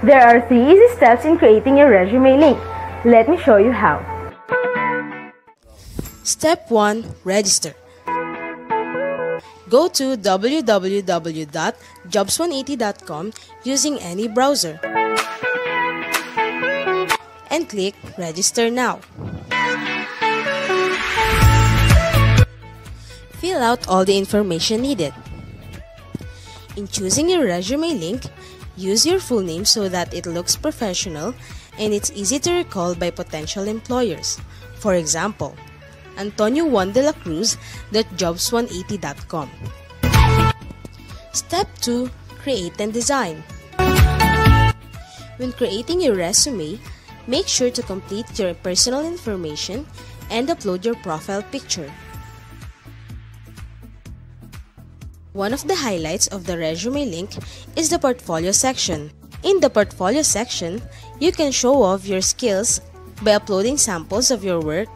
There are 3 easy steps in creating your resume link. Let me show you how. Step 1. Register. Go to www.jobs180.com using any browser and click Register Now. Fill out all the information needed. In choosing your resume link, use your full name so that it looks professional and it's easy to recall by potential employers. For example, Antonio Juan de la Cruz .jobs180.com. Step 2. Create and design. When creating your resume, make sure to complete your personal information and upload your profile picture. One of the highlights of the resume link is the portfolio section. In the portfolio section, you can show off your skills by uploading samples of your work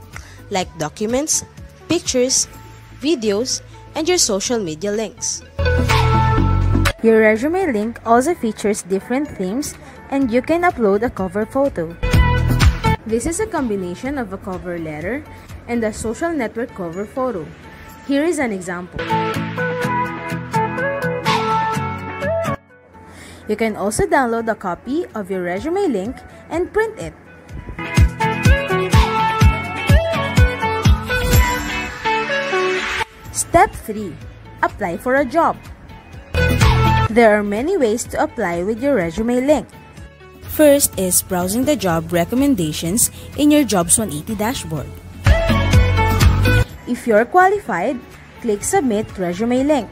like documents, pictures, videos, and your social media links. Your resume link also features different themes and you can upload a cover photo. This is a combination of a cover letter and a social network cover photo. Here is an example. You can also download a copy of your resume link and print it. Step 3. Apply for a job. There are many ways to apply with your resume link. First is browsing the job recommendations in your Jobs 180 dashboard. If you're qualified, click Submit Resume Link.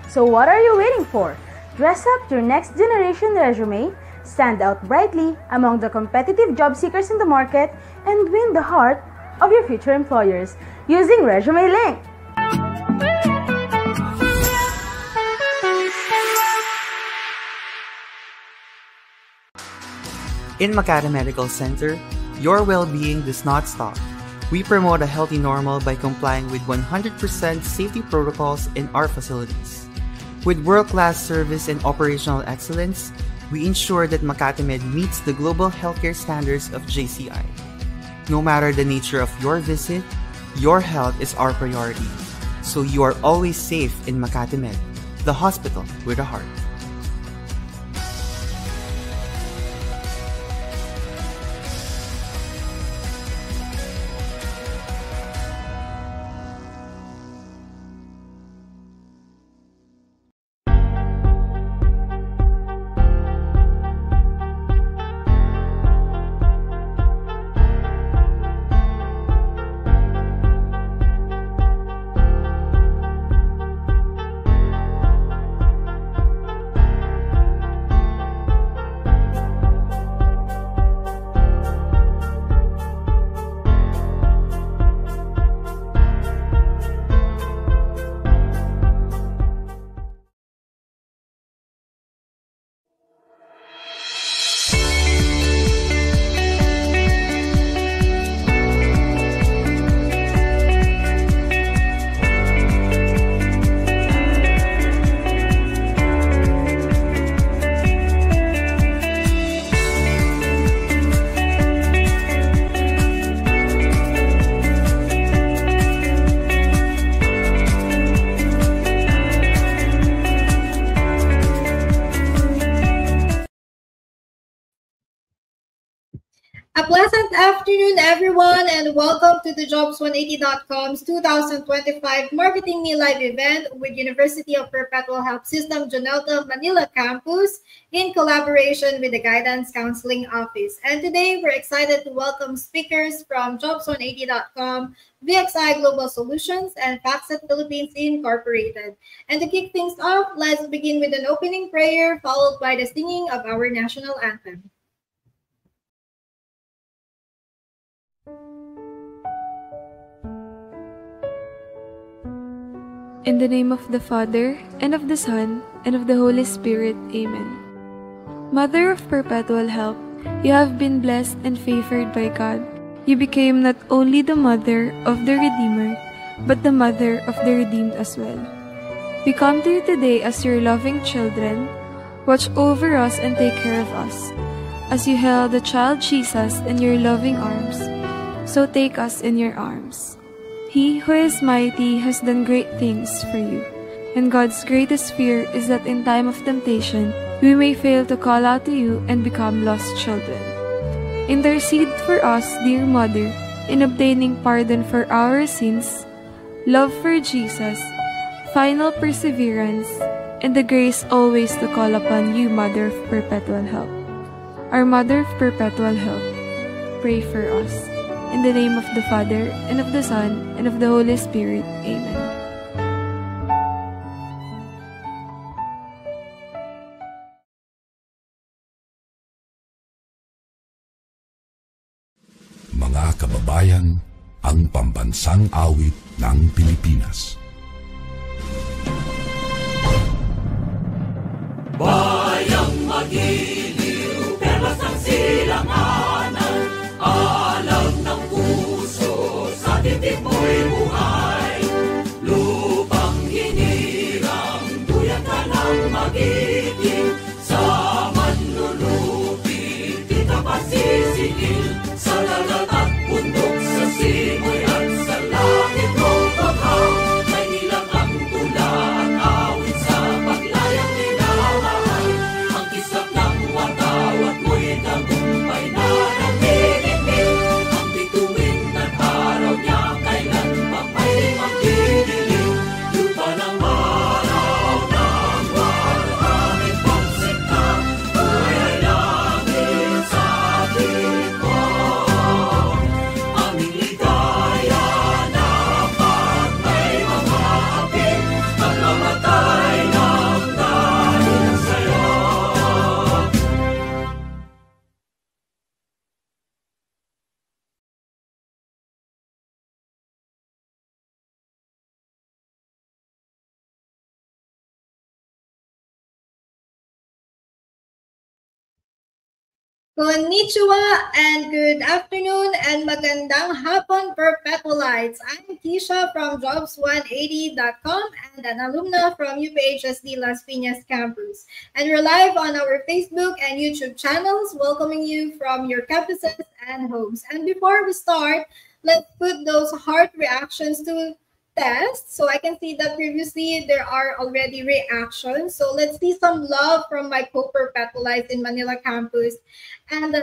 So what are you waiting for? Dress up your next generation resume, stand out brightly among the competitive job seekers in the market, and win the heart of your future employers using Resume Link. In Makati Medical Center, your well-being does not stop. We promote a healthy normal by complying with 100% safety protocols in our facilities. With world-class service and operational excellence, we ensure that Makati Med meets the global healthcare standards of JCI. No matter the nature of your visit, your health is our priority. So you are always safe in Makati Med, the hospital with a heart. A pleasant afternoon, everyone, and welcome to the Jobs180.com's 2025 Marketing Me Live event with University of Perpetual Health System Jonelta Manila campus in collaboration with the Guidance Counseling Office. And today, we're excited to welcome speakers from Jobs180.com, VXI Global Solutions, and Factset Philippines Incorporated. And to kick things off, let's begin with an opening prayer followed by the singing of our national anthem. In the name of the Father, and of the Son, and of the Holy Spirit. Amen. Mother of perpetual help, you have been blessed and favored by God. You became not only the mother of the Redeemer, but the mother of the redeemed as well. We come to you today as your loving children, Watch over us and take care of us. As you held the child Jesus in your loving arms, so take us in your arms. He who is mighty has done great things for you, and God's greatest fear is that in time of temptation, we may fail to call out to you and become lost children. Intercede for us, dear Mother, in obtaining pardon for our sins, love for Jesus, final perseverance, and the grace always to call upon you, Mother of Perpetual Help. Our Mother of Perpetual Help, pray for us. In the name of the Father, and of the Son, and of the Holy Spirit. Amen. Mga kababayan, ang pambansang awit ng Pilipinas. Bayang magiliw, perlas ng silanganan, alam ng puso, sa titik mo'y buhay. Lupang hinirang, duyan ka ng magiting, sa manlulupi, di ka pasisingil, sa dagat at bundok, sa simoy at sa langit mong paghaw, may ilang ang tula at awit sa paglayang minamahal. Ang kislap ng watawat mo'y tagumpay na nagtitipid, ang bituin at araw niya kailan pa may magdidilim. Lupa ng araw ng maraming pagsita, buhay ay langit sa ating mo. Aming ligaya na pag may mga apit, at mamatay ng dahil sa'yo. Konnichiwa and good afternoon and magandang hapon, Perpetualites. I'm Keisha from Jobs180.com and an alumna from UPHSD Las Piñas campus. And we're live on our Facebook and YouTube channels, welcoming you from your campuses and homes. And before we start, let's put those heart reactions to test. So I can see that previously there are already reactions. So let's see some love from my co-Perpetualites in Manila campus. And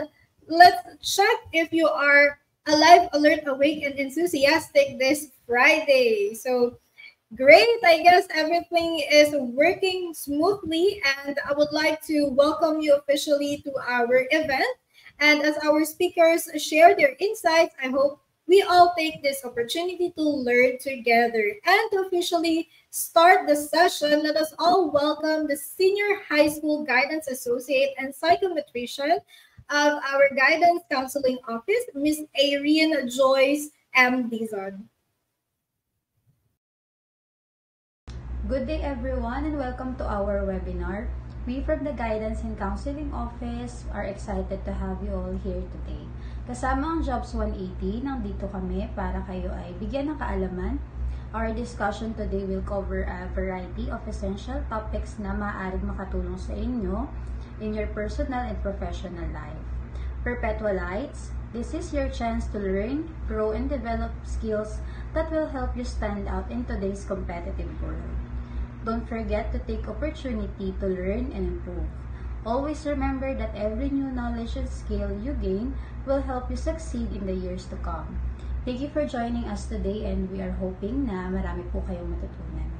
let's check if you are alive, alert, awake, and enthusiastic this Friday. So great. I guess everything is working smoothly. And I would like to welcome you officially to our event. And as our speakers share their insights, I hope we all take this opportunity to learn together. And to officially start the session, let us all welcome the Senior High School Guidance Associate and Psychometrician of our Guidance Counseling Office, Ms. Irene Joyce M. Dizon. Good day everyone and welcome to our webinar. We from the Guidance and Counseling Office are excited to have you all here today. Kasama ang Jobs 180, nandito kami para kayo ay bigyan ng kaalaman. Our discussion today will cover a variety of essential topics na maaaring makatulong sa inyo in your personal and professional life. Perpetualites, this is your chance to learn, grow, and develop skills that will help you stand out in today's competitive world. Don't forget to take opportunity to learn and improve. Always remember that every new knowledge and skill you gain will help you succeed in the years to come. Thank you for joining us today and we are hoping na marami po kayong matutunan.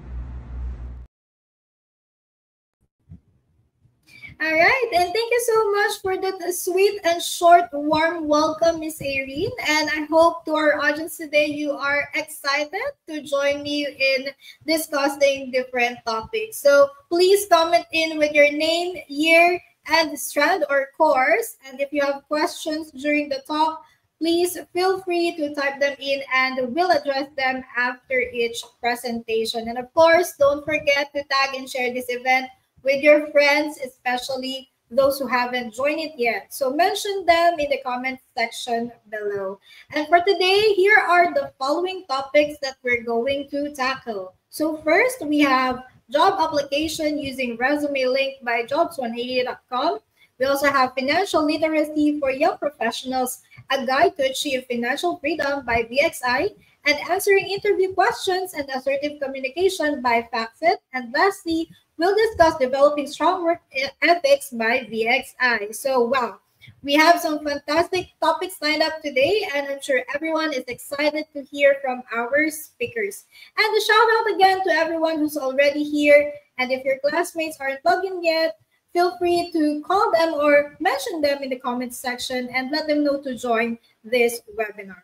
All right, and thank you so much for that sweet and short, warm welcome, Miss Irene. And I hope to our audience today, you are excited to join me in discussing different topics. So please comment in with your name, year, and strand or course. And if you have questions during the talk, please feel free to type them in and we'll address them after each presentation. And of course, don't forget to tag and share this event with your friends, especially those who haven't joined it yet. So mention them in the comment section below. And for today, here are the following topics that we're going to tackle. So first, we have job application using ResumeLink by jobs180.com. We also have financial literacy for young professionals, a guide to achieve financial freedom by VXI, and answering interview questions and assertive communication by Factset. And lastly, we'll discuss developing strong work ethics by VXI. So, wow, we have some fantastic topics lined up today, and I'm sure everyone is excited to hear from our speakers. And a shout out again to everyone who's already here. And if your classmates aren't plugged in yet, feel free to call them or mention them in the comments section and let them know to join this webinar.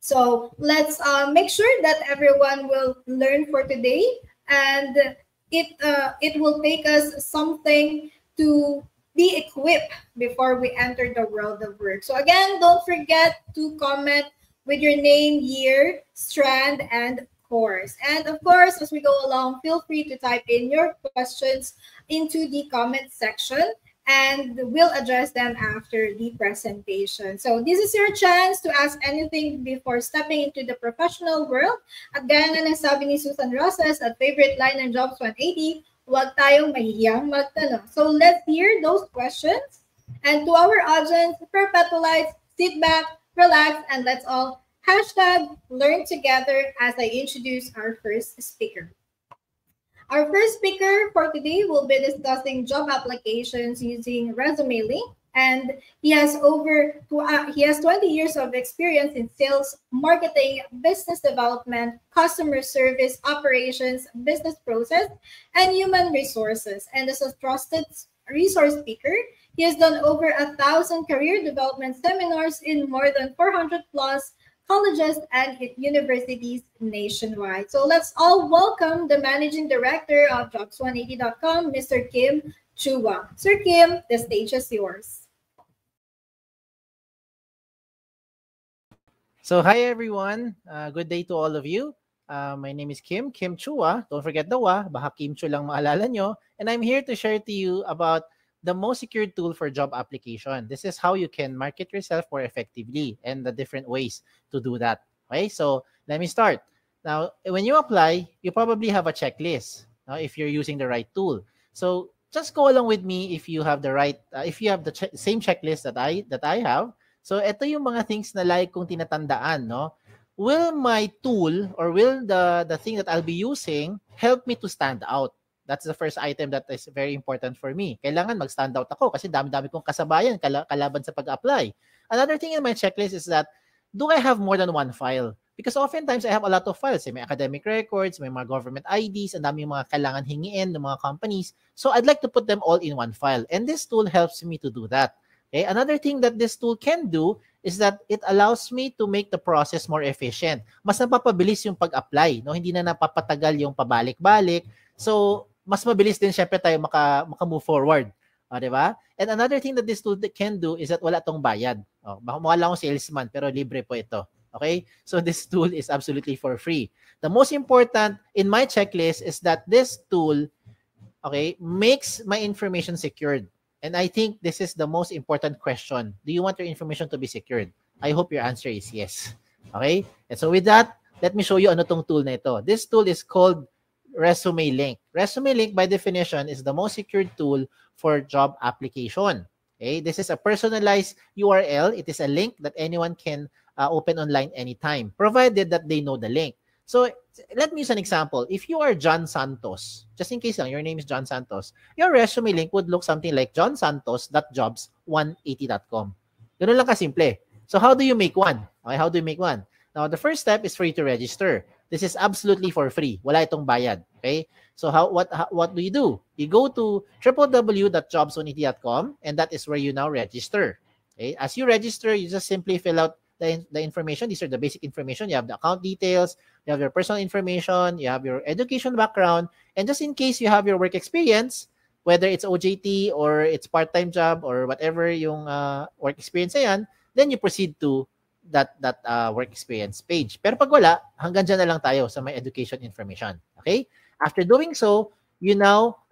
So let's make sure that everyone will learn for today, and it will take us something to be equipped before we enter the world of work. So again, don't forget to comment with your name, year, strand, and course. And of course, as we go along, feel free to type in your questions into the comment section, and we'll address them after the presentation. So this is your chance to ask anything before stepping into the professional world. At gaya nga ng sabi ni Susan Rosas at favorite line ng Jobs 180, huwag tayong mahihiyang magtanong. So let's hear those questions. And to our audience, Perpetualites, sit back, relax, and let's all #learn together as I introduce our first speaker. Our first speaker for today will be discussing job applications using ResumeLink, and he has 20 years of experience in sales, marketing, business development, customer service, operations, business process, and human resources. And as a trusted resource speaker, he has done over 1,000 career development seminars in more than 400 plus colleges and universities nationwide. So let's all welcome the Managing Director of Jobs180.com, Mr. Kim Chua. Sir Kim, the stage is yours. So hi everyone, good day to all of you. My name is Kim Chua. Don't forget the wa, baka Kim Chu lang maalala nyo. And I'm here to share to you about the most secure tool for job application. This is how you can market yourself more effectively and the different ways to do that. Okay, so let me start. Now, when you apply, you probably have a checklist if you're using the right tool. So just go along with me if you have the right, if you have the same checklist that I have. So ito yung mga things na like kong tinatandaan, no? Will my tool or will the thing that I'll be using help me to stand out? That's the first item that is very important for me. Kailangan mag-stand out ako kasi dami-dami kong kasabayan kalaban sa pag-apply. Another thing in my checklist is that, do I have more than one file? Because oftentimes I have a lot of files. May academic records, may mga government IDs, ang dami mga kailangan hingiin ng mga companies. So I'd like to put them all in one file. And this tool helps me to do that. Okay? Another thing that this tool can do is that it allows me to make the process more efficient. Mas napapabilis yung pag-apply. No? Hindi na napapatagal yung pabalik-balik. So mas mabilis din syempre tayo maka-move forward. Diba? And another thing that this tool can do is that wala tong bayad. Mukha lang akong salesman pero libre po ito. Okay? So this tool is absolutely for free. The most important in my checklist is that this tool, okay, makes my information secured. And I think this is the most important question. Do you want your information to be secured? I hope your answer is yes. Okay? And so with that, let me show you ano tong tool na ito. This tool is called ResumeLink. ResumeLink, by definition, is the most secured tool for job application. Okay, this is a personalized URL. It is a link that anyone can open online anytime, provided that they know the link. So let me use an example. If you are John Santos, just in case lang, your name is John Santos, your ResumeLink would look something like johnsantos.jobs180.com. Ganun lang kasimple. So how do you make one? Okay, how do you make one? Now, the first step is for you to register. This is absolutely for free. Wala itong bayad. Okay? So what do? You go to www.jobs180.com, and that is where you now register. Okay? As you register, you just simply fill out the information. These are the basic information. You have the account details, you have your personal information, you have your education background, and just in case you have your work experience, whether it's OJT or it's part-time job or whatever yung work experience na yan, then you proceed to that work experience page. Pero pag wala, hanggang dyan na lang tayo sa my education information. Okay? After doing so, you now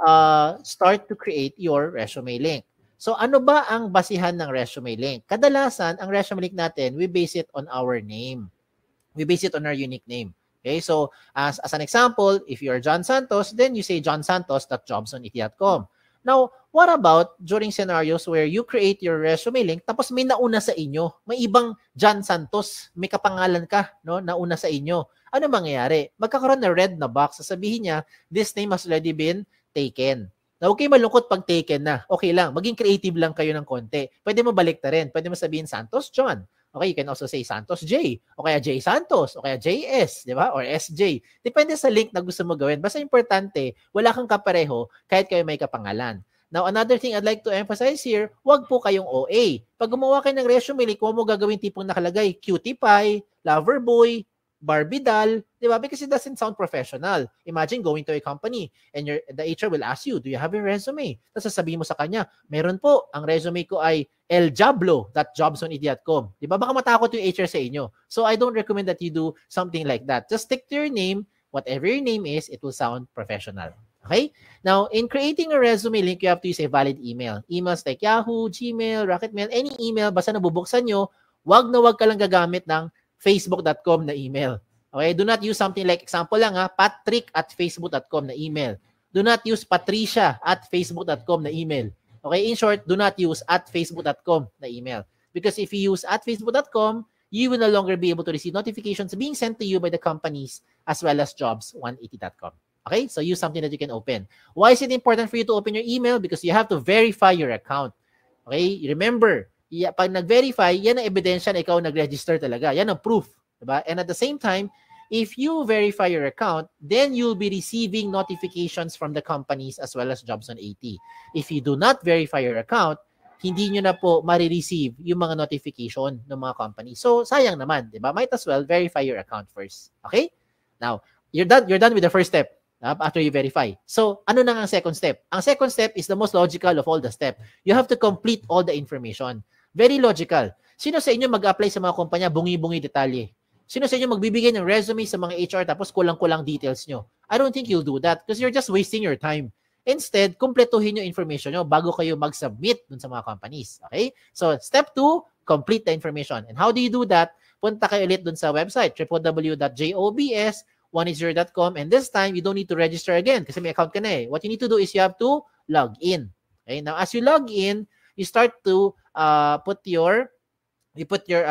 start to create your resume link. So ano ba ang basihan ng resume link? Kadalasan, ang resume link natin, we base it on our name. We base it on our unique name. Okay, so as an example, if you're John Santos, then you say johnsantos.jobsonit.com. Now, what about during scenarios where you create your resume link tapos may nauna sa inyo? May ibang John Santos, may kapangalan ka, no, nauna sa inyo. Ano mangyayari? Magkakaroon na red na box. Sasabihin niya, this name has already been taken. Na okay, malungkot pag taken na. Okay lang. Maging creative lang kayo ng konti. Pwede mo balik na rin. Pwede mo sabihin Santos John. Okay, you can also say Santos J. O kaya J Santos. O kaya JS. Di ba? Or SJ. Depende sa link na gusto mo gawin. Basta importante, wala kang kapareho kahit kayo may kapangalan. Now, another thing I'd like to emphasize here, wag po kayong OA. Pag gumawa kayo ng resume link, huwag mo gagawin tipong nakalagay, cutie pie, lover boy, Barbie doll, di ba? Because it doesn't sound professional. Imagine going to a company and the HR will ask you, do you have a resume? Tapos sasabihin mo sa kanya, meron po, ang resume ko ay eljablo.jobsonit.com. Di ba? Baka matakot yung HR sa inyo. So I don't recommend that you do something like that. Just stick to your name. Whatever your name is, it will sound professional. Okay? Now, in creating a resume link, you have to use a valid email. Emails like Yahoo, Gmail, Rocketmail, any email, basta nabubuksan nyo, wag na wag ka lang gagamit ng facebook.com na email. Okay? Do not use something like, example lang patrick@facebook.com na email. Do not use patricia@facebook.com na email. Okay? In short, do not use @facebook.com na email. Because if you use @facebook.com, you will no longer be able to receive notifications being sent to you by the companies as well as jobs180.com. Okay? So use something that you can open. Why is it important for you to open your email? Because you have to verify your account. Okay? Remember, pag nag-verify, yan ang ebidensya na ikaw nag-register talaga. Yan ang proof. Diba? And at the same time, if you verify your account, then you'll be receiving notifications from the companies as well as Jobs on 80. If you do not verify your account, hindi nyo na po marireceive yung mga notification ng mga companies. So, sayang naman. Diba? Might as well verify your account first. Okay? Now, you're done with the first step. After you verify. So, ano na ang second step? Ang second step is the most logical of all the steps. You have to complete all the information. Very logical. Sino sa inyo mag-apply sa mga kumpanya, bungi-bungi detalye? Sino sa inyo magbibigay ng resume sa mga HR tapos kulang-kulang details nyo? I don't think you'll do that because you're just wasting your time. Instead, kumpletuhin yung information nyo bago kayo mag-submit dun sa mga companies. Okay? So, step 2, complete the information. And how do you do that? Punta kayo ulit dun sa website, www.jobs180.com, and this time, you don't need to register again kasi may account ka na eh. What you need to do is you have to log in. Okay? Now, as you log in, you start to put your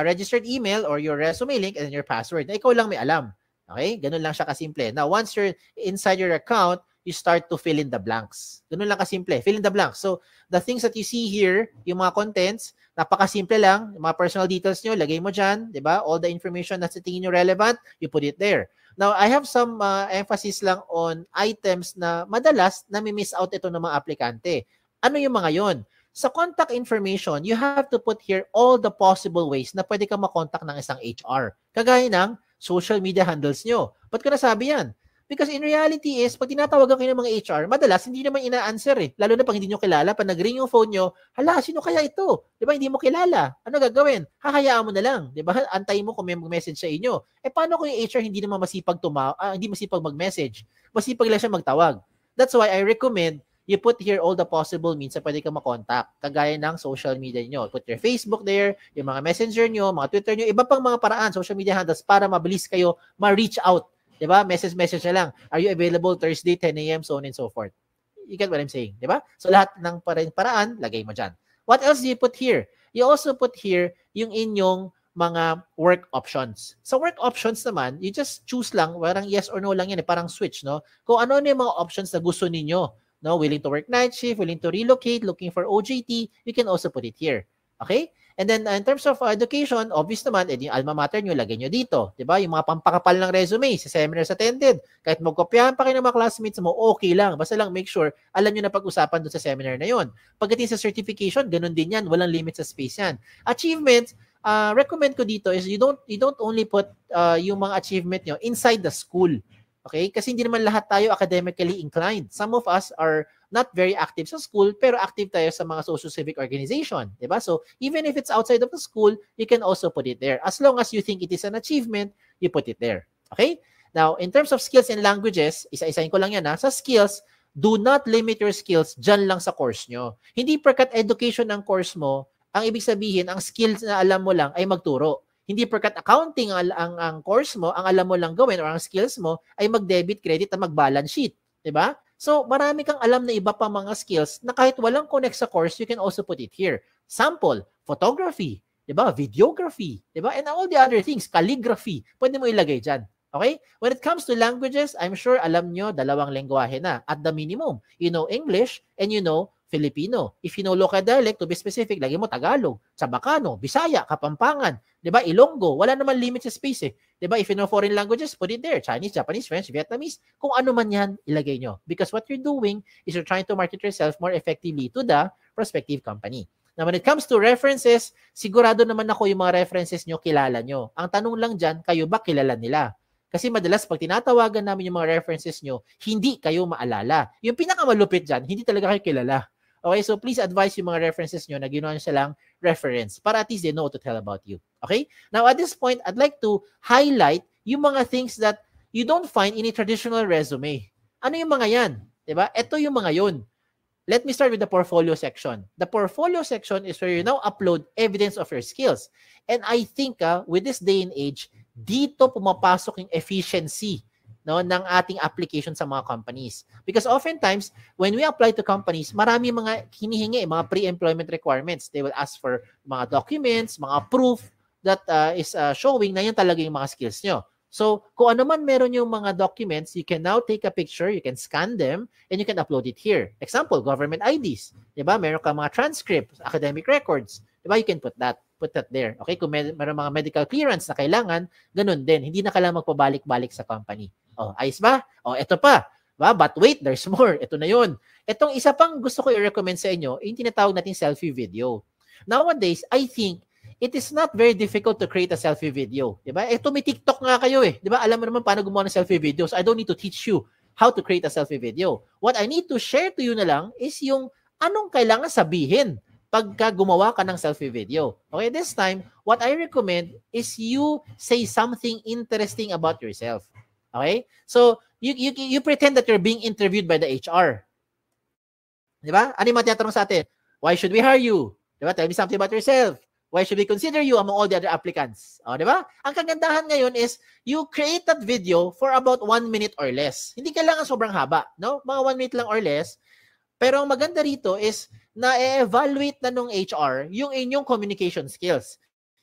registered email or your resume link and then your password. Na ikaw lang may alam. Okay? Ganun lang siya kasimple. Now, once you're inside your account, you start to fill in the blanks. Ganun lang kasimple. Fill in the blanks. So, the things that you see here, yung mga contents, napakasimple lang. Yung mga personal details nyo, lagay mo dyan. Diba? All the information na sa tingin nyo relevant, you put it there. Now, I have some emphasis lang on items na madalas na may miss out ito ng mga aplikante. Ano yung mga yon? Sa contact information, you have to put here all the possible ways na pwede kang makontak ng isang HR. Kagaya ng social media handles nyo. Ba't ko nasabi yan? Because in reality is, pag tinatawagan kayo ng mga HR, madalas hindi naman ina-answer eh. Lalo na pag hindi nyo kilala, pag nag-ring yung phone nyo, hala, sino kaya ito? Di ba, hindi mo kilala. Ano gagawin? Hahayaan mo na lang. Di ba? Antayin mo kung may mag-message sa inyo. Eh, paano kung yung HR hindi naman masipag hindi masipag mag-message? Masipag lang siya magtawag. That's why I recommend you put here all the possible means na pwede kang makontak. Kagaya ng social media nyo. Put your Facebook there, yung mga messenger nyo, mga Twitter nyo, iba pang mga paraan, social media handles para mabilis kayo ma-reach out. Diba? Message na lang. Are you available Thursday, 10 a.m., so on and so forth. You get what I'm saying? Diba? So lahat ng paraan, lagay mo dyan. What else do you put here? You also put here yung inyong mga work options. Sa work options naman, you just choose lang, parang yes or no lang yan, parang switch, no? Kung ano yung mga options na gusto ninyo. No, willing to work night shift, willing to relocate, looking for OJT, you can also put it here. Okay? And then in terms of education, obvious naman, yung alma mater nyo, lagay nyo dito. Diba? Yung mga pampakapal ng resume, sa seminars attended. Kahit magkopyahan pa kayo ng mga classmates mo, okay lang. Basta lang make sure, alam nyo na pag-usapan doon sa seminar na yon. Pagdating sa certification, ganun din yan. Walang limit sa space yan. Achievements, recommend ko dito is you don't only put yung mga achievement nyo inside the school. Okay? Kasi hindi naman lahat tayo academically inclined. Some of us are not very active sa school, pero active tayo sa mga social-civic organization. Diba? So, even if it's outside of the school, you can also put it there. As long as you think it is an achievement, you put it there. Okay? Now, in terms of skills and languages, isa-isahin ko lang yan ha. Sa skills, do not limit your skills dyan lang sa course nyo. Hindi perkat education ng course mo, ang ibig sabihin, ang skills na alam mo lang ay magturo. Hindi porkat accounting ang course mo, ang alam mo lang gawin or ang skills mo ay mag-debit, credit at mag-balance sheet. Diba? So, marami kang alam na iba pa mga skills na kahit walang connect sa course, you can also put it here. Sample, photography, diba? Videography, diba? And all the other things, calligraphy, pwede mo ilagay dyan. Okay? When it comes to languages, I'm sure alam nyo, 2 lengguwahe na at the minimum. You know English and you know Filipino. If you know local dialect, to be specific, lagi mo Tagalog, Sabacano, Bisaya, Kapampangan, 'di ba? Ilonggo, wala naman limit sa space eh. 'Di ba? If you know foreign languages, put it there. Chinese, Japanese, French, Vietnamese, kung ano man 'yan, ilagay nyo. Because what you're doing is you're trying to market yourself more effectively to the prospective company. Now, when it comes to references, sigurado naman ako yung mga references nyo, kilala nyo. Ang tanong lang dyan, kayo ba kilala nila? Kasi madalas pag tinatawagan namin yung mga references nyo, hindi kayo maalala. Yung pinakamalupit dyan, hindi talaga kayo kilala. Okay, so please advise yung mga references nyo na ginawa nyo silang reference para at least they know what to tell about you. Okay? Now, at this point, I'd like to highlight yung mga things that you don't find in a traditional resume. Ano yung mga yan? Diba? Ito yung mga yun. Let me start with the portfolio section. The portfolio section is where you now upload evidence of your skills. And I think with this day and age, dito pumapasok yung efficiency ng ating application sa mga companies. Because oftentimes, when we apply to companies, marami mga hinihingi, mga pre-employment requirements. They will ask for mga documents, mga proof that is showing na yan talaga yung mga skills nyo. So, kung ano man meron yung mga documents, you can now take a picture, you can scan them, and you can upload it here. Example, government IDs. Diba? Meron ka mga transcripts, academic records. Diba? You can put that there. Okay? Kung meron mga medical clearance na kailangan, ganun din. Hindi na kailangan magpabalik-balik sa company. Oh, ayos ba? Oh, ito pa. Ba? But wait, there's more. Ito na yun. Itong isa pang gusto ko i-recommend sa inyo, yung tinatawag natin selfie video. Nowadays, I think it is not very difficult to create a selfie video. Diba? Ito may TikTok nga kayo eh. Diba? Alam mo naman paano gumawa ng selfie video. So I don't need to teach you how to create a selfie video. What I need to share to you na lang is yung anong kailangan sabihin pagka gumawa ka ng selfie video. Okay, this time, what I recommend is you say something interesting about yourself. Okay? So, you pretend that you're being interviewed by the HR. Diba? Ano yung matiyatanong sa atin? Why should we hire you? Diba? Tell me something about yourself. Why should we consider you among all the other applicants? O, diba? Ang kagandahan ngayon is you create that video for about 1 minute or less. Hindi kailangan sobrang haba. No? Mga 1 minute lang or less. Pero ang maganda rito is na-evaluate na nung HR yung inyong communication skills.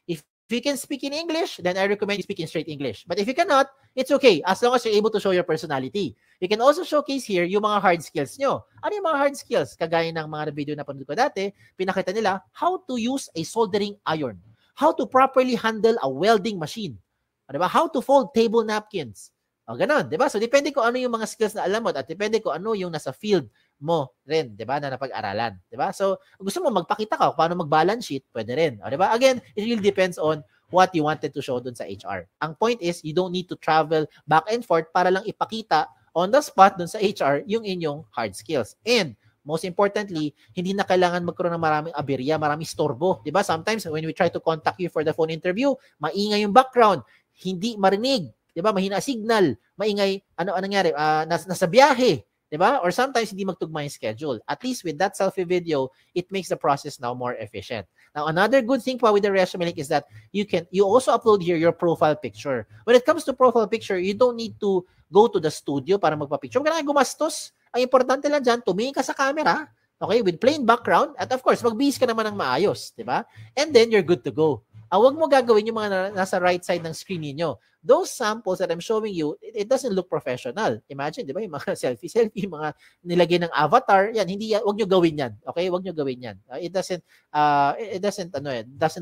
If you can speak in English, then I recommend you speak in straight English. But if you cannot, it's okay as long as you're able to show your personality. You can also showcase here yung mga hard skills nyo. Ano yung mga hard skills? Kagaya ng mga video na panood ko dati, pinakita nila how to use a soldering iron, how to properly handle a welding machine, diba? How to fold table napkins. O, ganun, diba? So, depende kung ano yung mga skills na alam mo at depende kung ano yung nasa field mo rin, diba? Na napag-aralan, diba? So, gusto mo magpakita ka paano mag-balance sheet, pwede rin. O, diba? Again, it really depends on what you wanted to show dun sa HR. Ang point is, you don't need to travel back and forth para lang ipakita on the spot dun sa HR yung inyong hard skills. And, most importantly, hindi na kailangan magkaroon ng maraming aberya, maraming storbo. Diba? Sometimes, when we try to contact you for the phone interview, maingay yung background, hindi marinig. Diba? Mahina signal, maingay, ano nangyari, nasa biyahe, diba? Or sometimes hindi magtugma yung schedule. At least with that selfie video, it makes the process now more efficient. Now, another good thing pa with the ResumeLink is that you also upload here your profile picture. When it comes to profile picture, you don't need to go to the studio para magpa-picture. Huwag ka na gumastos. Ang importante lang dyan, tumingin ka sa camera, okay, with plain background, at of course, magbihis ka naman ng maayos, diba? And then, you're good to go. Huwag mo gagawin yung mga nasa right side ng screen niyo. Those samples that I'm showing you, it doesn't look professional. Imagine, di ba, yung mga selfie, mga nilagay ng avatar, yan, huwag nyo gawin yan. Okay? Huwag nyo gawin yan. It doesn't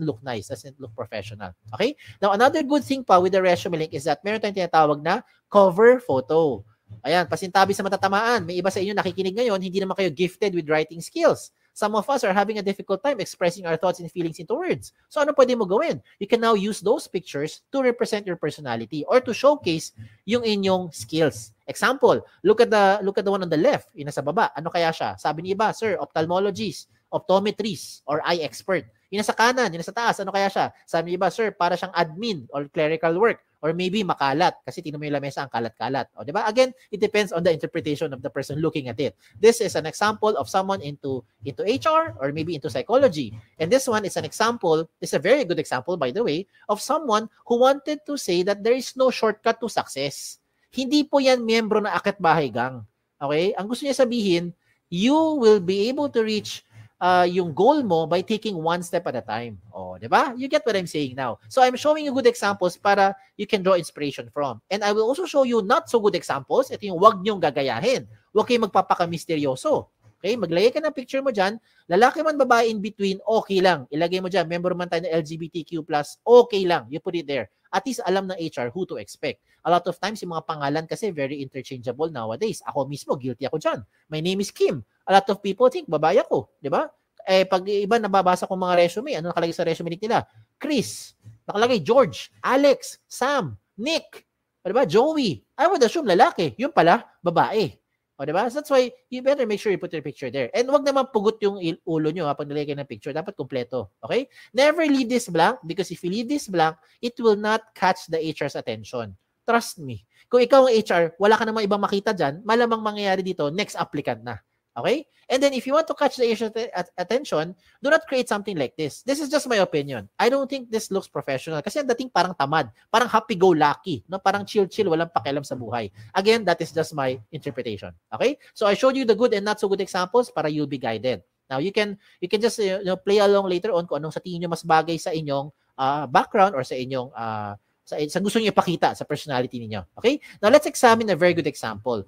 look nice, doesn't look professional. Okay? Now, another good thing pa with the ResumeLink is that meron tayong tinatawag na cover photo. Ayan, pasintabi sa matatamaan. May iba sa inyo nakikinig ngayon, hindi naman kayo gifted with writing skills. Some of us are having a difficult time expressing our thoughts and feelings into words. So ano pwede mo gawin? You can now use those pictures to represent your personality or to showcase yung inyong skills. Example, look at the one on the left, yung nasa baba. Ano kaya siya? Sabi ni iba, sir, ophthalmologist, optometrist, or eye expert. Yung nasa kanan, yung nasa taas, ano kaya siya? Sabi ni iba, sir, para siyang admin or clerical work Or maybe makalat kasi tingnan mo yung lamesa ang kalat-kalat. O, di ba? Again, it depends on the interpretation of the person looking at it. This is an example of someone into HR or maybe into psychology. And this one is an example, it's a very good example, by the way, of someone who wanted to say that there is no shortcut to success. Hindi po yan miyembro na Akit Bahay Gang. Okay? Ang gusto niya sabihin, you will be able to reach yung goal mo by taking one step at a time. Oh, di ba? You get what I'm saying now. So I'm showing you good examples para you can draw inspiration from. And I will also show you not so good examples. Ito yung wag niyong gagayahin. Huwag kayong magpapaka-misteryoso. Okay? Maglagay ka ng picture mo dyan. Lalaki man, babae, in between, okay lang. Ilagay mo dyan, member man tayo ng LGBTQ+, okay lang. You put it there. At least alam ng HR who to expect. A lot of times, yung mga pangalan kasi very interchangeable nowadays. Ako mismo, guilty ako dyan. My name is Kim. A lot of people think, babae ako. Di ba? Eh, pag iba nababasa ko mga resume, ano nakalagay sa resume nila? Chris. Nakalagay George, Alex, Sam, Nick. O, di ba? Joey. I would assume lalaki. Yun pala, babae. O, di ba? So that's why you better make sure you put your picture there. And wag naman pugot yung ulo nyo pag nilagay ng picture. Dapat kompleto. Okay? Never leave this blank because if you leave this blank, it will not catch the HR's attention. Trust me. Kung ikaw ang HR, wala ka namang ibang makita dyan, malamang mangyayari dito, next applicant na. Okay? And then if you want to catch the HR's attention, do not create something like this. This is just my opinion. I don't think this looks professional kasi ang dating parang tamad, parang happy-go-lucky, no? Parang chill-chill, walang pakialam sa buhay. Again, that is just my interpretation. Okay? So I showed you the good and not so good examples para you'll be guided. Now you can just play along later on kung anong sa tingin nyo mas bagay sa inyong background or sa inyong sa gusto niyo ipakita sa personality niyo. Okay? Now let's examine a very good example.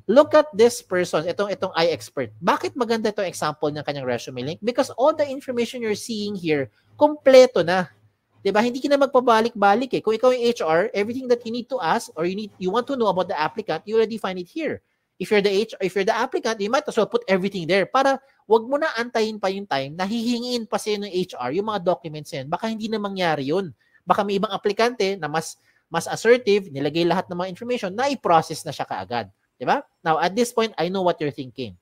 Look at this person, itong iExpert. Bakit maganda itong example ng kanyang resume link? Because all the information you're seeing here, kompleto na. 'Di ba? Hindi ka na magpabalik-balik eh. Kung ikaw yung HR, everything that you need to ask or you want to know about the applicant, you already find it here. If you're the applicant, you might as well put everything there para wag mo na antayin pa yung time na hihingiin pa sa'yo ng HR yung mga documents yan. Baka hindi na mangyari yun. Baka may ibang aplikante na mas assertive, nilagay lahat ng mga information na i-process na siya kaagad. Diba? Now, at this point, I know what you're thinking.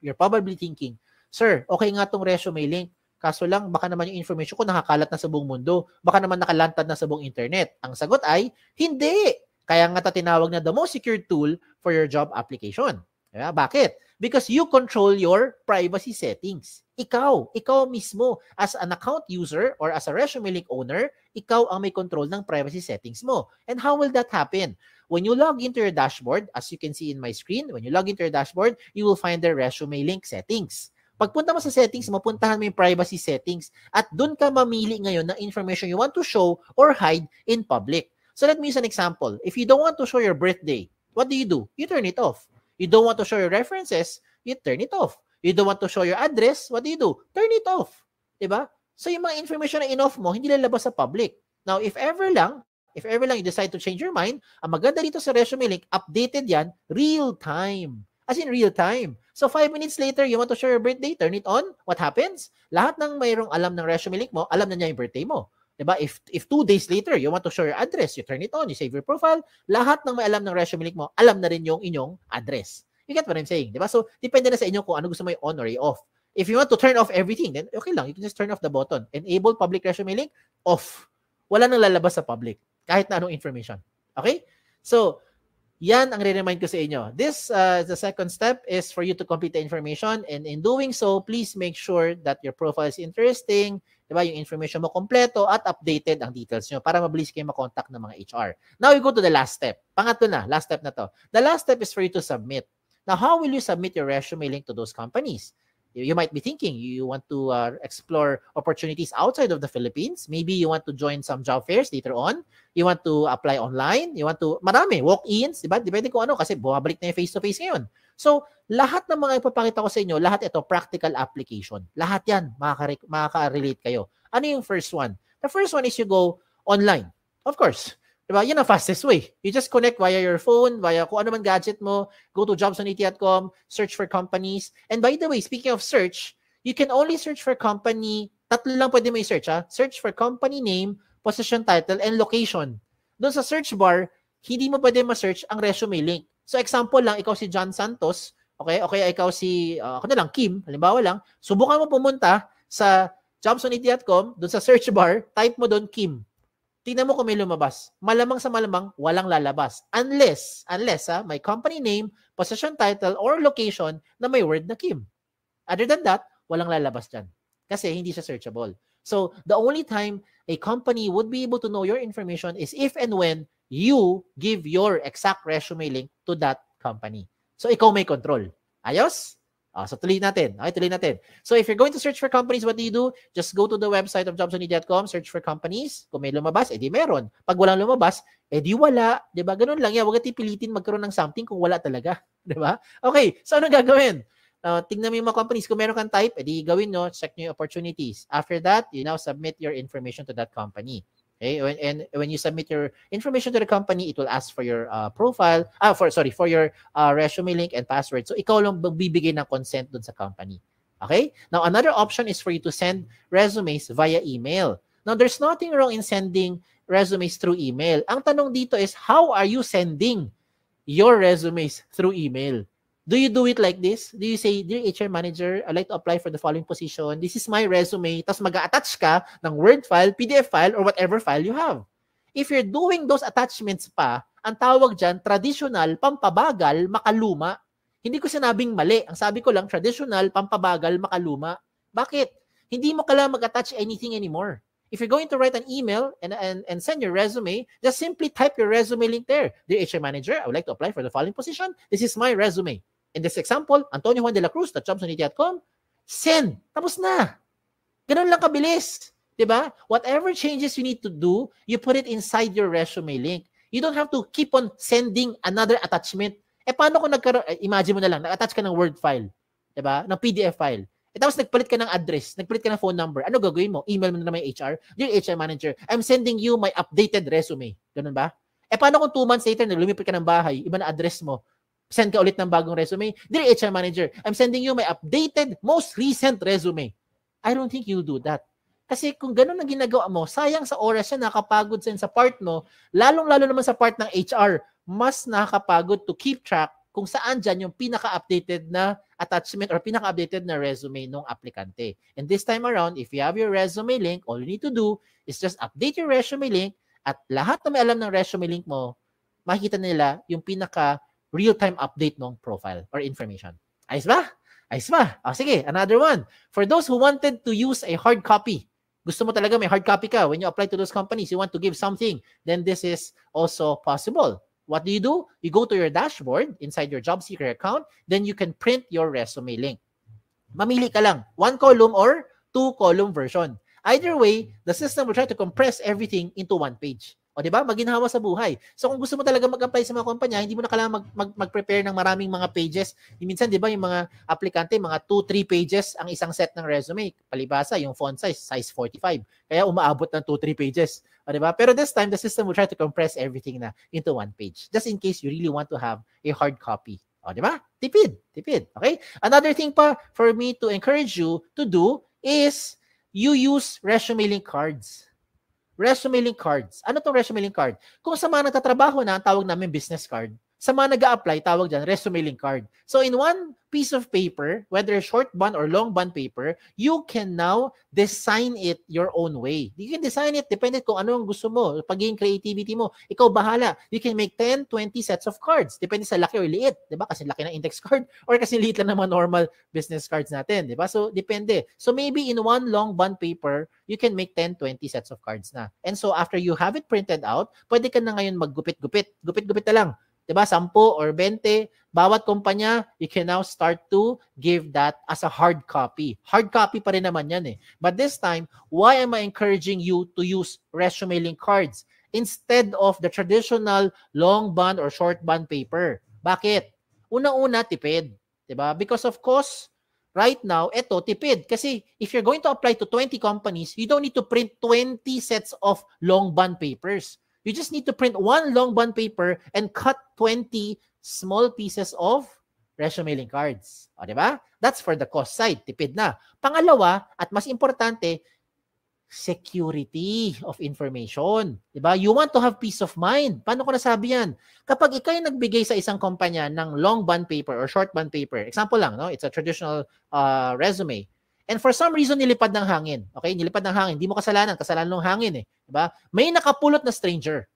You're probably thinking, sir, okay nga tong resume link. Kaso lang, baka naman yung information ko nakakalat na sa buong mundo. Baka naman nakalantad na sa buong internet. Ang sagot ay, hindi. Kaya nga tinawag na the most secure tool for your job application. Diba? Bakit? Because you control your privacy settings. Ikaw mismo, as an account user or as a resume link owner, ikaw ang may control ng privacy settings mo. And how will that happen? When you log into your dashboard, as you can see in my screen, when you log into your dashboard, you will find the resume link settings. Pagpunta mo sa settings, mapuntahan mo yung privacy settings at dun ka mamili ngayon ng information you want to show or hide in public. So let me use an example. If you don't want to show your birthday, what do? You turn it off. You don't want to show your references, you turn it off. You don't want to show your address, what do? Turn it off. Diba? So yung mga information na in-off mo, hindi lalabas sa public. Now, if ever lang you decide to change your mind, ang maganda dito sa resume link, updated yan, real time. As in real time. So 5 minutes later, you want to show your birthday, turn it on. What happens? Lahat ng mayroong alam ng resume link mo, alam na niya yung birthday mo. Diba? If 2 days later, you want to show your address, you turn it on, you save your profile, lahat ng may alam ng resume link mo, alam na rin yung inyong address. You get what I'm saying? Diba? So, depende na sa inyo kung ano gusto mo on or off. If you want to turn off everything, then okay lang. You can just turn off the button. Enable public resume link, off. Wala nang lalabas sa public. Kahit na anong information. Okay? So, yan ang re-remind ko sa inyo. This, the second step is for you to complete the information. And in doing so, please make sure that your profile is interesting, diba? Yung information mo kompleto at updated ang details nyo para mabilis kayo makontak ng mga HR. Now, we go to the last step. Pangatlo na, last step na to. The last step is for you to submit. Now, how will you submit your resume link to those companies? You might be thinking you want to explore opportunities outside of the Philippines. Maybe you want to join some job fairs later on. You want to apply online. You want to, marami, walk-ins, diba? Depende kung ano kasi bumabalik na yung face-to-face ngayon. So, lahat ng mga ipapakita ko sa inyo, lahat ito, practical application. Lahat yan, makaka-relate kayo. Ano yung first one? The first one is you go online. Of course. Diba? Yan ang fastest way. You just connect via your phone, via kung ano man gadget mo, go to jobs180.com, search for companies. And by the way, speaking of search, you can only search for company, tatlo lang pwede mo i-search ha. Search for company name, position title, and location. Doon sa search bar, hindi mo pwede ma-search ang resume link. So example lang, ikaw si John Santos, okay? O kaya ikaw si, ako na lang, Kim, halimbawa lang, subukan mo pumunta sa jobs180.com, doon sa search bar, type mo doon Kim. tingnan mo kung may lumabas. Malamang sa malamang, walang lalabas. Unless may company name, position title, or location na may word na Kim. Other than that, walang lalabas dyan. Kasi hindi siya searchable. So, the only time a company would be able to know your information is if and when you give your exact resume link to that company. So, ikaw may control. Ayos? So, tuloy natin. Okay, tuloy natin. So, if you're going to search for companies, what do? Just go to the website of jobs180.com, search for companies. Kung may lumabas, edi meron. Pag walang lumabas, edi wala. Diba? Ganun lang yan. Huwag natin pilitin magkaroon ng something kung wala talaga. Diba? Okay, so ano gagawin? Tingnan mo yung mga companies. Kung meron kang type, edi gawin nyo, check nyo yung opportunities. After that, you now submit your information to that company. Okay? And when you submit your information to the company, it will ask for your profile, for your resume link and password. So ikaw lang magbibigay ng consent dun sa company. Okay? Now, another option is for you to send resumes via email. Now, there's nothing wrong in sending resumes through email. Ang tanong dito is, how are you sending your resumes through email? Do you do it like this? Do you say, "Dear HR manager, I'd like to apply for the following position. This is my resume." Tapos mag-attach ka ng Word file, PDF file, or whatever file you have. If you're doing those attachments pa, ang tawag dyan, traditional, pampabagal, makaluma. Hindi ko sinabing mali. Ang sabi ko lang, traditional, pampabagal, makaluma. Bakit? Hindi mo kailangan mag-attach anything anymore. If you're going to write an email and send your resume, just simply type your resume link there. "Dear HR manager, I would like to apply for the following position. This is my resume. In this example, Antonio Juan de la Cruz, jobs180.com, send. Tapos na. Ganun lang kabilis. Diba? Whatever changes you need to do, you put it inside your resume link. You don't have to keep on sending another attachment. Paano kung imagine mo na lang, nag-attach ka ng Word file, diba? Ng PDF file. Tapos nagpalit ka ng address, nagpalit ka ng phone number. Ano gagawin mo? Email mo na may HR. "Dear HR manager, I'm sending you my updated resume." Ganun ba? Paano kung 2 months later, lumipat ka ng bahay, iba na address mo, send ka ulit ng bagong resume? "Dear HR manager, I'm sending you my updated, most recent resume." I don't think you'll do that. Kasi kung ganun ang ginagawa mo, sayang sa oras yan, nakakapagod sa part mo, lalong-lalo naman sa part ng HR, mas nakakapagod to keep track kung saan dyan yung pinaka-updated na attachment or pinaka-updated na resume ng aplikante. And this time around, if you have your resume link, all you need to do is just update your resume link at lahat na may alam ng resume link mo, makikita nila yung pinaka real-time update ng profile or information. Ayos ba? Ayos ba? Sige, another one. For those who wanted to use a hard copy, gusto mo talaga may hard copy ka when you apply to those companies, you want to give something, then this is also possible. What do? You go to your dashboard inside your job seeker account, then you can print your resume link. Mamili ka lang, 1 column or 2 column version. Either way, the system will try to compress everything into 1 page. O diba? Maginhawa sa buhay. So kung gusto mo talaga mag-apply sa mga kumpanya, hindi mo na kailangan mag-prepare ng maraming mga pages. Minsan, diba, yung mga aplikante, mga 2-3 pages ang isang set ng resume. Palibasa, yung font size 45. Kaya umaabot ng 2-3 pages. O diba? Pero this time, the system will try to compress everything na into 1 page. Just in case you really want to have a hard copy. O diba? Tipid. Okay? Another thing pa for me to encourage you to do is you use resume link cards. Resume link cards. Ano tong resume link card? Kung sa mga nagtatrabaho na, ang tawag namin business card. Sa mga nag-a-apply, tawag dyan, resume link card. So in one piece of paper, whether short bond or long bond paper, you can now design it your own way. You can design it, depende kung ano ang gusto mo, pagiging creativity mo. Ikaw bahala. You can make 10, 20 sets of cards. Depende sa laki or liit. Diba? Kasi laki ng index card or kasi liit lang ng mga normal business cards natin. Diba? So, depende. So, maybe in one long bond paper, you can make 10, 20 sets of cards na. And so, after you have it printed out, pwede ka na ngayon maggupit-gupit. Gupit-gupit na lang. Diba? 10 or 20, bawat kumpanya, you can now start to give that as a hard copy. Hard copy pa rin naman yan eh. But this time, why am I encouraging you to use resume link cards instead of the traditional long bond or short bond paper? Bakit? Una-una, tipid. Diba? Because of course, right now, eto, tipid. Kasi if you're going to apply to 20 companies, you don't need to print 20 sets of long bond papers. You just need to print 1 long bond paper and cut 20 small pieces of resume link cards. O, diba? That's for the cost side. Tipid na. Pangalawa, at mas importante, security of information. Diba? You want to have peace of mind. Paano ko nasabi yan? Kapag ikay nagbigay sa isang kumpanya ng long bond paper or short bond paper, example lang, no? It's a traditional resume. And for some reason, nilipad ng hangin. Okay? Nilipad ng hangin. Hindi mo kasalanan. Kasalanan ng hangin eh. Diba? May nakapulot na stranger.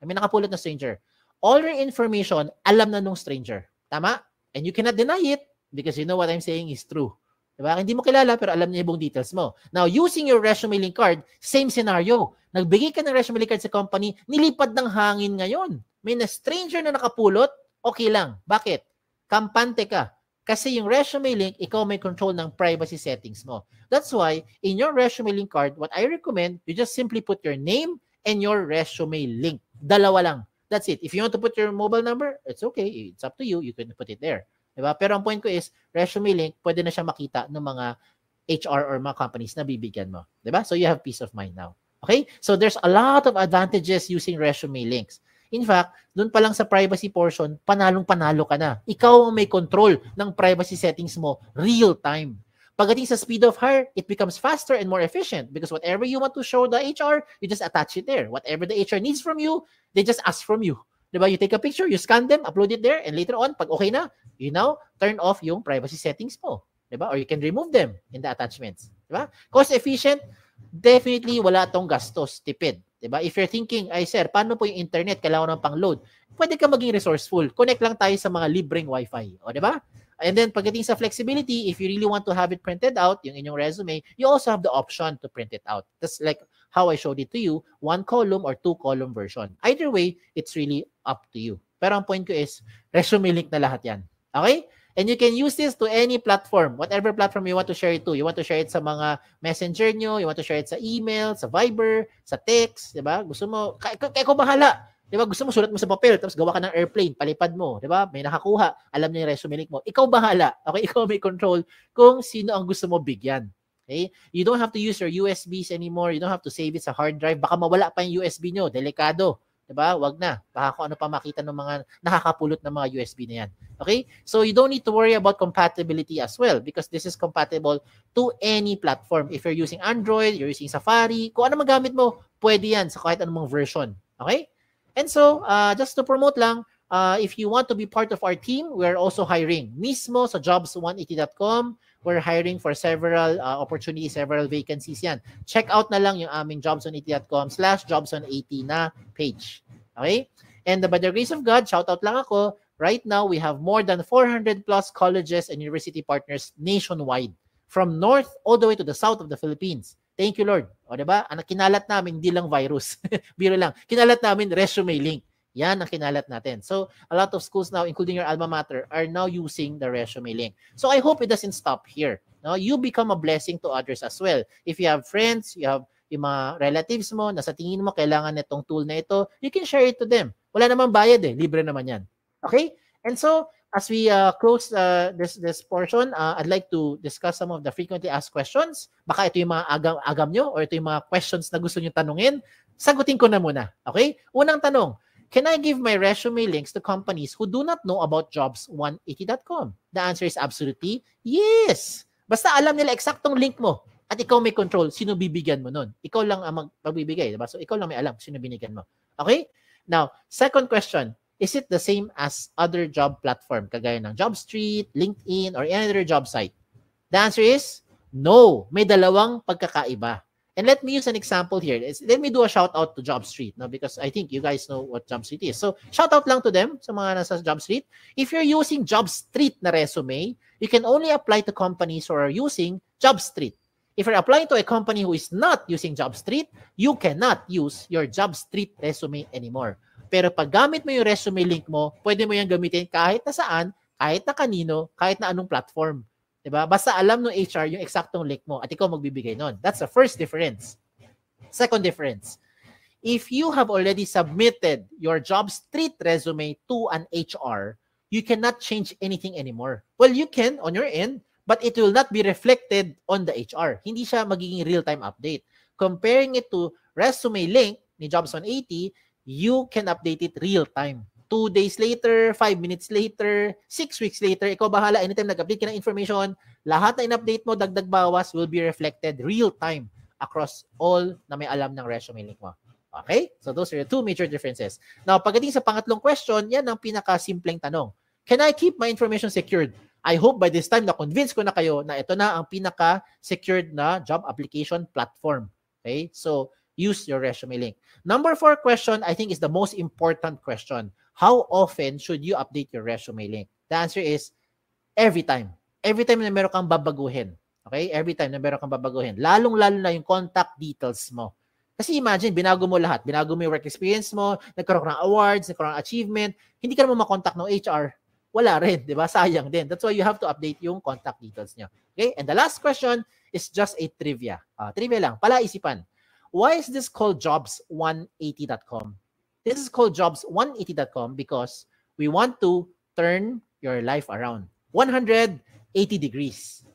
May nakapulot na stranger. All your information, alam na nung stranger. Tama? And you cannot deny it because you know what I'm saying is true. Diba? Hindi mo kilala pero alam niya yung buong details mo. Now, using your resume link card, same scenario. Nagbigay ka ng resume link card sa company, nilipad ng hangin ngayon. May na stranger na nakapulot, okay lang. Bakit? Kampante ka. Kasi yung resume link, ikaw may control ng privacy settings mo. That's why, in your resume link card, what I recommend, you just simply put your name and your resume link. Dalawa lang. That's it. If you want to put your mobile number, it's okay. It's up to you. You can put it there. Diba? Pero ang point ko is, resume link, pwede na siya makita ng mga HR or mga companies na bibigyan mo. Diba? So you have peace of mind now. Okay? So there's a lot of advantages using resume links. In fact, doon pa lang sa privacy portion, panalong-panalo ka na. Ikaw ang may control ng privacy settings mo real time. Pagdating sa speed of hire, it becomes faster and more efficient because whatever you want to show the HR, you just attach it there. Whatever the HR needs from you, they just ask from you. Diba? You take a picture, you scan them, upload it there, and later on, pag okay na, you now turn off yung privacy settings mo. Diba? Or you can remove them in the attachments. Diba? Cost efficient, definitely wala tong gastos, tipid. Diba? If you're thinking, ay sir, paano po yung internet, kailangan ng pang-load? Pwede ka maging resourceful. Connect lang tayo sa mga libreng wifi. O, diba? And then, pagdating sa flexibility, if you really want to have it printed out, yung inyong resume, you also have the option to print it out. That's like how I showed it to you, 1 column or 2 column version. Either way, it's really up to you. Pero ang point ko is, resume link na lahat yan. Okay? And you can use this to any platform, whatever platform you want to share it to. You want to share it sa mga messenger nyo, you want to share it sa email, sa Viber, sa text, di ba? Gusto mo, kaya ko bahala. Di ba? Gusto mo, sulat mo sa papel, tapos gawa ka ng airplane, palipad mo, di ba? May nakakuha, alam niya yung resume link mo. Ikaw bahala. Okay? Ikaw may control kung sino ang gusto mo bigyan. Okay? You don't have to use your USBs anymore. You don't have to save it sa hard drive. Baka mawala pa yung USB nyo. Delikado. Diba? Wag na. Baka kung ano pa makita ng mga nakakapulot ng mga USB na yan. Okay? So you don't need to worry about compatibility as well because this is compatible to any platform. If you're using Android, you're using Safari, kung ano magamit mo, pwede yan sa kahit anong version. Okay? And so, just to promote lang, if you want to be part of our team, we're also hiring. Mismo sa jobs180.com, we're hiring for several opportunities, several vacancies yan. Check out na lang yung aming jobs180.com/jobs180 na page. Okay? And by the grace of God, shout out lang ako, right now we have more than 400 plus colleges and university partners nationwide. From north all the way to the south of the Philippines. Thank you, Lord. O diba? Ang kinalat namin, hindi lang virus. Biro lang. Kinalat namin resume link. Yan ang kinalat natin. So, a lot of schools now, including your alma mater, are now using the resume link. So, I hope it doesn't stop here. No? You become a blessing to others as well. If you have friends, you have yung mga relatives mo, na sa tingin mo, kailangan nitong tool na ito, you can share it to them. Wala namang bayad eh. Libre naman yan. Okay? And so, as we close this portion, I'd like to discuss some of the frequently asked questions. Baka ito yung mga agam nyo or ito yung mga questions na gusto nyo tanungin. Sagutin ko na muna. Okay? Unang tanong, can I give my resume links to companies who do not know about jobs180.com? The answer is absolutely yes. Basta alam nila eksaktong link mo at ikaw may control, sino bibigyan mo nun. Ikaw lang ang magbibigay. Diba? So, ikaw lang may alam sino binigyan mo. Okay? Now, second question, is it the same as other job platform, kagaya ng JobStreet, LinkedIn, or any other job site? The answer is no. May dalawang pagkakaiba. And let me use an example here. Let me do a shout out to JobStreet, no? Because I think you guys know what JobStreet is. So, shout out lang to them sa mga nasa JobStreet. If you're using JobStreet na resume, you can only apply to companies who are using JobStreet. If you're applying to a company who is not using JobStreet, you cannot use your JobStreet resume anymore. Pero pag gamit mo yung resume link mo, pwede mo yung gamitin kahit na saan, kahit na kanino, kahit na anong platform. Diba? Basta alam ng HR yung eksaktong link mo at ikaw magbibigay nun. That's the first difference. Second difference, if you have already submitted your JobStreet resume to an HR, you cannot change anything anymore. Well, you can on your end, but it will not be reflected on the HR. Hindi siya magiging real-time update. Comparing it to resume link ni Jobs180, you can update it real-time. 2 days later, 5 minutes later, 6 weeks later, ikaw bahala. Anytime nag-update ka ng information, lahat na in-update mo, dagdag bawas, will be reflected real-time across all na may alam ng resume link mo. Okay? So those are the two major differences. Now, pagdating sa pangatlong question, yan ang pinaka-simpleng tanong. Can I keep my information secured? I hope by this time na-convince ko na kayo na ito na ang pinaka-secured na job application platform. Okay? So, use your ResumeLink. Number 4 question, I think is the most important question. How often should you update your ResumeLink? The answer is every time. Every time na meron kang babaguhin. Okay? Every time na meron kang babaguhin. Lalong-lalo na yung contact details mo. Kasi imagine, binago mo lahat. Binago mo yung work experience mo, nagkaroon ka ng awards, nagkaroon ng achievement, hindi ka naman makontakt ng HR. Wala rin, di ba? Sayang din. That's why you have to update yung contact details niya. Okay? And the last question is just a trivia. Trivia lang, palaisipan. Why is this called jobs180.com? This is called jobs180.com because we want to turn your life around 180 degrees.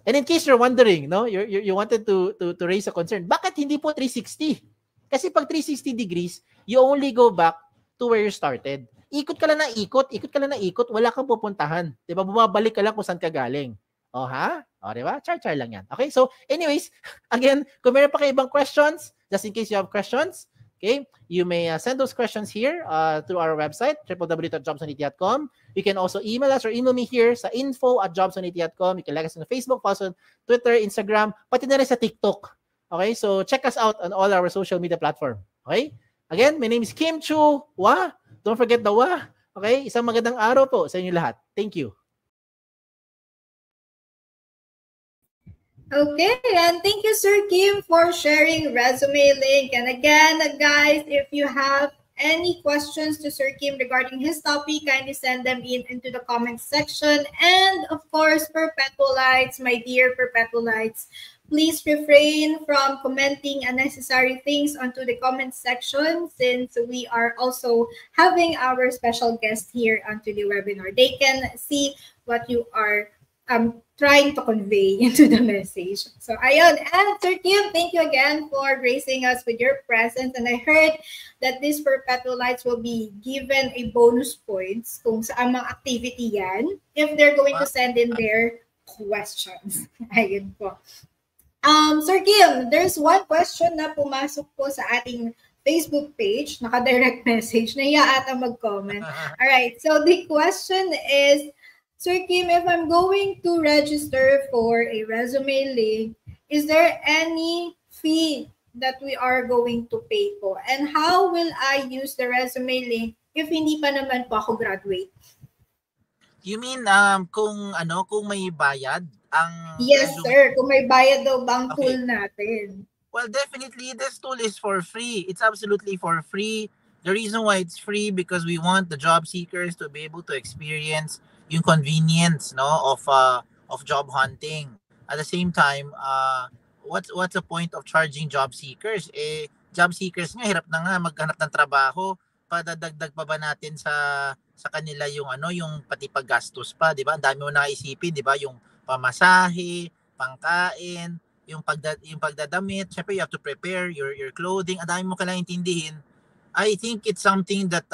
And in case you're wondering, no, you wanted to raise a concern, bakit hindi po 360? Kasi pag 360 degrees, you only go back to where you started. Ikot ka lang na ikot, wala kang pupuntahan. 'Di ba? Bumabalik ka lang kung saan ka galing. Oh, ha? Oh, 'di ba? Char lang 'yan. Okay? So, anyways, again, kung meron pa kayo ibang questions, just in case you have questions, okay, you may send those questions here through our website, www.jobs180.com. You can also email us or email me here sa info@jobs180.com. You can like us on Facebook, follow us on Twitter, Instagram, pati na rin sa TikTok. Okay, so check us out on all our social media platform. Okay? Again, my name is Kim Chua. Don't forget the wa. Okay? Isang magandang araw po sa inyo lahat. Thank you. Okay, and thank you, Sir Kim, for sharing ResumeLink. And again, guys, if you have any questions to Sir Kim regarding his topic, kindly send them into the comment section. And of course, Perpetualites, my dear Perpetualites, please refrain from commenting unnecessary things onto the comment section since we are also having our special guest here onto the webinar. They can see what you are trying to convey into the message. So, ayun. And Sir Kim, thank you again for gracing us with your presence. And I heard that these Perpetualites will be given a bonus points kung sa mga activity yan if they're going to send in their questions. Ayun po. Sir Kim, there's one question na pumasok po sa ating Facebook page, naka-direct message, nahiya ata mag-comment. Alright, so the question is, Sir Kim, if I'm going to register for a ResumeLink, is there any fee that we are going to pay po? And how will I use the ResumeLink if hindi pa naman po ako graduate? You mean kung may bayad ang Yes, sir. Kung may bayad daw bang tool natin? Well, definitely this tool is for free. It's absolutely for free. The reason why it's free because we want the job seekers to be able to experience yung convenience of job hunting. At the same time, what's the point of charging job seekers? Job seekers nga hirap na nga maghanap ng trabaho, padadagdag pa ba natin sa kanila yung yung pati paggastos pa, 'di ba? Ang dami mo naisipin, 'di ba? Yung pamasahe, pangkain, yung pagdadamit, syempre you have to prepare your clothing, ang dami mo kailangang intindihin. I think it's something that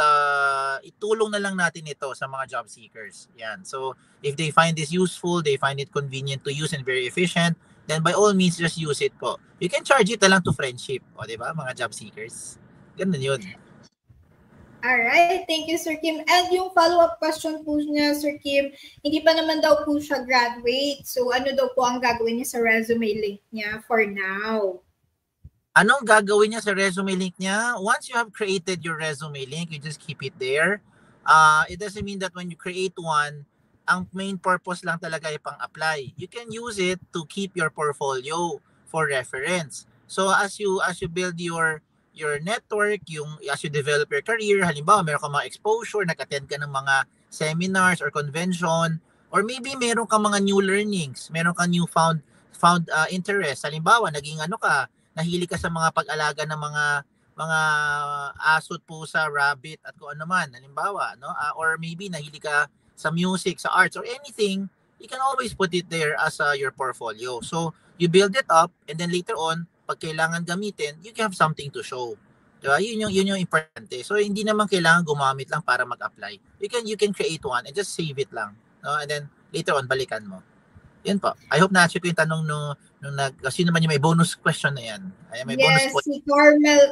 itulong na lang natin ito sa mga job seekers. Yan. So, if they find this useful, they find it convenient to use and very efficient, then by all means, just use it po. You can charge it na lang to friendship. O, di ba, mga job seekers? Ganun yun. Alright, thank you, Sir Kim. And yung follow-up question po niya, Sir Kim, hindi pa naman daw po siya graduate. So, ano daw po ang gagawin niya sa ResumeLink niya for now? Anong gagawin niya sa ResumeLink niya? Once you have created your ResumeLink, you just keep it there. It doesn't mean that when you create one, ang main purpose lang talaga ay pang-apply. You can use it to keep your portfolio for reference. So as you build your network, as you develop your career, halimbawa meron ka mga exposure, nag-attend ka ng mga seminars or convention, or maybe meron ka mga new learnings, meron ka new found interest. Halimbawa, nahilig ka sa mga pag-alaga ng mga asot, pusa, rabbit at kung ano man, halimbawa, no? Or maybe nahilig ka sa music, sa arts or anything, you can always put it there as your portfolio. So, you build it up and then later on, pag kailangan gamitin, you can have something to show. Diba? Yun yung importante. So, hindi naman kailangan gumamit lang para mag-apply. You can create one and just save it lang, no? And then later on, balikan mo. Yun po. I hope na-answer ko yung tanong nung sino man yung may bonus question na yan. Ay, may bonus Yes, point. si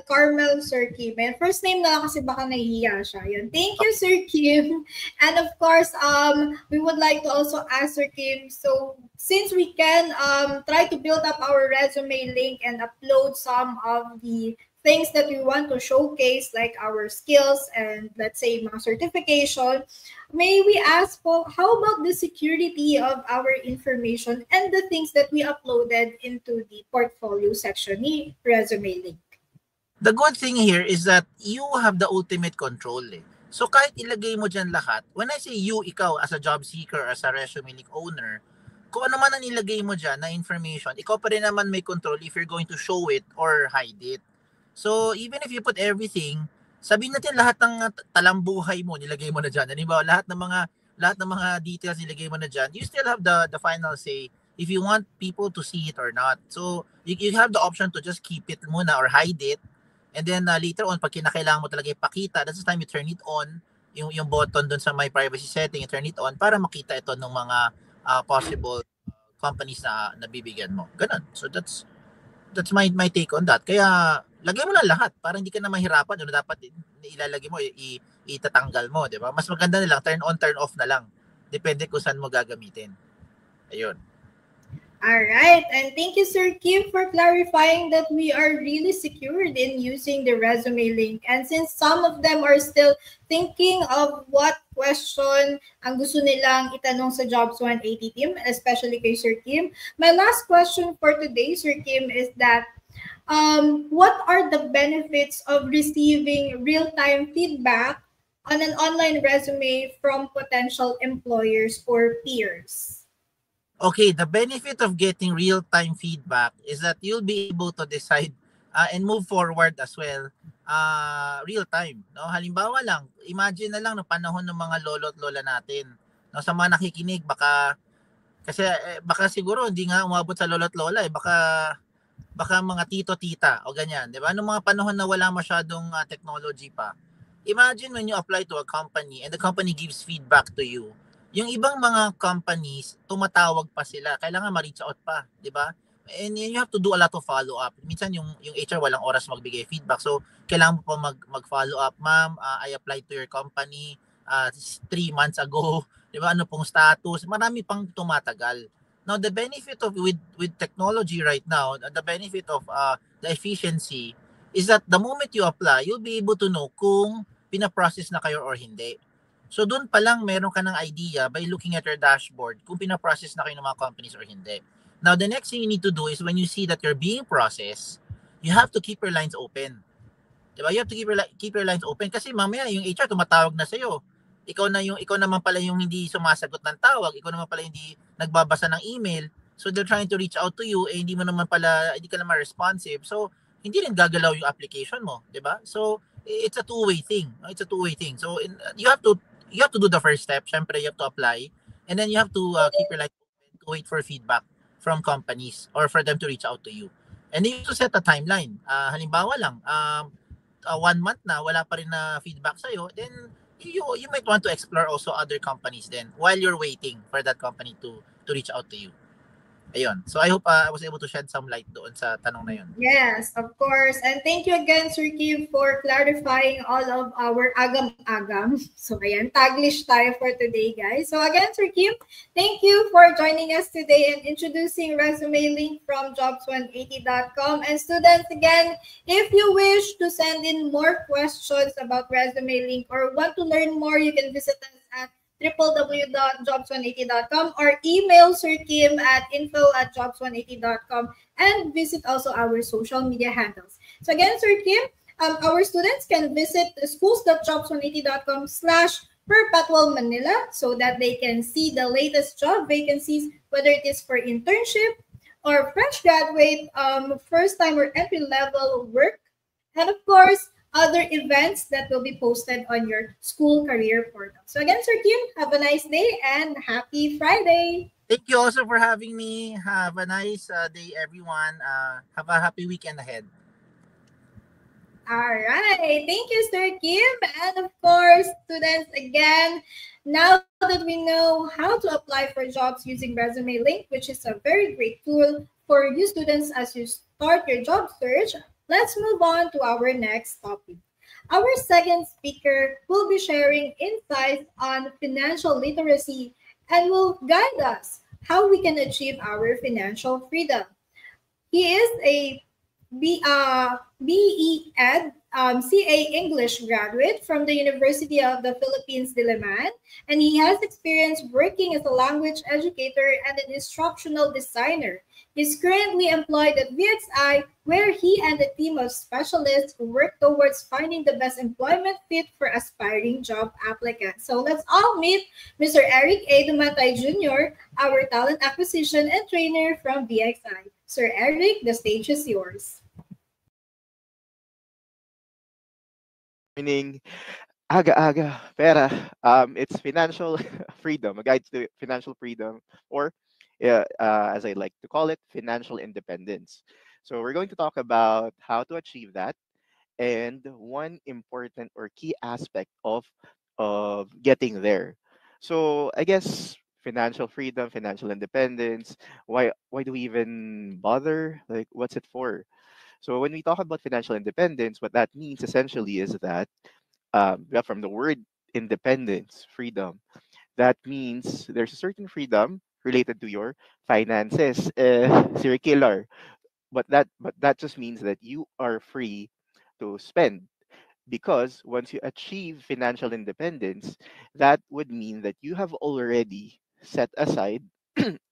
Carmel Sir Kim. And first name na lang kasi baka nahihiya siya. Yun. Thank you, Sir Kim. And of course, we would like to also ask Sir Kim, so since we can try to build up our resume link and upload some of the things that we want to showcase, like our skills and let's say mga certification, may we ask po, how about the security of our information and the things that we uploaded into the portfolio section ni resume link? The good thing here is that you have the ultimate control. So kahit ilagay mo dyan lahat, when I say you, ikaw as a job seeker, as a resume link owner, kung ano man ang ilagay mo dyan na information, ikaw pa rin naman may control if you're going to show it or hide it. So even if you put everything, sabihin natin lahat ng talambuhay mo nilagay mo na diyan. Halimbawa, lahat ng mga details nilagay mo na diyan. You still have the final say if you want people to see it or not. So you have the option to just keep it muna or hide it. And then later on pag kinakailangan mo talaga ipakita, that's the time you turn it on, yung button doon sa my privacy setting, you turn it on para makita ito ng mga possible companies na nabibigyan mo. Ganun. So that's my take on that. Kaya lagay mo lang lahat para hindi ka na mahirapan ano dapat ilalagay mo itatanggal mo, 'di ba? Mas maganda na lang turn on turn off na lang. Depende kung saan mo gagamitin. Ayun. All right, and thank you, Sir Kim, for clarifying that we are really secured in using the resume link. And since some of them are still thinking of what question ang gusto nilang itanong sa Jobs 180 team, especially kay Sir Kim, my last question for today, Sir Kim, is that what are the benefits of receiving real-time feedback on an online resume from potential employers or peers? Okay, the benefit of getting real-time feedback is that you'll be able to decide and move forward as well real-time. No? Halimbawa lang, imagine na lang ng panahon ng mga lolo at lola natin. No? Sa mga nakikinig, baka siguro hindi nga umabot sa lolo at lola. Baka mga tito-tita o ganyan. Diba? Noong mga panahon na wala masyadong technology pa. Imagine when you apply to a company and the company gives feedback to you. Yung ibang mga companies, tumatawag pa sila. Kailangan ma-reach out pa, di ba? And you have to do a lot of follow-up. Minsan yung HR walang oras magbigay feedback. So, kailangan mo pa mag-follow up. Ma'am, I applied to your company 3 months ago. Di ba? Ano pong status? Marami pang tumatagal. Now, the benefit of with technology right now, the benefit of the efficiency is that the moment you apply, you'll be able to know kung pinaprocess na kayo or hindi. So doon pa lang meron ka ng idea by looking at your dashboard kung pinaprocess na kayo ng mga companies or hindi. Now the next thing you need to do is when you see that you're being processed, you have to keep your lines open. Diba? You have to keep your lines open kasi mamaya yung HR tumatawag na sa'yo. Ikaw naman pala yung hindi sumasagot ng tawag, ikaw naman pala hindi nagbabasa ng email. So they're trying to reach out to you hindi ka naman responsive. So hindi rin gagalaw yung application mo, 'di ba? So it's a two-way thing. So you have to do the first step. Syempre, you have to apply. And then you have to keep your line open to wait for feedback from companies or for them to reach out to you. And you have to set a timeline. Halimbawa lang, 1 month na, wala pa rin na feedback sa'yo, then you might want to explore also other companies then while you're waiting for that company to reach out to you. Ayun. So I hope I was able to shed some light doon sa tanong na yun. Yes, of course. And thank you again, Sir Kim, for clarifying all of our agam-agam. So ayan, Taglish tayo for today, guys. So again, Sir Kim, thank you for joining us today and introducing Resume Link from jobs180.com. And students, again, if you wish to send in more questions about Resume Link or want to learn more, you can visit us at www.jobs180.com or email Sir Kim at info@jobs180.com and visit also our social media handles. So again, Sir Kim, our students can visit schools.jobs180.com/Perpetual Manila so that they can see the latest job vacancies, whether it is for internship or fresh graduate, first time or entry level work, and of course, other events that will be posted on your school career portal. So again, Sir Kim, have a nice day and happy Friday. Thank you also for having me. Have a nice day, everyone. Have a happy weekend ahead. All right. Thank you, Sir Kim. And of course, students, again, now that we know how to apply for jobs using Resume Link, which is a very great tool for you students as you start your job search, let's move on to our next topic. Our second speaker will be sharing insights on financial literacy and will guide us how we can achieve our financial freedom. He is a BE Ed CA English graduate from the University of the Philippines, Diliman, and he has experience working as a language educator and an instructional designer. He's currently employed at VXI, where he and a team of specialists work towards finding the best employment fit for aspiring job applicants. So let's all meet Mr. Eric A. Domantay Jr., our talent acquisition and trainer from VXI. Sir Eric, the stage is yours. Meaning aga-aga pera. It's financial freedom, a guide to financial freedom, or as I like to call it, financial independence. So we're going to talk about how to achieve that and one important or key aspect of getting there. So I guess financial freedom, financial independence. Why do we even bother? Like, what's it for? So when we talk about financial independence, what that means essentially is that from the word independence, freedom, that means there's a certain freedom related to your finances, circular. But that just means that you are free to spend, because once you achieve financial independence, that would mean that you have already set aside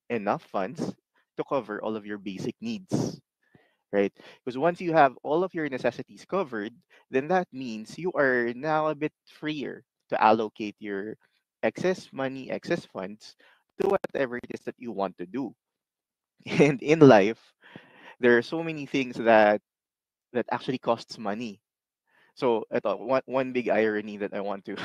enough funds to cover all of your basic needs, right? Because once you have all of your necessities covered, then that means you are now a bit freer to allocate your excess money, excess funds to whatever it is that you want to do. And in life, there are so many things that actually costs money. So ito, one big irony that I want to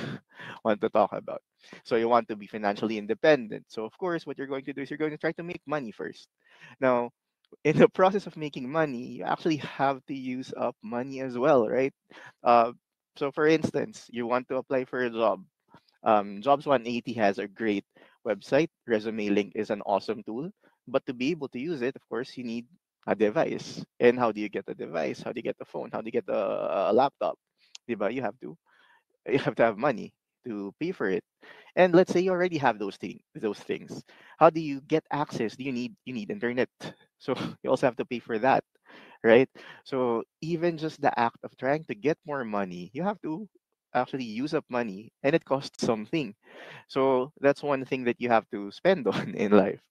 want to talk about. So you want to be financially independent. So of course, what you're going to do is you're going to try to make money first. Now, in the process of making money, you actually have to use up money as well, right? Uh, so for instance, you want to apply for a job. Jobs 180 has a great website. Resume Link is an awesome tool. But to be able to use it, of course, you need a device. And how do you get a device? How do you get the phone? How do you get a laptop? Diba? You have to have money to pay for it. And let's say you already have those things. How do you get access? You need internet. So you also have to pay for that, right? So even just the act of trying to get more money, you have to actually use up money, and it costs something. So that's one thing that you have to spend on in life.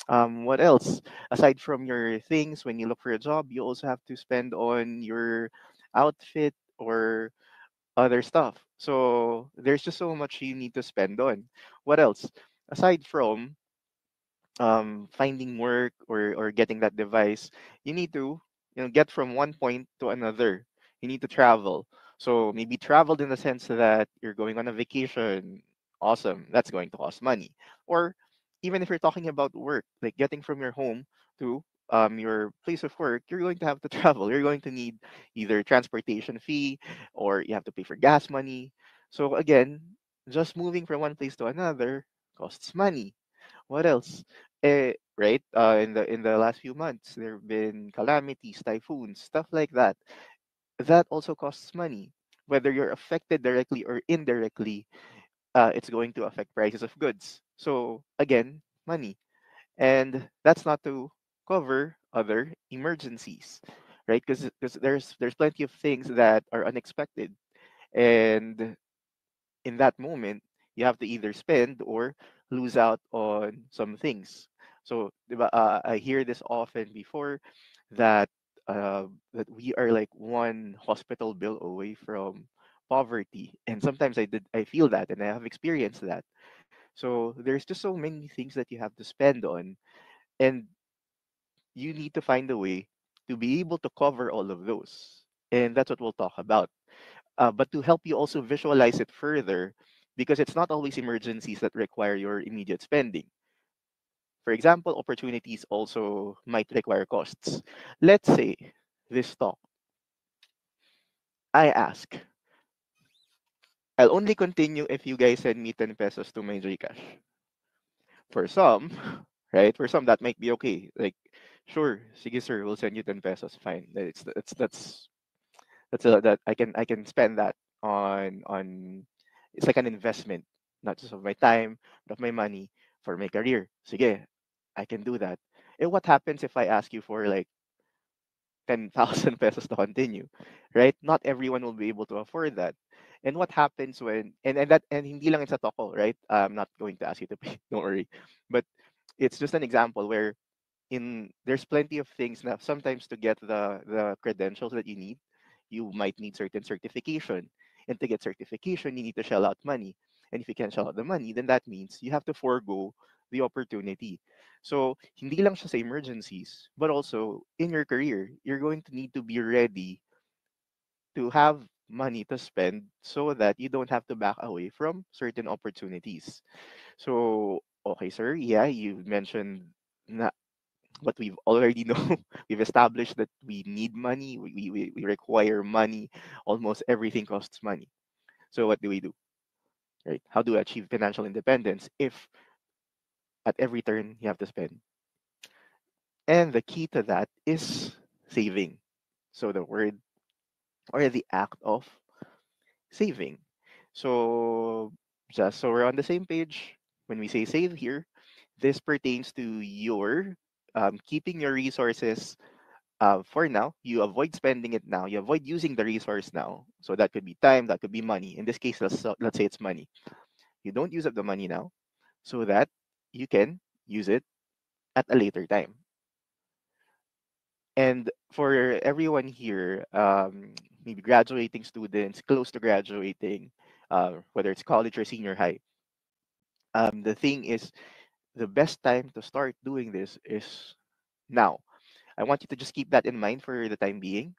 What else? Aside from your things, when you look for a job, you also have to spend on your outfit or other stuff. So there's just so much you need to spend on. What else? Aside from finding work or getting that device, you need to get from one point to another. You need to travel. So maybe traveled in the sense that you're going on a vacation. Awesome. That's going to cost money. Or even if you're talking about work, like getting from your home to your place of work, you're going to have to travel. You're going to need either transportation fee, or you have to pay for gas money. So again, just moving from one place to another costs money. What else? Right? In the last few months, there have been calamities, typhoons, stuff like that. That also costs money. Whether you're affected directly or indirectly, it's going to affect prices of goods. So again, money, and that's not to cover other emergencies, right? Because there's plenty of things that are unexpected, and in that moment, you have to either spend or lose out on some things. So, 'di ba, I hear this often before that that we are like one hospital bill away from poverty, and sometimes I feel that, and I have experienced that. So there's just so many things that you have to spend on, and you need to find a way to be able to cover all of those, and that's what we'll talk about. But to help you also visualize it further, because it's not always emergencies that require your immediate spending. For example, opportunities also might require costs. Let's say this stock. I ask, I'll only continue if you guys send me 10 pesos to my Gcash. For some, right? For some that might be okay. Like, sure, sige sir, we'll send you 10 pesos. Fine. That I can spend that on it's like an investment, not just of my time, but of my money for my career. Sige, I can do that. And what happens if I ask you for like 10,000 pesos to continue, right? Not everyone will be able to afford that. And what happens when and hindi lang sa toko, right? I'm not going to ask you to pay, don't worry. But it's just an example where in there's plenty of things now sometimes to get the credentials that you need, you might need certain certification, and to get certification you need to shell out money, and if you can't shell out the money, then that means you have to forego the opportunity. So hindi lang siya sa emergencies, but also in your career you're going to need to be ready to have money to spend so that you don't have to back away from certain opportunities. So okay sir, yeah, you mentioned na what we've already know. We've established that we need money, we require money, almost everything costs money. So what do we do, right? How do we achieve financial independence if at every turn you have to spend? And the key to that is saving. So the word or the act of saving. So just so we're on the same page, when we say save here, this pertains to your keeping your resources for now. You avoid spending it now. You avoid using the resource now. So that could be time, that could be money. In this case, let's say it's money. You don't use up the money now so that you can use it at a later time. And for everyone here, maybe graduating students, close to graduating, whether it's college or senior high, the thing is the best time to start doing this is now. I want you to just keep that in mind for the time being.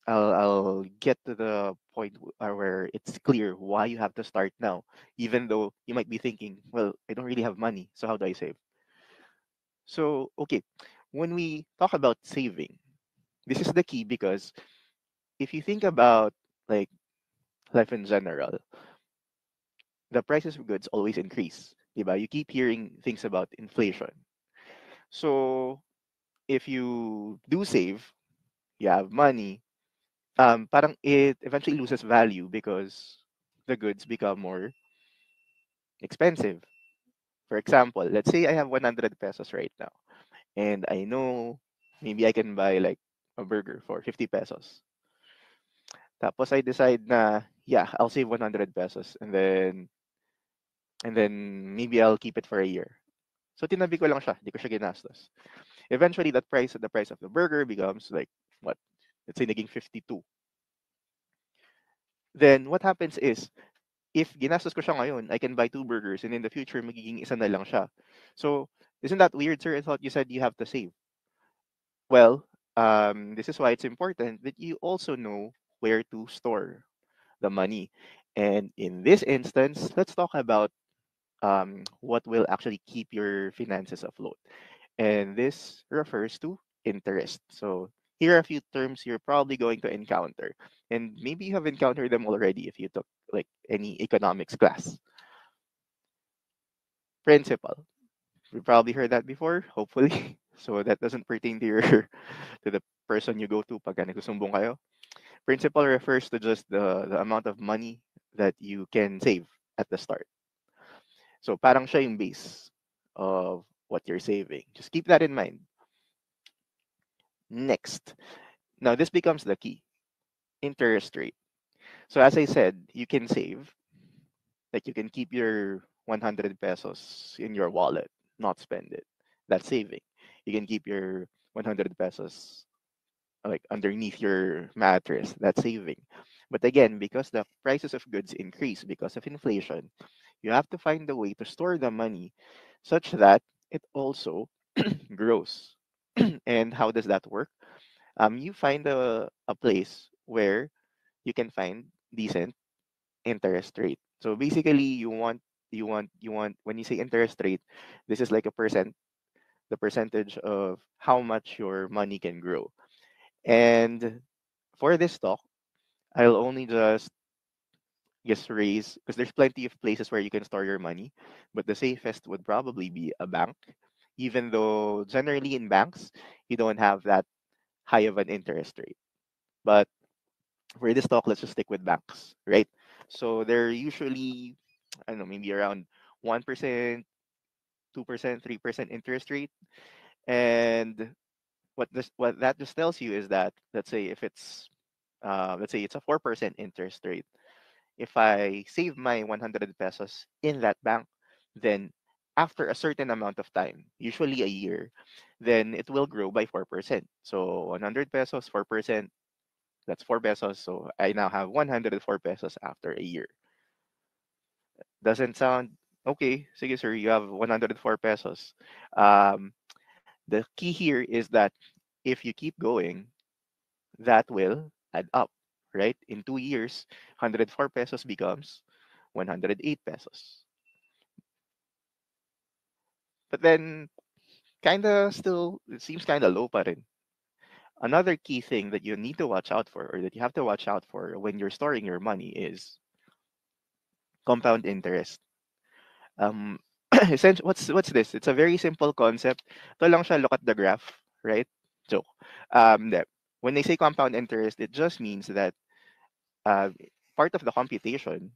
I'll get to the point where it's clear why you have to start now, even though you might be thinking, well, I don't really have money, so how do I save? So, okay, when we talk about saving, this is the key because if you think about like life in general, the prices of goods always increase. Diba? You keep hearing things about inflation. So, if you do save, you have money, parang it eventually loses value because the goods become more expensive. For example, let's say I have 100 pesos right now, and I know maybe I can buy like a burger for 50 pesos. Tapos I decide na, yeah, I'll save 100 pesos and then maybe I'll keep it for a year. So tinabi ko lang siya, di ko siya ginastos. Eventually the price of the burger becomes like what? Let's say naging 52. Then what happens is if ginastos ko siya ngayon, I can buy two burgers and in the future magiging isa na lang siya. So, isn't that weird, sir? I thought you said you have to save. Well, this is why it's important that you also know where to store the money. And in this instance, let's talk about what will actually keep your finances afloat. And this refers to interest. So, here are a few terms you're probably going to encounter. And maybe you have encountered them already if you took like any economics class. Principal. We probably heard that before, hopefully. So that doesn't pertain to your to the person you go to pag nagsusumbong kayo. Principal refers to just the amount of money that you can save at the start. So parang siya yung base of what you're saving. Just keep that in mind. Next. Now this becomes the key. Interest rate. So as I said, you can save, like you can keep your 100 pesos in your wallet, not spend it. That's saving. You can keep your 100 pesos like underneath your mattress. That's saving. But again, because the prices of goods increase because of inflation, you have to find a way to store the money such that it also grows. And how does that work? You find a place where you can find decent interest rate. So basically, you want when you say interest rate, this is like the percentage of how much your money can grow. And for this talk, I'll only just guess raise because there's plenty of places where you can store your money, but the safest would probably be a bank, even though generally in banks you don't have that high of an interest rate. But for this talk, let's just stick with banks, right? So they're usually, I don't know, maybe around 1%, 2%, 3% interest rate. And what that just tells you is that let's say it's a 4% interest rate. If I save my 100 pesos in that bank, then after a certain amount of time, usually a year, then it will grow by 4%. So 100 pesos, 4%, that's 4 pesos. So I now have 104 pesos after a year. Doesn't sound okay. Sige, sir, you have 104 pesos. Um, the key here is that if you keep going, that will add up, right? In 2 years, 104 pesos becomes 108 pesos. But then, kinda still, it seems kinda low pa rin. Another key thing that you need to watch out for, or that you have to watch out for when you're storing your money is compound interest. Um, essentially, what's this? It's a very simple concept. Ito lang siya, look at the graph, right? Joke. That when they say compound interest, it just means that uh, part of the computation,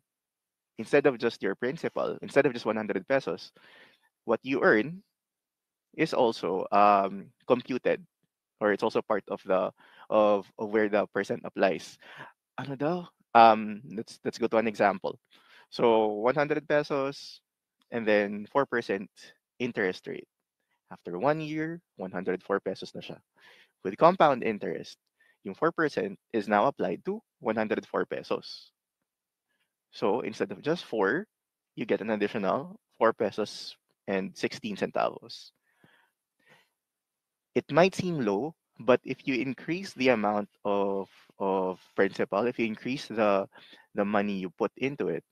instead of just your principal, instead of just 100 pesos, what you earn is also computed, or it's also part of the of where the percent applies. Ano daw? Let's go to an example. So 100 pesos and then 4% interest rate. After 1 year, 104 pesos na siya. With compound interest, yung 4% is now applied to 104 pesos. So instead of just 4, you get an additional 4 pesos and 16 centavos. It might seem low, but if you increase the amount of principal, if you increase the money you put into it,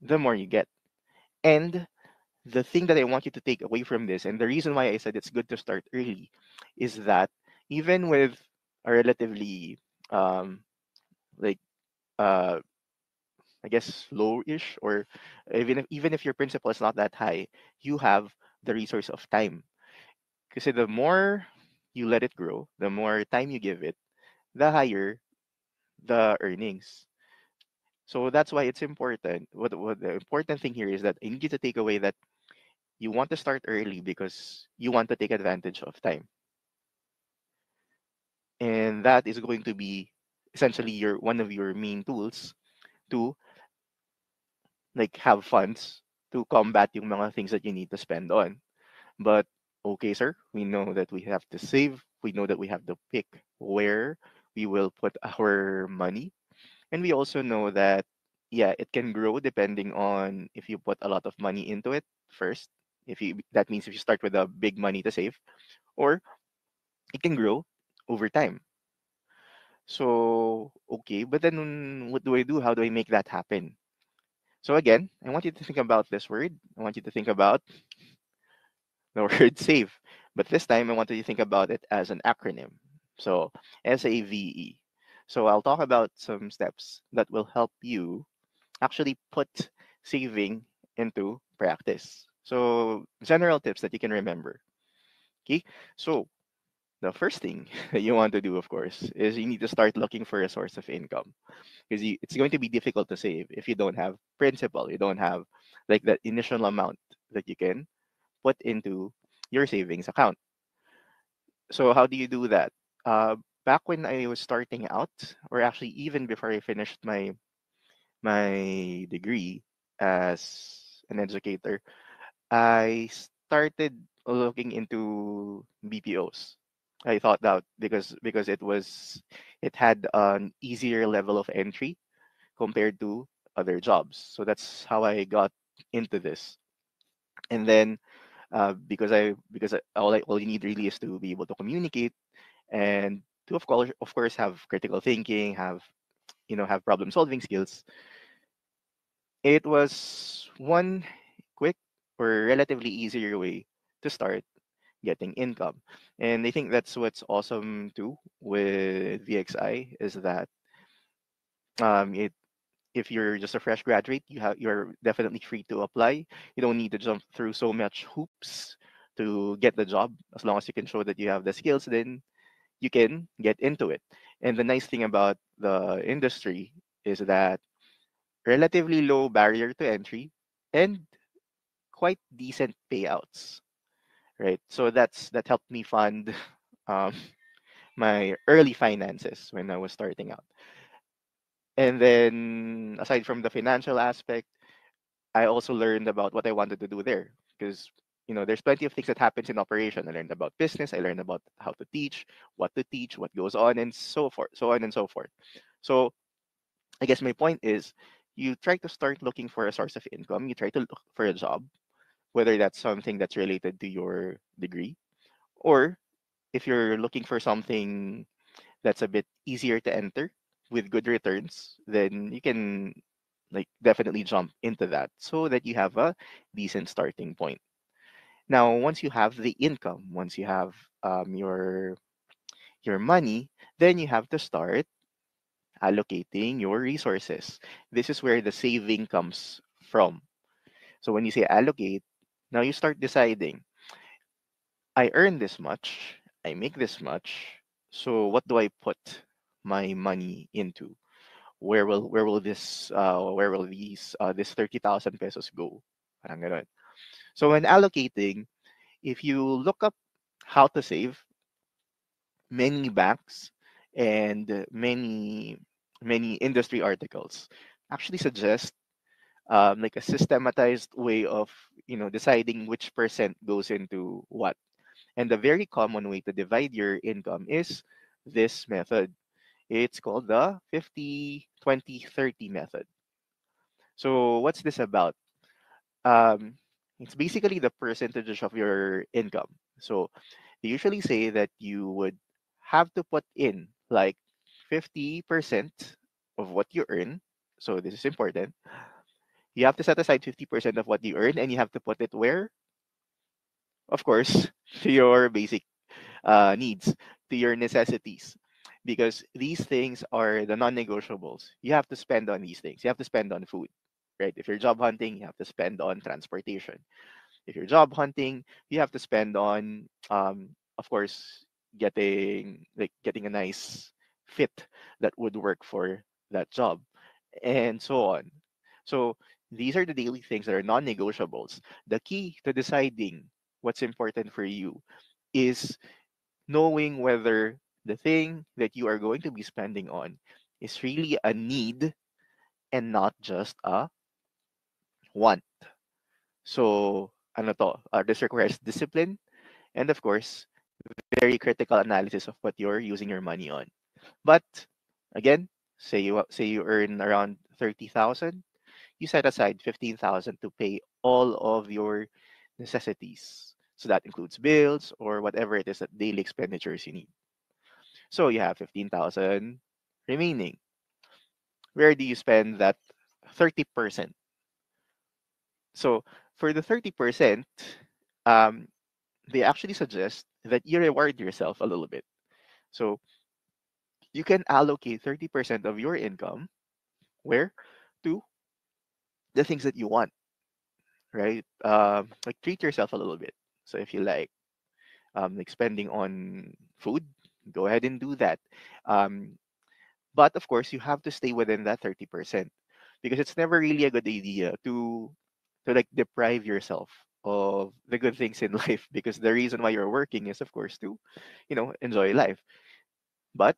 the more you get. And the thing that I want you to take away from this, and the reason why I said it's good to start early, is that even with a relatively like uh I guess low-ish, or even if your principal is not that high, you have the resource of time. Because the more you let it grow, the more time you give it, the higher the earnings. So that's why it's important. What the important thing here is that I need you to take away that you want to start early because you want to take advantage of time. And that is going to be essentially your one of your main tools to like have funds to combat yung mga things that you need to spend on. But okay, sir, we know that we have to save. We know that we have to pick where we will put our money. And we also know that, yeah, it can grow depending on if you put a lot of money into it first. That means if you start with a big money to save, or it can grow over time. So, okay, but then what do I do? How do I make that happen? So again, I want you to think about this word. I want you to think about the word save. But this time, I want you to think about it as an acronym. So, SAVE. So, I'll talk about some steps that will help you actually put saving into practice. So, general tips that you can remember. Okay. So, the first thing that you want to do, of course, is you need to start looking for a source of income because it's going to be difficult to save if you don't have principal, you don't have like that initial amount that you can put into your savings account. So how do you do that? Back when I was starting out, or actually even before I finished my degree as an educator, I started looking into BPOs. I thought that because it had an easier level of entry compared to other jobs. So that's how I got into this. And then all you need really is to be able to communicate and to of course have critical thinking, have problem solving skills. It was one quick or relatively easier way to start getting income. And I think that's what's awesome too with VXI is that It if you're just a fresh graduate, you're definitely free to apply. You don't need to jump through so much hoops to get the job. As long as you can show that you have the skills, then you can get into it. And the nice thing about the industry is that relatively low barrier to entry and quite decent payouts, right? So that helped me fund um, my early finances when I was starting out. And then aside from the financial aspect, I also learned about what I wanted to do there because there's plenty of things that happens in operation. I learned about business, I learned about how to teach, what goes on, and so forth, so on and so forth. So I guess my point is, you try to start looking for a source of income. You try to look for a job, whether that's something that's related to your degree, or if you're looking for something that's a bit easier to enter with good returns, then you can like definitely jump into that so that you have a decent starting point. Now, once you have the income, once you have your money, then you have to start allocating your resources. This is where the saving comes from. So when you say allocate, now you start deciding, I earn this much, I make this much, so what do I put my money into? Where will these this 30,000 pesos go? Parang ganun. So when allocating, if you look up how to save, many banks and many industry articles actually suggest like a systematized way of deciding which percent goes into what. And the very common way to divide your income is this method. It's called the 50/20/30 method. So what's this about? Um, it's basically the percentage of your income. So they usually say that you would have to put in like 50% of what you earn. So this is important. You have to set aside 50% of what you earn and you have to put it where? Of course, to your basic needs, to your necessities. Because these things are the non negotiables. You have to spend on these things. You have to spend on food, right? If you're job hunting, you have to spend on transportation. If you're job hunting, you have to spend on, of course, getting a nice fit that would work for that job, and so on. So these are the daily things that are non-negotiables. The key to deciding what's important for you is knowing whether the thing that you are going to be spending on is really a need and not just a want. So, ano to? This requires discipline and, of course, very critical analysis of what you're using your money on. But again, say you earn around 30,000, you set aside 15,000 to pay all of your necessities. So that includes bills or whatever it is that daily expenditures you need. So you have 15,000 remaining. Where do you spend that 30%? So for the 30%, um, they actually suggest that you reward yourself a little bit. So you can allocate 30% of your income where to the things that you want, right? Like treat yourself a little bit. So if you like spending on food, go ahead and do that. Um, but of course, you have to stay within that 30% because it's never really a good idea to like deprive yourself of the good things in life because the reason why you're working is of course to enjoy life. But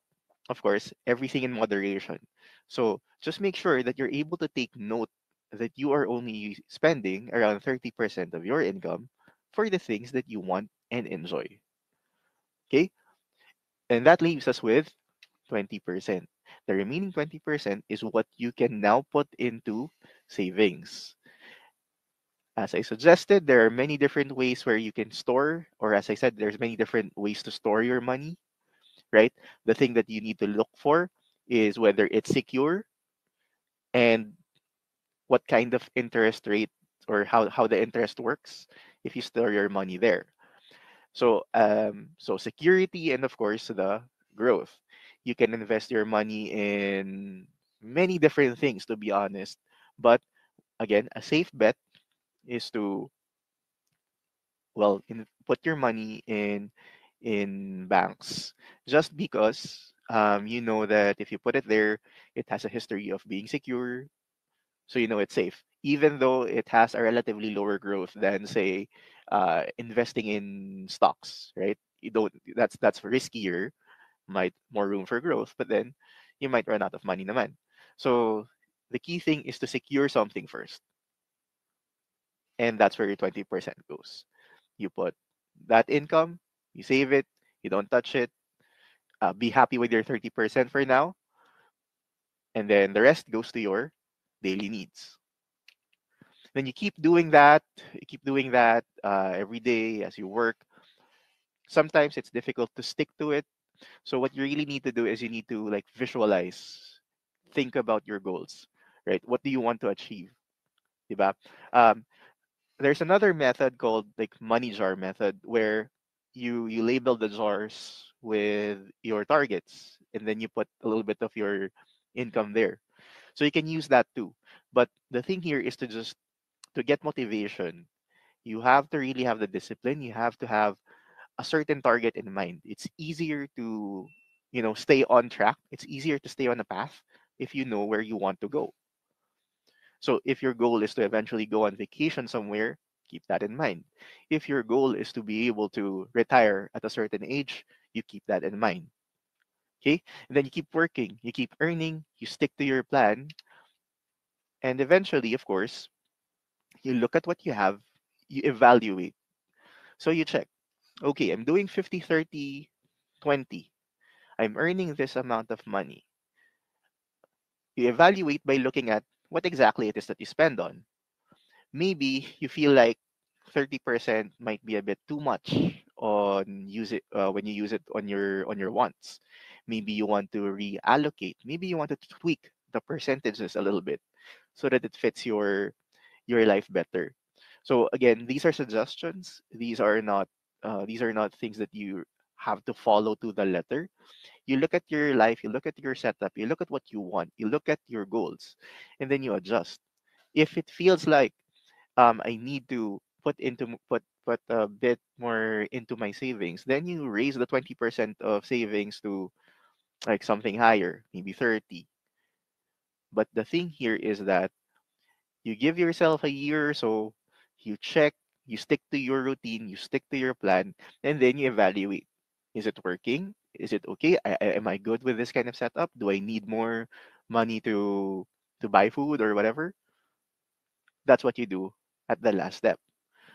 of course, everything in moderation. So just make sure that you're able to take note that you are only spending around 30% of your income for the things that you want and enjoy. Okay? And that leaves us with 20%. The remaining 20% is what you can now put into savings. As I suggested, there are many different ways where you can store, or as I said, there's many different ways to store your money, right? The thing that you need to look for is whether it's secure and what kind of interest rate or how the interest works if you store your money there. So security and of course the growth. You can invest your money in many different things, to be honest. But again, a safe bet is to, well, put your money in banks, just because you know that if you put it there, it has a history of being secure, so you know it's safe, even though it has a relatively lower growth than, say, investing in stocks, right? You don't, that's riskier, might more room for growth, but then you might run out of money naman. So the key thing is to secure something first, and that's where your 20% goes. You put that income, you save it, you don't touch it, be happy with your 30% for now, and then the rest goes to your daily needs. Then you keep doing that, every day as you work. Sometimes it's difficult to stick to it. So what you really need to do is you need to like visualize, think about your goals, right? What do you want to achieve? Diba? Um, there's another method called like money jar method, where you label the jars with your targets, and then you put a little bit of your income there. So you can use that too. But the thing here is to just to get motivation, you have to really have the discipline. You have to have a certain target in mind. It's easier to, stay on track. It's easier to stay on a path if you know where you want to go. So if your goal is to eventually go on vacation somewhere, keep that in mind. If your goal is to be able to retire at a certain age, you keep that in mind. Okay? And then you keep working, you keep earning, you stick to your plan, and eventually, of course, you look at what you have, you evaluate. So you check, okay, I'm doing 50, 30, 20. I'm earning this amount of money. You evaluate by looking at what exactly it is that you spend on. Maybe you feel like 30% might be a bit too much on use it when you use it on your wants. Maybe you want to reallocate. Maybe you want to tweak the percentages a little bit so that it fits your life better. So again, these are suggestions. These are not things that you have to follow to the letter. You look at your life, you look at your setup, you look at what you want, you look at your goals, and then you adjust. If it feels like I need to put a bit more into my savings, then you raise the 20% of savings to like something higher, maybe 30. But the thing here is that you give yourself a year or so, you check, you stick to your routine, you stick to your plan, and then you evaluate. Is it working? Is it okay? Am I good with this kind of setup? Do I need more money to buy food or whatever? That's what you do at the last step.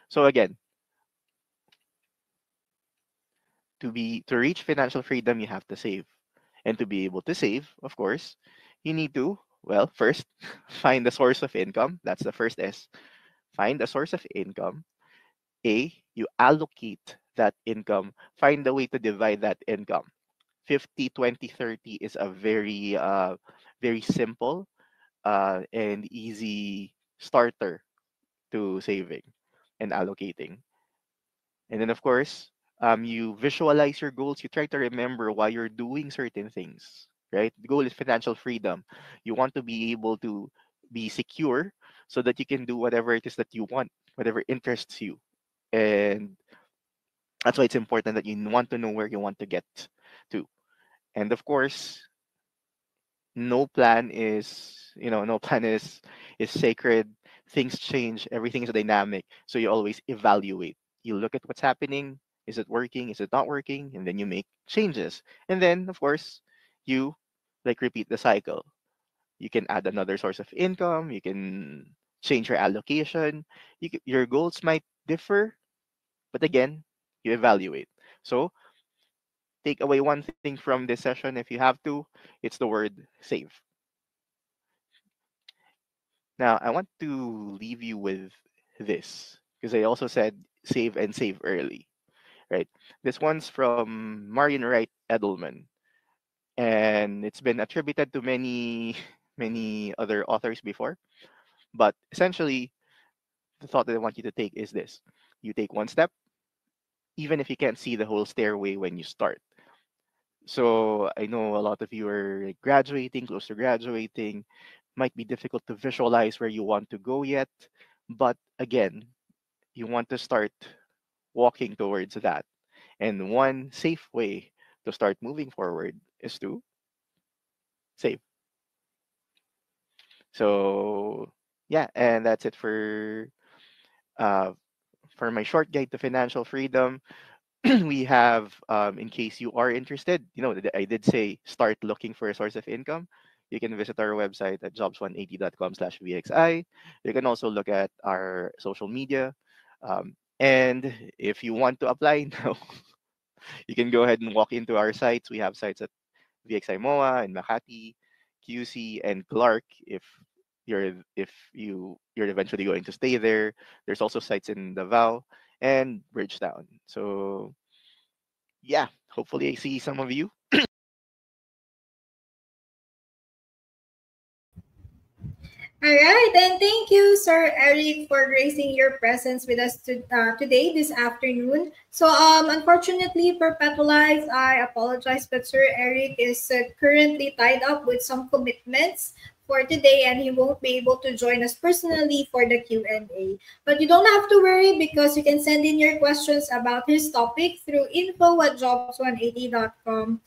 So again, to reach financial freedom, you have to save. And to be able to save, of course, you need to, well, first find a source of income. That's the first S. Find a source of income. A, you allocate that income, find a way to divide that income. 50, 20, 30 is a very simple and easy starter to saving and allocating. And then, of course, you visualize your goals. You try to remember why you're doing certain things, right? The goal is financial freedom. You want to be able to be secure so that you can do whatever it is that you want, whatever interests you. And that's why it's important that you want to know where you want to get to. And of course, no plan is, no plan is sacred. Things change, everything is dynamic. So you always evaluate. You look at what's happening. Is it working? Is it not working? And then you make changes. And then, of course, you like repeat the cycle. You can add another source of income. You can change your allocation. Your goals might differ, but again, you evaluate. So take away one thing from this session if you have to, it's the word save. Now, I want to leave you with this because I also said save and save early, right? This one's from Marian Wright Edelman, and it's been attributed to many, many other authors before. But essentially, the thought that I want you to take is this: you take one step, even if you can't see the whole stairway when you start. So I know a lot of you are graduating, close to graduating, might be difficult to visualize where you want to go yet. But again, you want to start walking towards that. And one safe way to start moving forward is to save. So yeah, and that's it uh, for my short guide to financial freedom. We have, in case you are interested, I did say start looking for a source of income. You can visit our website at jobs180.com/vxi. You can also look at our social media. And if you want to apply now, you can go ahead and walk into our sites. We have sites at VXI MOA and Makati, QC, and Clark. If you're eventually going to stay there, there's also sites in Davao and Bridgetown. So yeah, hopefully I see some of you. All right, and thank you, Sir Eric, for gracing your presence with us today, this afternoon. So, unfortunately, Perpetualize, I apologize, but Sir Eric is currently tied up with some commitments for today, and he won't be able to join us personally for the Q&A. But you don't have to worry because you can send in your questions about his topic through info@jobs180.com.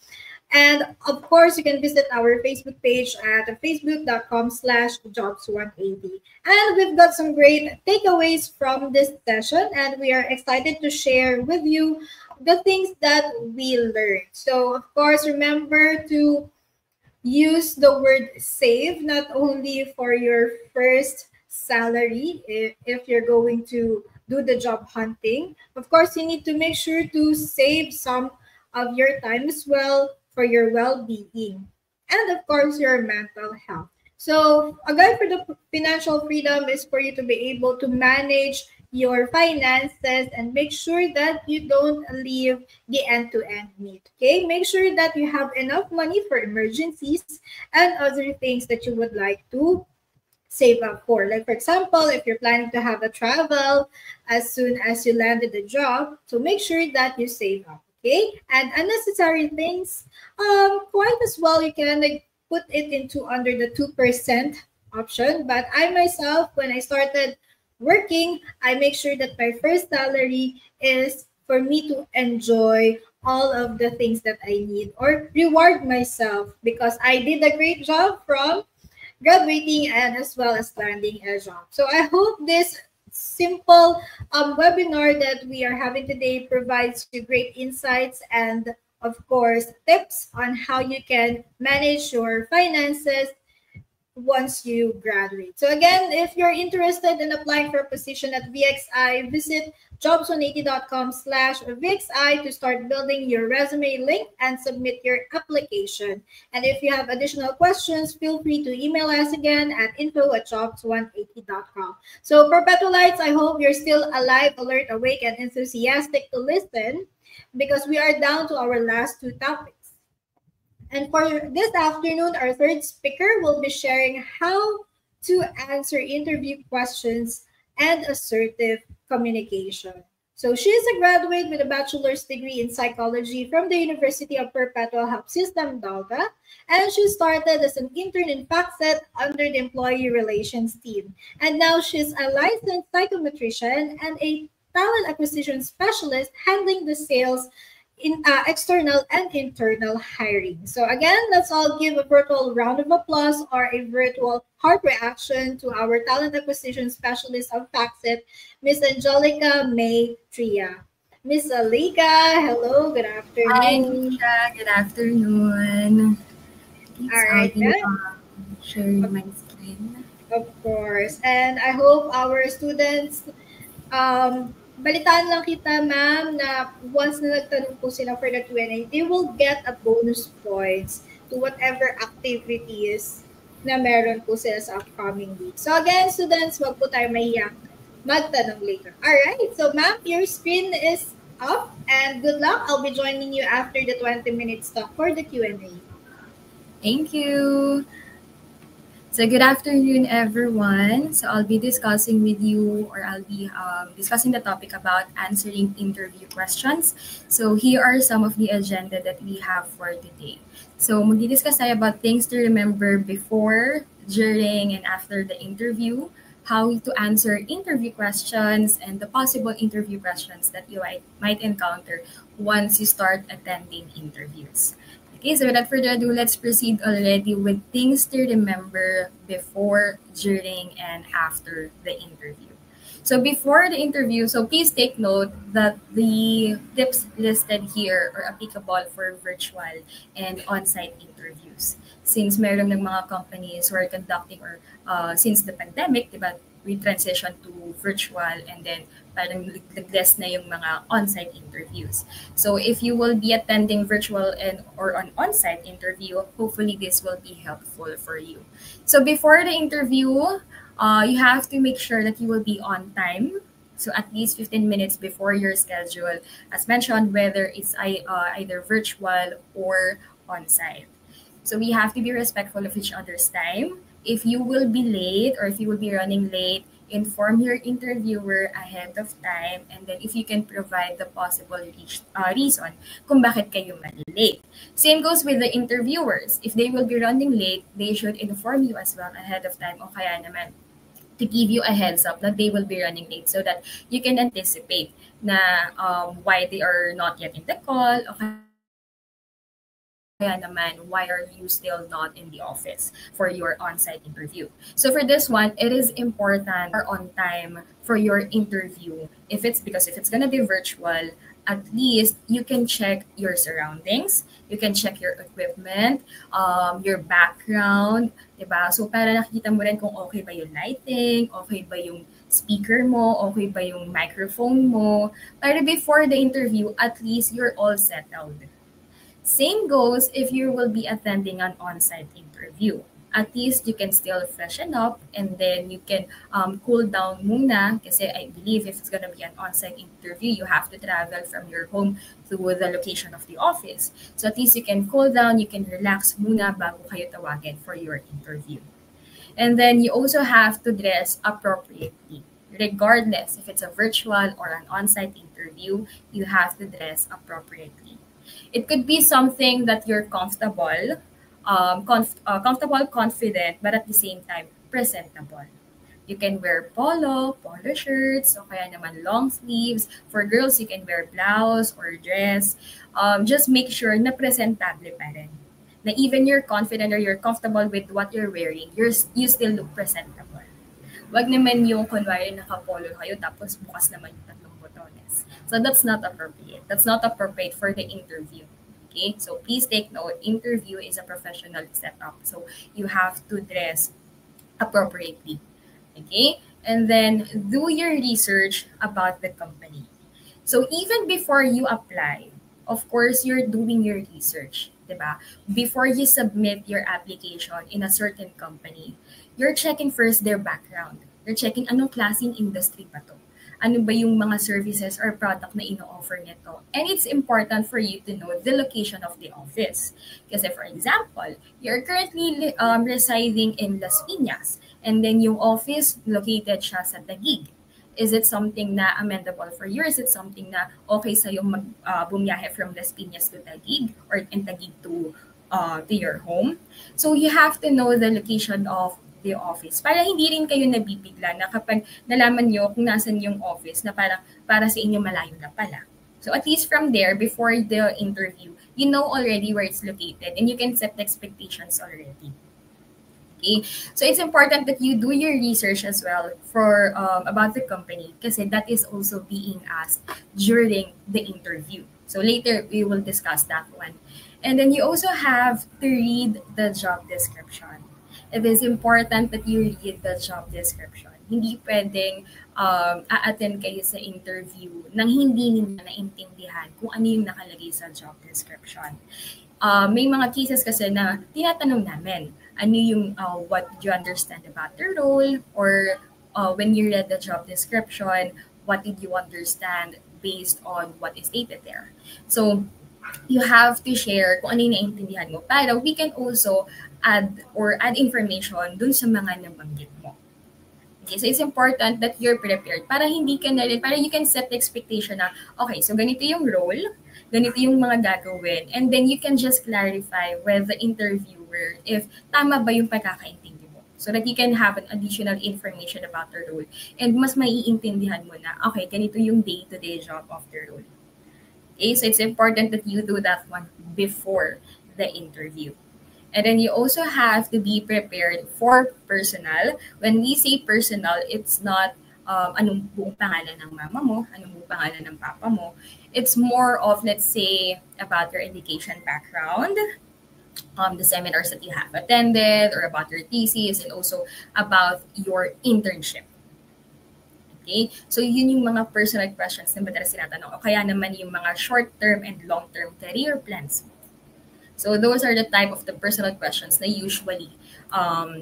And of course, you can visit our Facebook page at facebook.com/jobs180. And we've got some great takeaways from this session, and we are excited to share with you the things that we learned. So, of course, remember to use the word save not only for your first salary if you're going to do the job hunting. Of course, you need to make sure to save some of your time as well for your well-being and of course your mental health. So a guide for the financial freedom is for you to be able to manage your finances and make sure that you don't leave the end-to-end meet. Okay, make sure that you have enough money for emergencies and other things that you would like to save up for. Like for example, if you're planning to have a travel as soon as you landed the job, so make sure that you save up. Okay, and unnecessary things, quite as well you can like put it into under the 2% option. But I myself, when I started working, I make sure that my first salary is for me to enjoy all of the things that I need or reward myself because I did a great job from graduating and as well as landing a job. So I hope this simple webinar that we are having today provides you great insights and of course tips on how you can manage your finances once you graduate. So again, if you're interested in applying for a position at VXI, visit jobs180.com/VXI to start building your resume link and submit your application. And if you have additional questions, feel free to email us again at info@jobs180.com. So Perpetualites, I hope you're still alive, alert, awake, and enthusiastic to listen because we are down to our last two topics. And for this afternoon, our third speaker will be sharing how to answer interview questions and assertive communication. So she is a graduate with a bachelor's degree in psychology from the University of Perpetual Health System, Dalga, and she started as an intern in Factset under the employee relations team. And now she's a licensed psychometrician and a talent acquisition specialist handling the sales in external and internal hiring. So again, let's all give a virtual round of applause or a virtual heart reaction to our talent acquisition specialist of Factset, Miss Angelica May Tria. Miss Alika, hello, good Hi, afternoon. Lisa. Good afternoon. Please, All right, share my screen. Of course. And I hope our students balitaan lang kita, ma'am, na once na nagtanong po sila for the Q&A, they will get a bonus points to whatever activities na meron po sila sa upcoming week. So again, students, wag po tayo mahiya magtanong later. Alright, so ma'am, your screen is up and good luck. I'll be joining you after the 20 minutes talk for the Q&A. Thank you. So good afternoon, everyone. So I'll be discussing with you, or I'll be discussing the topic about answering interview questions. So here are some of the agenda that we have for today. So magdi-discuss tayo about things to remember before, during, and after the interview, how to answer interview questions, and the possible interview questions that you might encounter once you start attending interviews. Okay, so without further ado, let's proceed already with things to remember before, during, and after the interview. So before the interview, so please take note that the tips listed here are applicable for virtual and on-site interviews. Since meron ng mga companies who are conducting, or since the pandemic, diba, we transition to virtual, and then parang less na yung mga on-site interviews. So if you will be attending virtual and or an on-site interview, hopefully this will be helpful for you. So before the interview, you have to make sure that you will be on time. So at least 15 minutes before your schedule, as mentioned, whether it's either virtual or on-site. So we have to be respectful of each other's time. If you will be late, or if you will be running late, inform your interviewer ahead of time, and then if you can provide the possible reason kung bakit kayo late. Same goes with the interviewers. If they will be running late, they should inform you as well ahead of time, o kaya naman to give you a heads up that they will be running late, so that you can anticipate na why they are not yet in the call, o kaya naman, why are you still not in the office for your on-site interview? So for this one, it is important or on time for your interview. If it's gonna be virtual, at least you can check your surroundings, you can check your equipment, your background, diba? So para nakita mo rin kung okay ba yung lighting, okay ba yung speaker mo, okay ba yung microphone mo. Para before the interview, at least you're all settled. Same goes if you will be attending an on-site interview. At least you can still freshen up, and then you can cool down muna, kasi I believe if it's gonna be an on-site interview, you have to travel from your home to the location of the office. So at least you can cool down, you can relax muna bago kayo tawagin for your interview. And then you also have to dress appropriately. Regardless if it's a virtual or an on-site interview, you have to dress appropriately. It could be something that you're comfortable, confident, but at the same time, presentable. You can wear polo shirts, o kaya naman long sleeves. For girls, you can wear blouse or dress. Just make sure na presentable pa rin. Na even you're confident or you're comfortable with what you're wearing, you still look presentable. Wag naman yung kunwari naka-polo kayo tapos bukas naman yung tatlong botones. So that's not appropriate. That's not appropriate for the interview. Okay? So please take note, interview is a professional setup. So you have to dress appropriately. Okay? And then do your research about the company. So even before you apply, of course, you're doing your research. Diba? Before you submit your application in a certain company, you're checking first their background. You're checking anong klaseng industry pa to. Ano ba yung mga services or product na ino-offer nito. And it's important for you to know the location of the office. Kasi for example, you're currently residing in Las Piñas, and then yung office located siya sa Taguig. Is it something na amendable for you? Is it something na okay sa'yo bumiyahe from Las Piñas to Taguig, or in Taguig to your home? So you have to know the location of the office para hindi rin kayo nabibigla na kapag nalaman nyo kung nasan yung office na parang para sa inyo malayo na pala. So at least from there, before the interview, you know already where it's located and you can set the expectations already. Okay? So it's important that you do your research as well for about the company, kasi that is also being asked during the interview. So later, we will discuss that one. And then you also have to read the job description. It is important that you read the job description. Hindi pwedeng a-attend kayo sa interview nang hindi ninyo naintindihan kung ano yung nakalagay sa job description. May mga cases kasi na tinatanong namin, ano yung what you understand about the role, or when you read the job description, what did you understand based on what is stated there. So you have to share kung ano yung naintindihan mo para we can also add information dun sa mga nabanggit mo. Okay, so it's important that you're prepared para hindi ka na rin, para you can set the expectation na, okay, so ganito yung role, ganito yung mga gagawin, and then you can just clarify with the interviewer if tama ba yung pagkakaintindi mo. So that you can have an additional information about the role. And mas maiintindihan mo na, okay, ganito yung day-to-day job of the role. Okay, so it's important that you do that one before the interview. And then you also have to be prepared for personal. When we say personal, it's not anong buong pangalan ng mama mo, anong buong pangalan ng papa mo. It's more of, let's say, about your education background, the seminars that you have attended, or about your thesis, and also about your internship. Okay? So yun yung mga personal questions na madalas tinatanong. O kaya naman yung mga short-term and long-term career plans. So those are the type of the personal questions na usually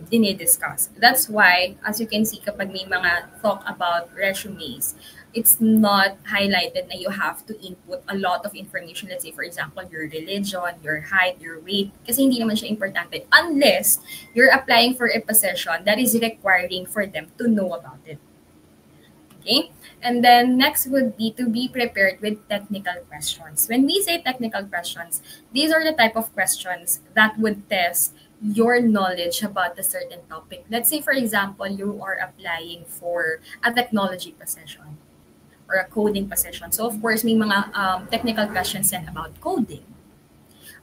dinidiscuss. That's why, as you can see, kapag may mga talk about resumes, it's not highlighted na you have to input a lot of information. Let's say, for example, your religion, your height, your weight, kasi hindi naman siya importante unless you're applying for a position that is requiring for them to know about it. Okay? And then next would be to be prepared with technical questions. When we say technical questions, these are the type of questions that would test your knowledge about a certain topic. Let's say, for example, you are applying for a technology position or a coding position. So, of course, may mga technical questions then about coding.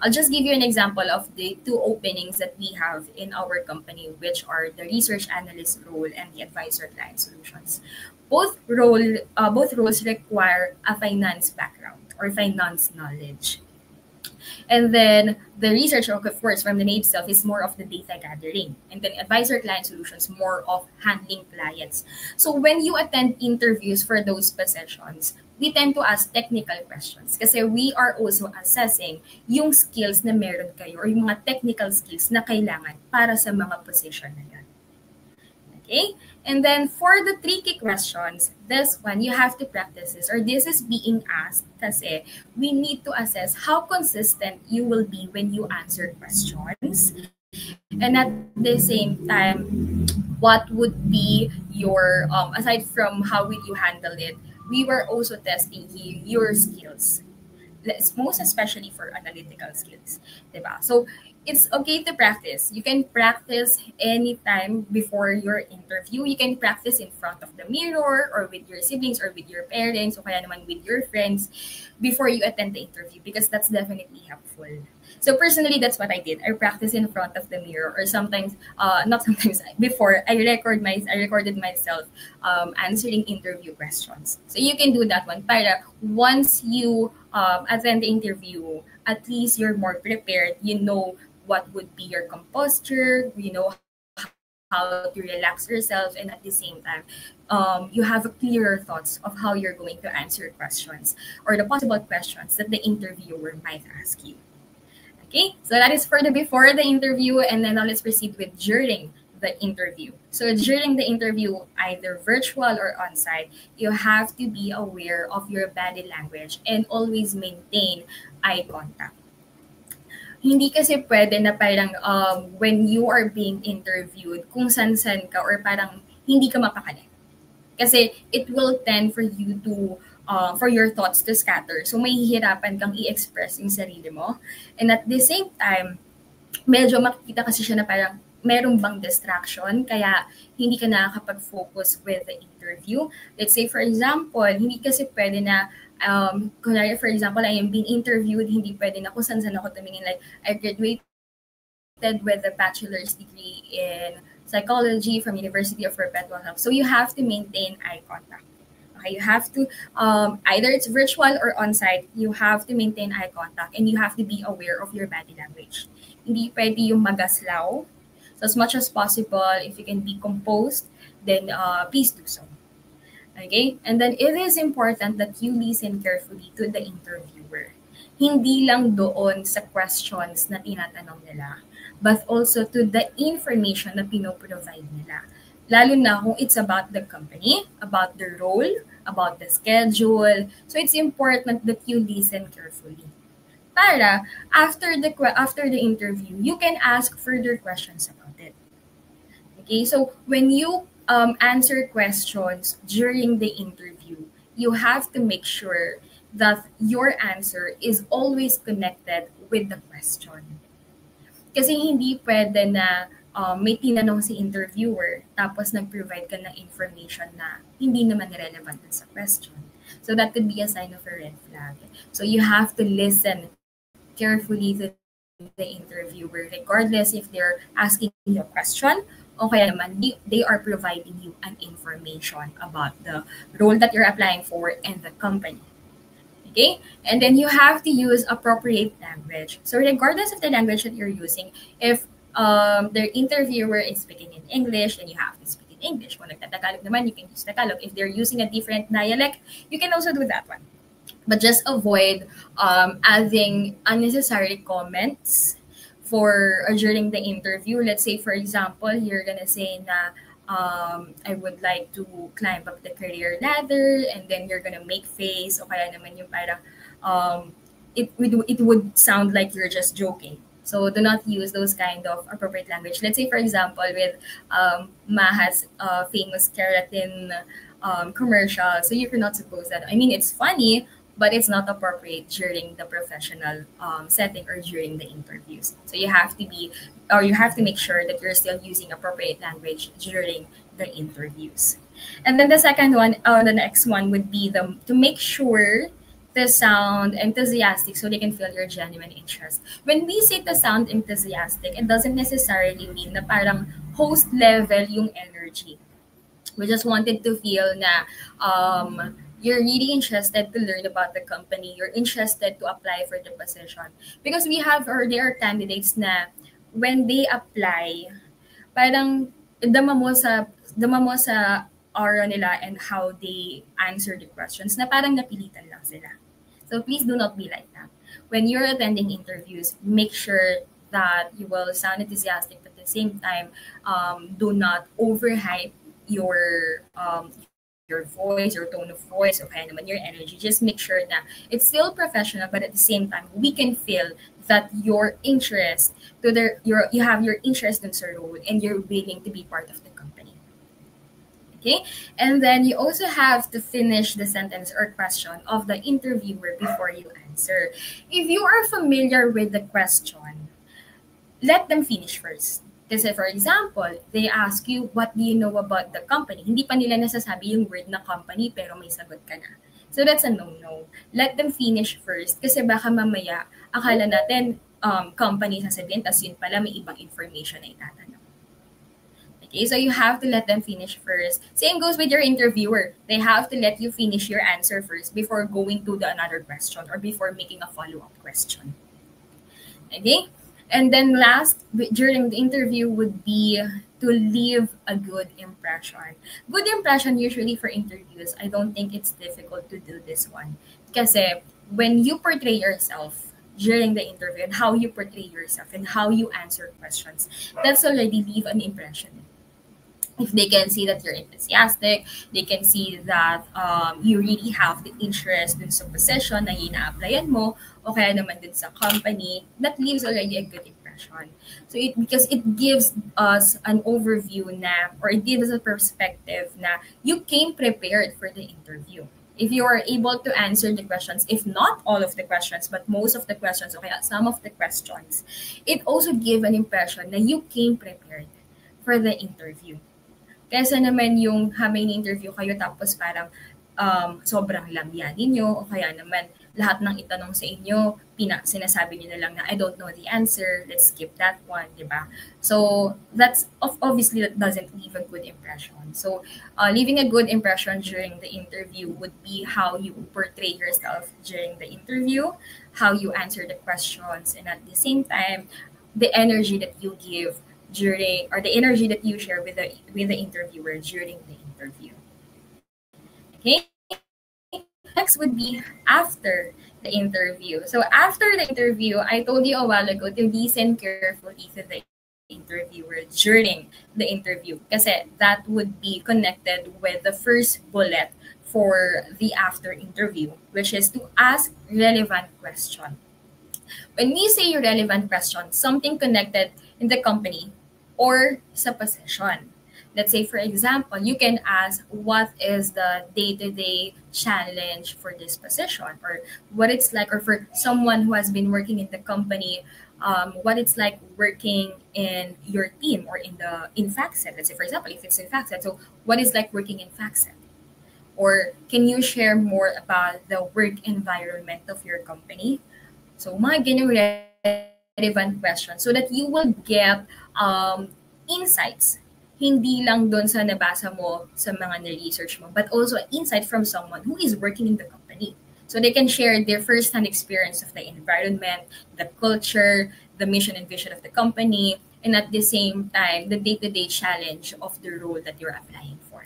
I'll just give you an example of the two openings that we have in our company, which are the research analyst role and the advisor client solutions. Both roles require a finance background or finance knowledge. And then the research, of course, from the name itself is more of the data gathering. And then advisor client solutions, more of handling clients. So when you attend interviews for those positions, we tend to ask technical questions kasi we are also assessing yung skills na meron kayo or yung mga technical skills na kailangan para sa mga position na yan. Okay? And then for the tricky questions, this one, you have to practice this, or this is being asked kasi we need to assess how consistent you will be when you answer questions. And at the same time, what would be your, aside from how will you handle it, we were also testing your skills, most especially for analytical skills. Diba? So it's okay to practice. You can practice anytime before your interview. You can practice in front of the mirror or with your siblings or with your parents o kaya naman with your friends before you attend the interview because that's definitely helpful. So personally, that's what I did. I practiced in front of the mirror or sometimes, not sometimes, before I recorded myself answering interview questions. So you can do that one. Para once you attend the interview, at least you're more prepared. You know what would be your composture, you know how to relax yourself, and at the same time, you have a clearer thoughts of how you're going to answer questions or the possible questions that the interviewer might ask you. Okay, so that is for the before the interview, and then now let's proceed with during the interview. So during the interview, either virtual or on-site, you have to be aware of your body language and always maintain eye contact. Hindi kasi pwede na parang when you are being interviewed, kung san-san ka or parang hindi ka mapakali. Kasi it will tend for you to, for your thoughts to scatter. So may hihirapan kang i-express yung sarili mo. And at the same time, medyo makikita kasi siya na parang meron bang distraction, kaya hindi ka nakakapag-focus with the interview. Let's say, for example, hindi kasi pwede na kunwari, for example, I am being interviewed, hindi pwede na kung saan ako tumingin. Like, I graduated with a bachelor's degree in psychology from University of Perpetual. So you have to maintain eye contact. Okay, you have to, either it's virtual or on-site, you have to maintain eye contact and you have to be aware of your body language. Hindi pwede yung magaslaw. So as much as possible, if you can be composed, then please do so. Okay? And then it is important that you listen carefully to the interviewer. Hindi lang doon sa questions na tinatanong nila, but also to the information na pinoprovide nila. Lalo na kung it's about the company, about the role, about the schedule. So it's important that you listen carefully. para after the interview, you can ask further questions about it. Okay, so when you answer questions during the interview, you have to make sure that your answer is always connected with the question. Kasi hindi pwede na may tinanong si interviewer tapos nag-provide ka ng information na hindi naman relevant dun sa question. So that could be a sign of a red flag. So you have to listen carefully to the interviewer regardless if they're asking you a question o kaya naman they are providing you an information about the role that you're applying for and the company. Okay? And then you have to use appropriate language. So regardless of the language that you're using, if the interviewer is speaking in English, then you have to speak in English. Kung nagtatagalog naman, you can use Tagalog. If they're using a different dialect, you can also do that one. But just avoid adding unnecessary comments during the interview. Let's say, for example, you're gonna say na I would like to climb up the career ladder, and then you're gonna make face o kaya naman yung parang it would sound like you're just joking. So do not use those kind of appropriate language. Let's say, for example, with Maha's famous keratin commercial. So you cannot suppose that. I mean, it's funny, but it's not appropriate during the professional setting or during the interviews. So you have to make sure that you're still using appropriate language during the interviews. And then the next one would be to make sure to sound enthusiastic so they can feel your genuine interest. When we say to sound enthusiastic, it doesn't necessarily mean na parang host level yung energy. We just wanted to feel na you're really interested to learn about the company. You're interested to apply for the position. Because there are candidates na when they apply, parang dama mo sa aura nila and how they answer the questions na parang napilitan lang sila. So please do not be like that. When you're attending interviews, make sure that you will sound enthusiastic, but at the same time, do not overhype your voice, your tone of voice, or kaya naman your energy. Just make sure that it's still professional, but at the same time, we can feel that your interest you have your interest in the role and you're willing to be part of the company. Okay, and then you also have to finish the sentence or question of the interviewer before you answer. If you are familiar with the question, let them finish first. Kasi for example, they ask you, what do you know about the company? Hindi pa nila nasasabi yung word na company pero may sagot ka na. So that's a no-no. Let them finish first kasi baka mamaya akala natin company sasabihin tas yun pala may ibang information na itatanong. Okay, so you have to let them finish first. Same goes with your interviewer. They have to let you finish your answer first before going to another question or before making a follow-up question. Okay? And then last, during the interview would be to leave a good impression. Good impression usually for interviews, I don't think it's difficult to do this one. Kasi when you portray yourself during the interview and how you portray yourself and how you answer questions, that's already leave an impression. If they can see that you're enthusiastic, they can see that you really have the interest dun sa position na ina-applyan mo, o kaya naman dun sa company, that leaves already a good impression. So because it gives us an overview or it gives a perspective na you came prepared for the interview. If you are able to answer the questions, if not all of the questions, but most of the questions, o kaya some of the questions, it also gives an impression na you came prepared for the interview. Kaysa naman yung may interview kayo tapos parang sobrang lamya ninyo o kaya naman lahat ng itanong sa inyo, sinasabi niyo na lang na I don't know the answer, let's skip that one, di ba? So that's obviously that doesn't leave a good impression. So leaving a good impression during the interview would be how you portray yourself during the interview, how you answer the questions, and at the same time, the energy that you give the energy that you share with the interviewer during the interview. Okay. Next would be after the interview. So after the interview, I told you a while ago to listen carefully to the interviewer during the interview kasi that would be connected with the first bullet for the after interview, which is to ask relevant questions. When we say relevant question, something connected in the company or sa position. Let's say, for example, you can ask what is the day-to-day challenge for this position, or what it's like, or for someone who has been working in the company, what it's like working in your team or in Factset. Let's say, for example, if it's in Factset, so what is like working in Factset? Or can you share more about the work environment of your company? So mga ganyang relevant questions so that you will get insights. Hindi lang doon sa nabasa mo sa mga na-research mo, but also insight from someone who is working in the company. So they can share their first-hand experience of the environment, the culture, the mission and vision of the company, and at the same time, the day-to-day challenge of the role that you're applying for.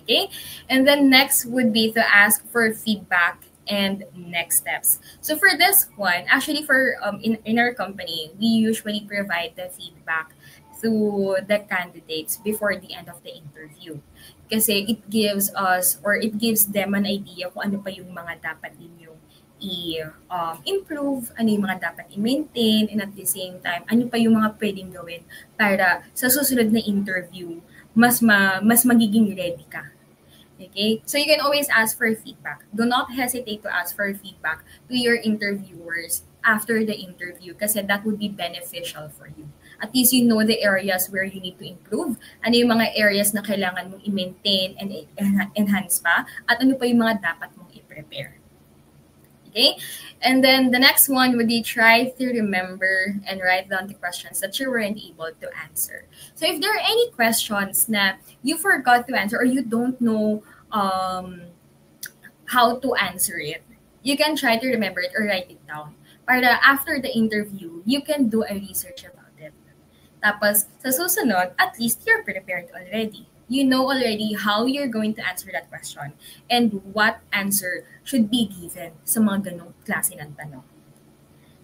Okay? And then next would be to ask for feedback and next steps. So for this one, actually for in our company, we usually provide the feedback to the candidates before the end of the interview. Kasi it gives us or it gives them an idea kung ano pa yung mga dapat ninyong i-improve, ano yung mga dapat i-maintain, and at the same time, ano pa yung mga pwedeng gawin para sa susunod na interview, mas magiging ready ka. Okay? So you can always ask for feedback. Do not hesitate to ask for feedback to your interviewers after the interview kasi that would be beneficial for you. At least you know the areas where you need to improve, ano yung mga areas na kailangan mong i-maintain and enhance pa, at ano pa yung mga dapat mong i-prepare. Okay? And then the next one would be try to remember and write down the questions that you weren't able to answer. So if there are any questions na you forgot to answer or you don't know how to answer it, you can try to remember it or write it down. Para after the interview, you can do a research about it. Tapos, sa susunod, at least you're prepared already. You know already how you're going to answer that question and what answer should be given sa mga ganong klase ng tanong.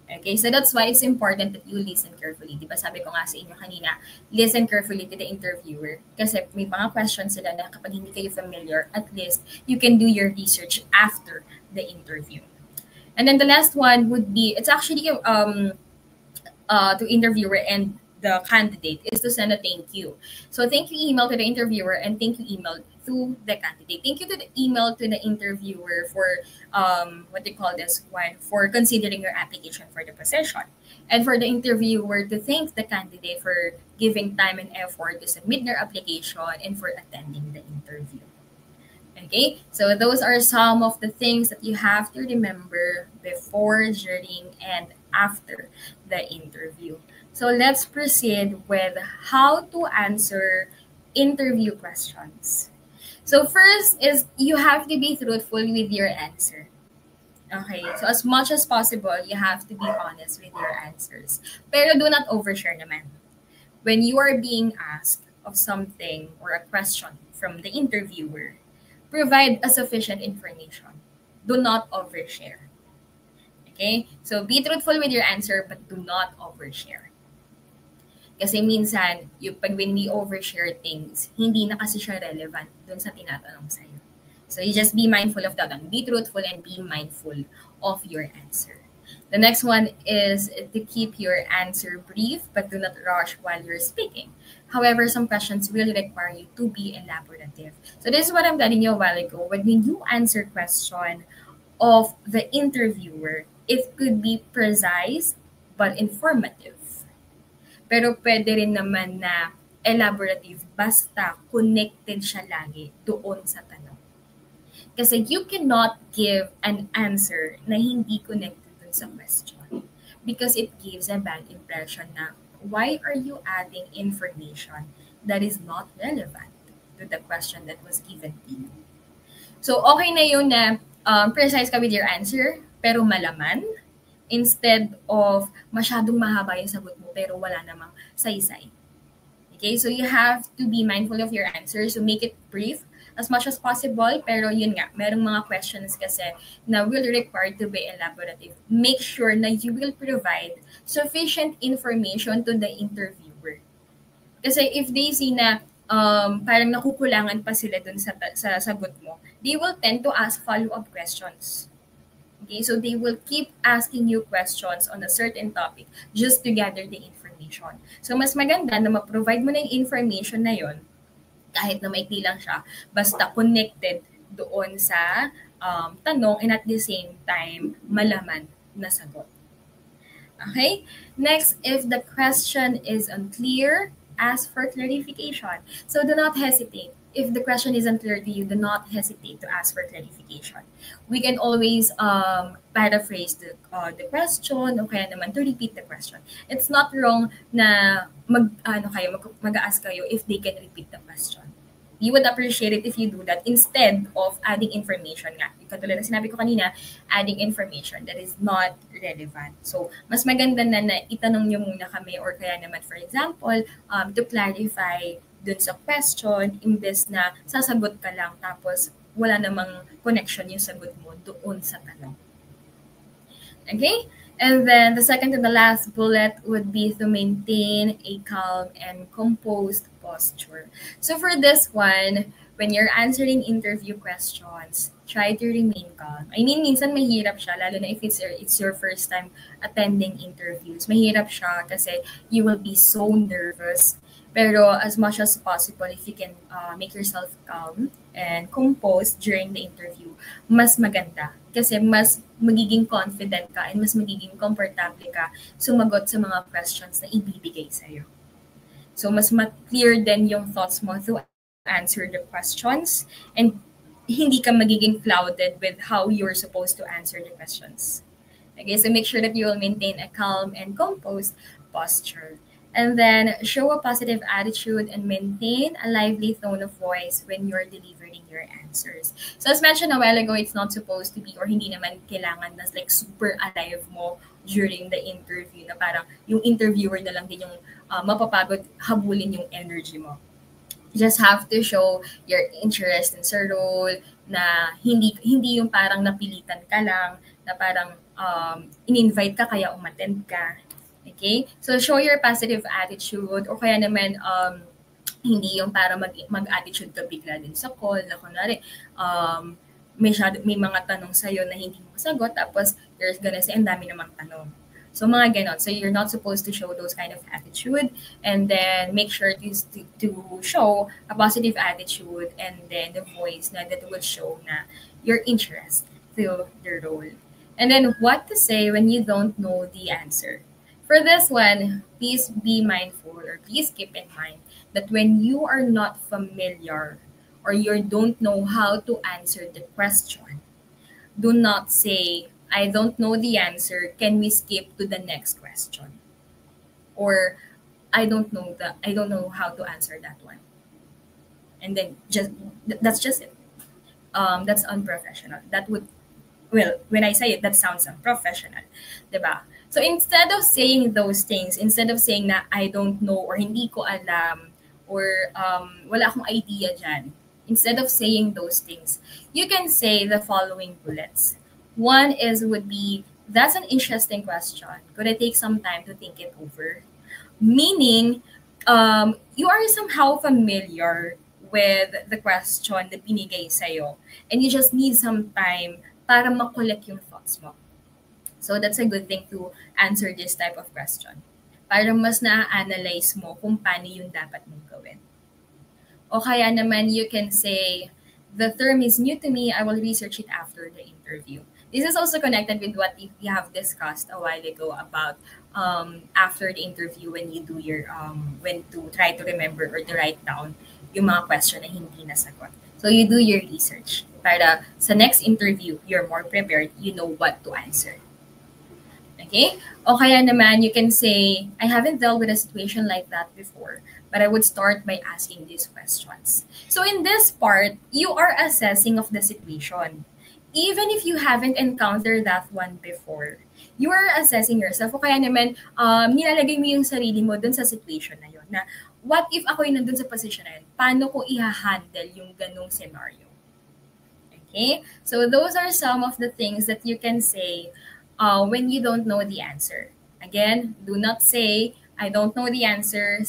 Okay, so that's why it's important that you listen carefully. Diba sabi ko nga sa inyo kanina, listen carefully to the interviewer. Kasi may mga questions sila na kapag hindi kayo familiar, at least you can do your research after the interview. And then the last one would be, it's actually to interviewer and the candidate is to send a thank you. So thank you email to the interviewer and thank you email to the candidate. Thank you to the email to the interviewer for for considering your application for the position. And for the interviewer to thank the candidate for giving time and effort to submit their application and for attending the interview. Okay, so those are some of the things that you have to remember before, during, and after the interview. So let's proceed with how to answer interview questions. So first is you have to be truthful with your answer. Okay, so as much as possible, you have to be honest with your answers. Pero do not overshare naman. When you are being asked of something or a question from the interviewer, provide a sufficient information. Do not overshare. Okay, so be truthful with your answer but do not overshare. Kasi minsan, when we overshare things, hindi na kasi siya relevant dun sa tinatanong sa'yo. So you just be mindful of that one. Be truthful and be mindful of your answer. The next one is to keep your answer brief but do not rush while you're speaking. However, some questions will require you to be elaborative. So this is what I'm telling you a while ago. When you answer question of the interviewer, it could be precise but informative. Pero pwede rin naman na elaborative basta connected siya lagi doon sa tanong. Kasi you cannot give an answer na hindi connected doon sa question because it gives a bad impression na why are you adding information that is not relevant to the question that was given to you. So okay na yun na precise ka with your answer pero malaman, instead of masyadong mahaba yung sagot mo pero wala namang saysay. Okay, so you have to be mindful of your answer. So make it brief as much as possible. Pero yun nga, merong mga questions kasi na will require to be elaborative. Make sure na you will provide sufficient information to the interviewer. Kasi if they see na parang nakukulangan pa sila dun sa sagot mo, they will tend to ask follow-up questions. Okay, so they will keep asking you questions on a certain topic just to gather the information. So mas maganda na ma-provide mo na yung information na yon kahit na maikli lang siya, basta connected doon sa tanong and at the same time malaman na sagot. Okay? Next, if the question is unclear, ask for clarification. So do not hesitate. If the question is unclear to you, do not hesitate to ask for clarification. We can always paraphrase the question o kaya naman to repeat the question. It's not wrong na mag-ask kayo if they can repeat the question. You would appreciate it if you do that instead of adding information nga. Katulad na sinabi ko kanina, adding information that is not relevant. So, mas maganda na itanong nyo muna kami or kaya naman, for example, to clarify dun sa question, imbes na sasagot ka lang tapos wala namang connection yung sagot mo doon sa tanong. Okay? And then the second to the last bullet would be to maintain a calm and composed posture. So for this one, when you're answering interview questions, try to remain calm. I mean, minsan mahirap siya, lalo na if it's your first time attending interviews. Mahirap siya kasi you will be so nervous. Pero as much as possible, if you can make yourself calm and composed during the interview, mas maganda. Kasi mas magiging confident ka and mas magiging comfortable ka sumagot sa mga questions na ibibigay sa'yo. So mas clear din yung thoughts mo to answer the questions and hindi ka magiging clouded with how you're supposed to answer the questions. Okay, so make sure that you will maintain a calm and composed posture. And then show a positive attitude and maintain a lively tone of voice when you're delivering your answers. So as mentioned a while ago, it's not supposed to be or hindi naman kailangan na like super alive mo during the interview na parang yung interviewer na lang din yung mapapagod habulin yung energy mo. You just have to show your interest in sa role na hindi yung parang napilitan ka lang, na parang in-invite ka kaya umattend ka. Okay? So, show your positive attitude o kaya naman hindi yung para mag-attitude ka bigla din sa call na kunwari may mga tanong sa'yo na hindi mo sagot tapos you're gonna say, ang dami namang tanong. So, mga ganon. So, you're not supposed to show those kind of attitude and then make sure to show a positive attitude and then the voice na that will show na your interest to the role. And then, what to say when you don't know the answer. For this one, please be mindful or please keep in mind that when you are not familiar or you don't know how to answer the question, do not say, I don't know the answer, can we skip to the next question? Or I don't know how to answer that one. And then that's just it. That's unprofessional. When I say it, that sounds unprofessional. Diba? So instead of saying those things, instead of saying na I don't know or hindi ko alam or wala akong idea dyan, instead of saying those things, you can say the following bullets. One would be, that's an interesting question. Could I take some time to think it over? Meaning, you are somehow familiar with the question na binigay sa'yo and you just need some time para makolek yung thoughts mo. So that's a good thing to answer this type of question. Para mas na-analyze mo kung paano yung dapat mong gawin. O kaya naman you can say, the term is new to me, I will research it after the interview. This is also connected with what we have discussed a while ago about after the interview when you do your, when to try to remember or to write down yung mga question na hindi nasagot. So you do your research. Para sa next interview, you're more prepared, you know what to answer. Okay? O kaya naman, you can say, I haven't dealt with a situation like that before, but I would start by asking these questions. So in this part, you are assessing of the situation. Even if you haven't encountered that one before, you are assessing yourself. O kaya naman, nilalagay mo yung sarili mo dun sa situation na yun. Na, what if ako yung nandun sa position na yun? Paano ko i-handle yung ganung scenario? Okay? So those are some of the things that you can say when you don't know the answer. Again, do not say, I don't know the answer,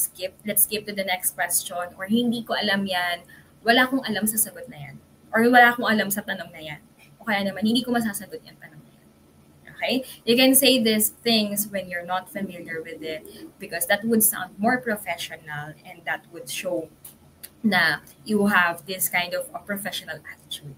let's skip to the next question, or hindi ko alam yan, wala akong alam sa sagot na yan, or wala akong alam sa tanong na yan, o kaya naman, hindi ko masasagot yung tanong na yan. Okay? You can say these things when you're not familiar with it because that would sound more professional and that would show na you have this kind of a professional attitude.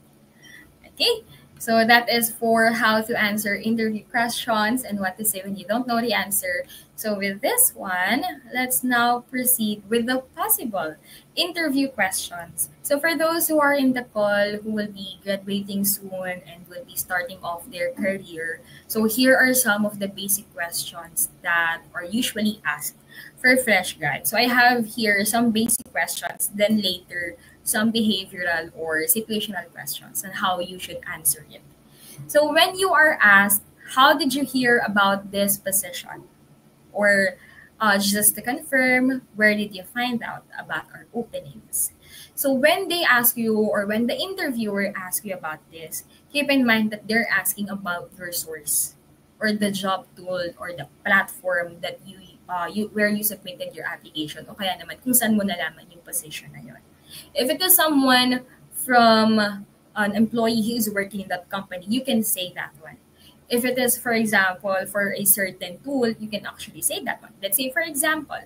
Okay, so that is for how to answer interview questions and what to say when you don't know the answer. So with this one, let's now proceed with the possible interview questions. So for those who are in the call who will be graduating soon and will be starting off their career, so here are some of the basic questions that are usually asked for fresh grads. So I have here some basic questions, then later some behavioral or situational questions and how you should answer it. So when you are asked, how did you hear about this position? Or just to confirm, where did you find out about our openings? So when they ask you or when the interviewer asks you about this, keep in mind that they're asking about your source or the job tool or the platform that where you submitted your application o kaya naman kung saan mo nalaman yung position na yun. If it is someone from an employee who is working in that company, you can say that one. If it is, for example, for a certain tool, you can actually say that one. Let's say, for example,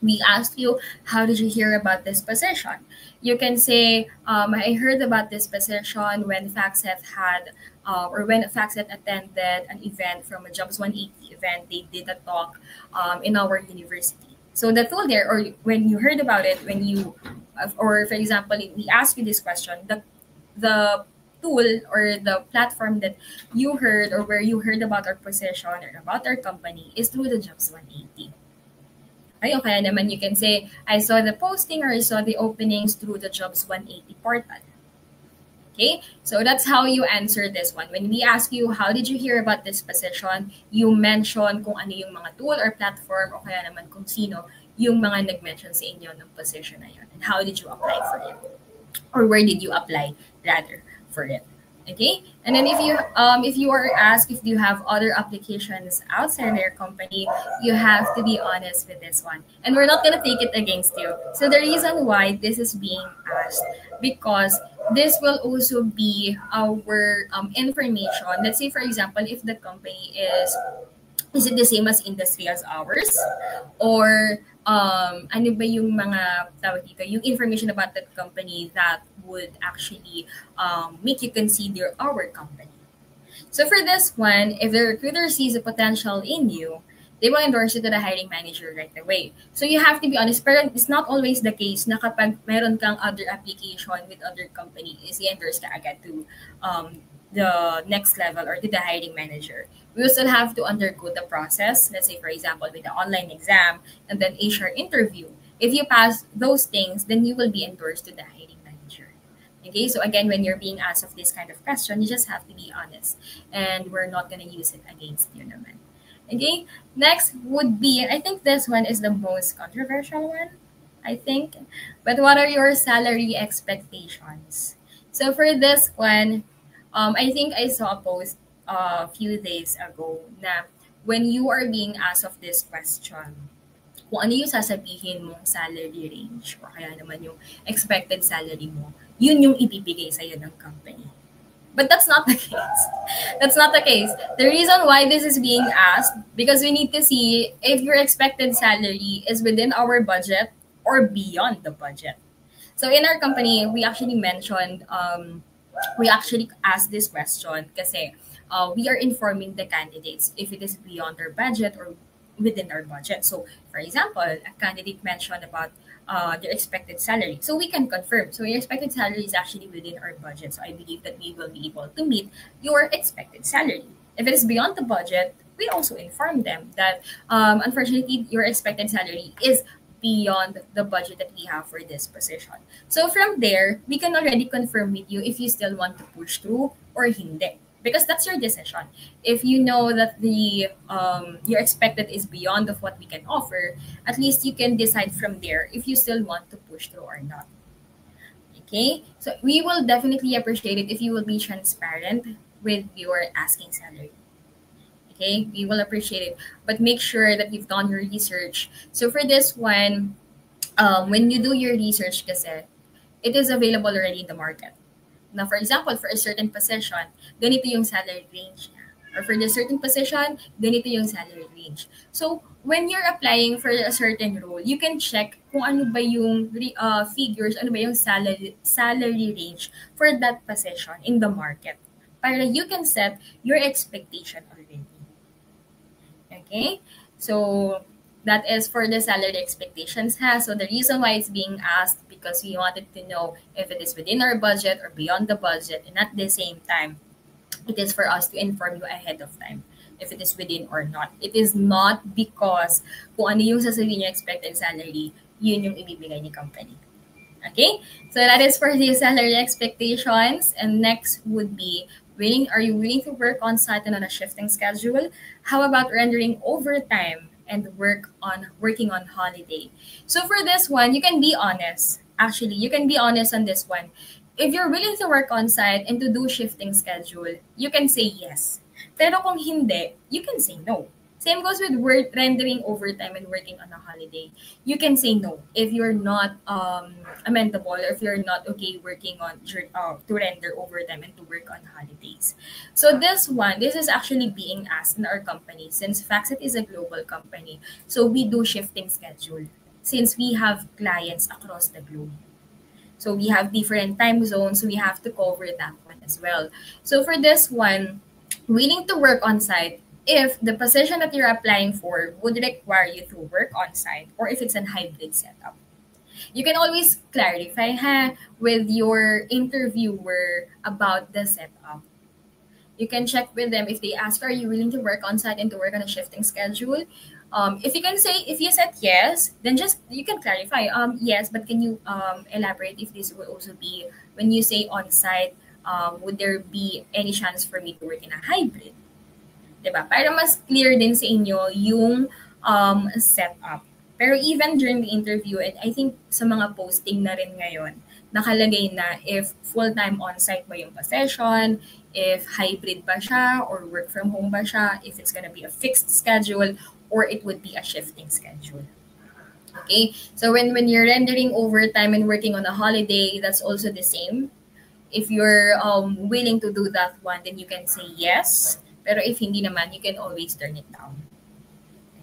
we asked you, how did you hear about this position? You can say, I heard about this position when Factset had, or when Factset attended an event from a Jobs 180 event. They did a talk in our university. So the tool there, or when you heard about it, when you, or for example, we ask you this question, the tool or the platform that you heard or where you heard about our position or about our company is through the Jobs 180. Okay, o kaya naman you can say, I saw the posting or I saw the openings through the Jobs 180 portal. Okay, so that's how you answer this one. When we ask you, how did you hear about this position, you mention kung ano yung mga tool or platform o kaya naman kung sino yung mga nag-mention sa inyo ng position na yun. And how did you apply for it? Or where did you apply, rather, for it? Okay, and then if you are asked if you have other applications outside their company, you have to be honest with this one, and we're not gonna take it against you. So the reason why this is being asked, because this will also be our information. Let's say, for example, if the company is it the same as industry as ours, or ano ba yung mga tawag dito, yung information about that company that would actually make you consider our company. So for this one, if the recruiter sees a potential in you, they will endorse you to the hiring manager right away. So you have to be honest, pero it's not always the case na kapag meron kang other application with other companies, i-endorse ka agad to the next level or to the hiring manager. We will still have to undergo the process, let's say, for example, with the online exam and then HR interview. If you pass those things, then you will be endorsed to the hiring manager. Okay, so again, when you're being asked of this kind of question, you just have to be honest, and we're not going to use it against you naman. Okay, next would be, I think this one is the most controversial one, I think. But what are your salary expectations? So for this one, I think I saw a post a few days ago na when you are being asked of this question, kung ano yung sasabihin mong salary range o kaya naman yung expected salary mo, yun yung ibibigay sa'yo ng company. But that's not the case. That's not the case. The reason why this is being asked, because we need to see if your expected salary is within our budget or beyond the budget. So in our company, we actually mentioned, we actually asked this question kasi we are informing the candidates if it is beyond our budget or within our budget. So, for example, a candidate mentioned about their expected salary. So we can confirm. So your expected salary is actually within our budget. So I believe that we will be able to meet your expected salary. If it is beyond the budget, we also inform them that unfortunately your expected salary is beyond the budget that we have for this position. So from there, we can already confirm with you if you still want to push through or hindi. Because that's your decision. If you know that the your expected is beyond of what we can offer, at least you can decide from there if you still want to push through or not. Okay? So we will definitely appreciate it if you will be transparent with your asking salary. Okay? We will appreciate it. But make sure that you've done your research. So for this one, when you do your research kasi, it is available already in the market. Now, for example, for a certain position, ganito yung salary range niya. or for the certain position, ganito yung salary range. So, when you're applying for a certain role, you can check kung ano ba yung figures, ano ba yung salary range for that position in the market para you can set your expectation already. Okay? So, that is for the salary expectations. So, the reason why it's being asked because we wanted to know if it is within our budget or beyond the budget, and at the same time, it is for us to inform you ahead of time if it is within or not. It is not because kung ano yung sasabihin yung expected salary, yun yung ibibigay ni company. Okay? So that is for the salary expectations. And next would be, are you willing to work on site and on a shifting schedule? How about rendering overtime and working on holiday? So for this one, you can be honest. Actually, you can be honest on this one. If you're willing to work on site and to do shifting schedule, you can say yes. Pero kung hindi, you can say no. Same goes with rendering overtime and working on a holiday. You can say no if you're not amenable or if you're not okay working on to render overtime and to work on holidays. So this is actually being asked in our company since Factset is a global company. So we do shifting schedule since we have clients across the globe. So we have different time zones, so we have to cover that one as well. So for this one, willing to work on site, if the position that you're applying for would require you to work on site or if it's a hybrid setup. You can always clarify with your interviewer about the setup. You can check with them if they ask, are you willing to work on site and to work on a shifting schedule? If you said yes, then you can clarify, yes, but can you elaborate if this will also be, when you say on-site, would there be any chance for me to work in a hybrid? Diba? Para mas clear din sa inyo yung setup. Pero even during the interview, and I think sa mga posting na rin ngayon, nakalagay na if full-time on-site ba yung position, if hybrid ba siya, or work from home ba siya, if it's gonna be a fixed schedule, or it would be a shifting schedule. Okay, so when you're rendering overtime and working on a holiday, that's also the same. If you're willing to do that one, then you can say yes. Pero if hindi naman, you can always turn it down.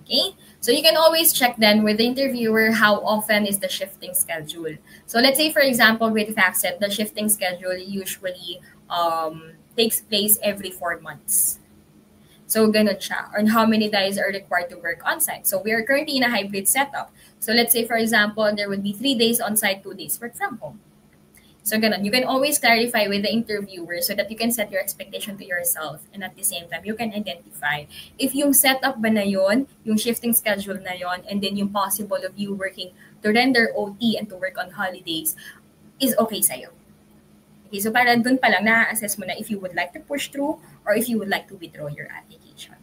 Okay, so you can always check then with the interviewer how often is the shifting schedule. So let's say, for example, with Factset, the shifting schedule usually takes place every 4 months. So, ganun siya. And how many days are required to work on-site. So, we are currently in a hybrid setup. So, let's say, for example, there would be 3 days on-site, 2 days work from home. So, ganun. You can always clarify with the interviewer so that you can set your expectation to yourself. And at the same time, you can identify if yung setup ba na yun, yung shifting schedule na yun, and then yung possible of you working to render OT and to work on holidays is okay sa'yo. Okay, so para dun pa lang na-assess mo na if you would like to push through or if you would like to withdraw your application.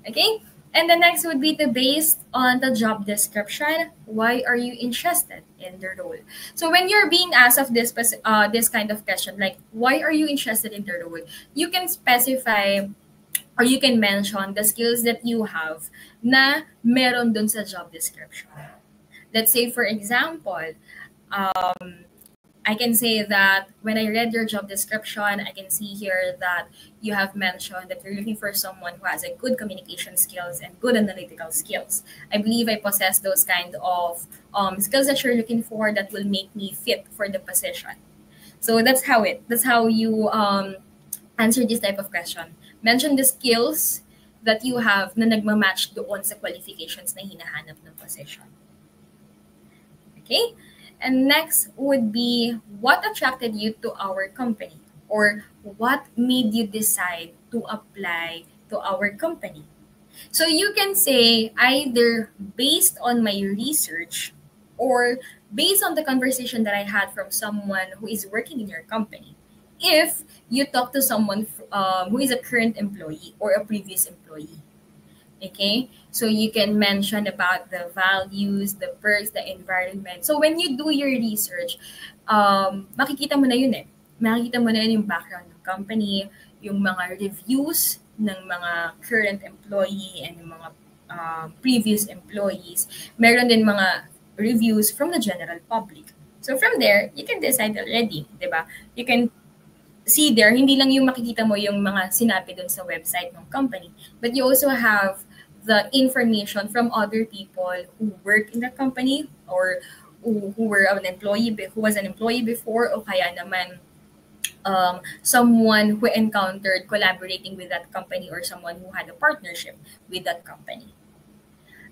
Okay? And the next would be based on the job description. Why are you interested in the role? So when you're being asked of this kind of question, like why are you interested in the role, you can specify or you can mention the skills that you have na meron dun sa job description. Let's say, for example, I can say that when I read your job description, I can see here that you have mentioned that you're looking for someone who has a good communication skills and good analytical skills. I believe I possess those kind of skills that you're looking for that will make me fit for the position. So that's how you answer this type of question. Mention the skills that you have na nagmamatch doon sa qualifications na hinahanap ng position. Okay? And next would be what attracted you to our company or what made you decide to apply to our company. So you can say either based on my research or based on the conversation that I had from someone who is working in your company. If you talk to someone who is a current employee or a previous employee. Okay, so you can mention about the values, the perks, the environment. So when you do your research, makikita mo na yun eh. Makikita mo na yun yung background ng company, yung mga reviews ng mga current employee and yung mga previous employees. Meron din mga reviews from the general public. So from there, you can decide already, di ba? You can see there, hindi lang yung makikita mo yung mga sinabi dun sa website ng company, but you also have the information from other people who work in the company or who were an employee, who was an employee before, o kaya naman someone who encountered collaborating with that company or someone who had a partnership with that company.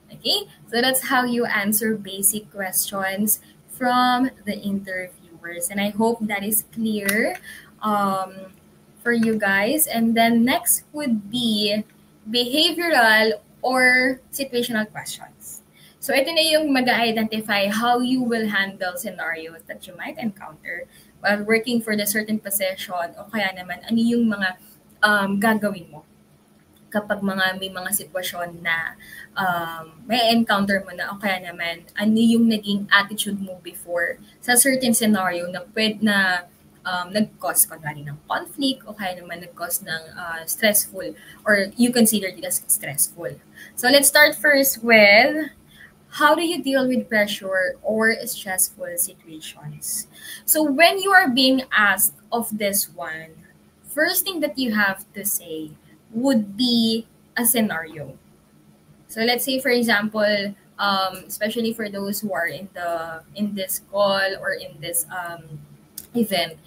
Okay, so that's how you answer basic questions from the interviewers. And I hope that is clear for you guys. And then next would be behavioral or situational questions. So ito na yung mag-identify how you will handle scenarios that you might encounter while working for the certain position o kaya naman ano yung mga gagawin mo kapag may mga sitwasyon na may encounter mo na o kaya naman ano yung naging attitude mo before sa certain scenario na nag-cause kunwari ng conflict o kaya naman nag-cause ng stressful or you consider it as stressful. So let's start first with how do you deal with pressure or stressful situations? So when you are being asked of this one, first thing that you have to say would be a scenario. So let's say, for example, especially for those who are in this call or in this event,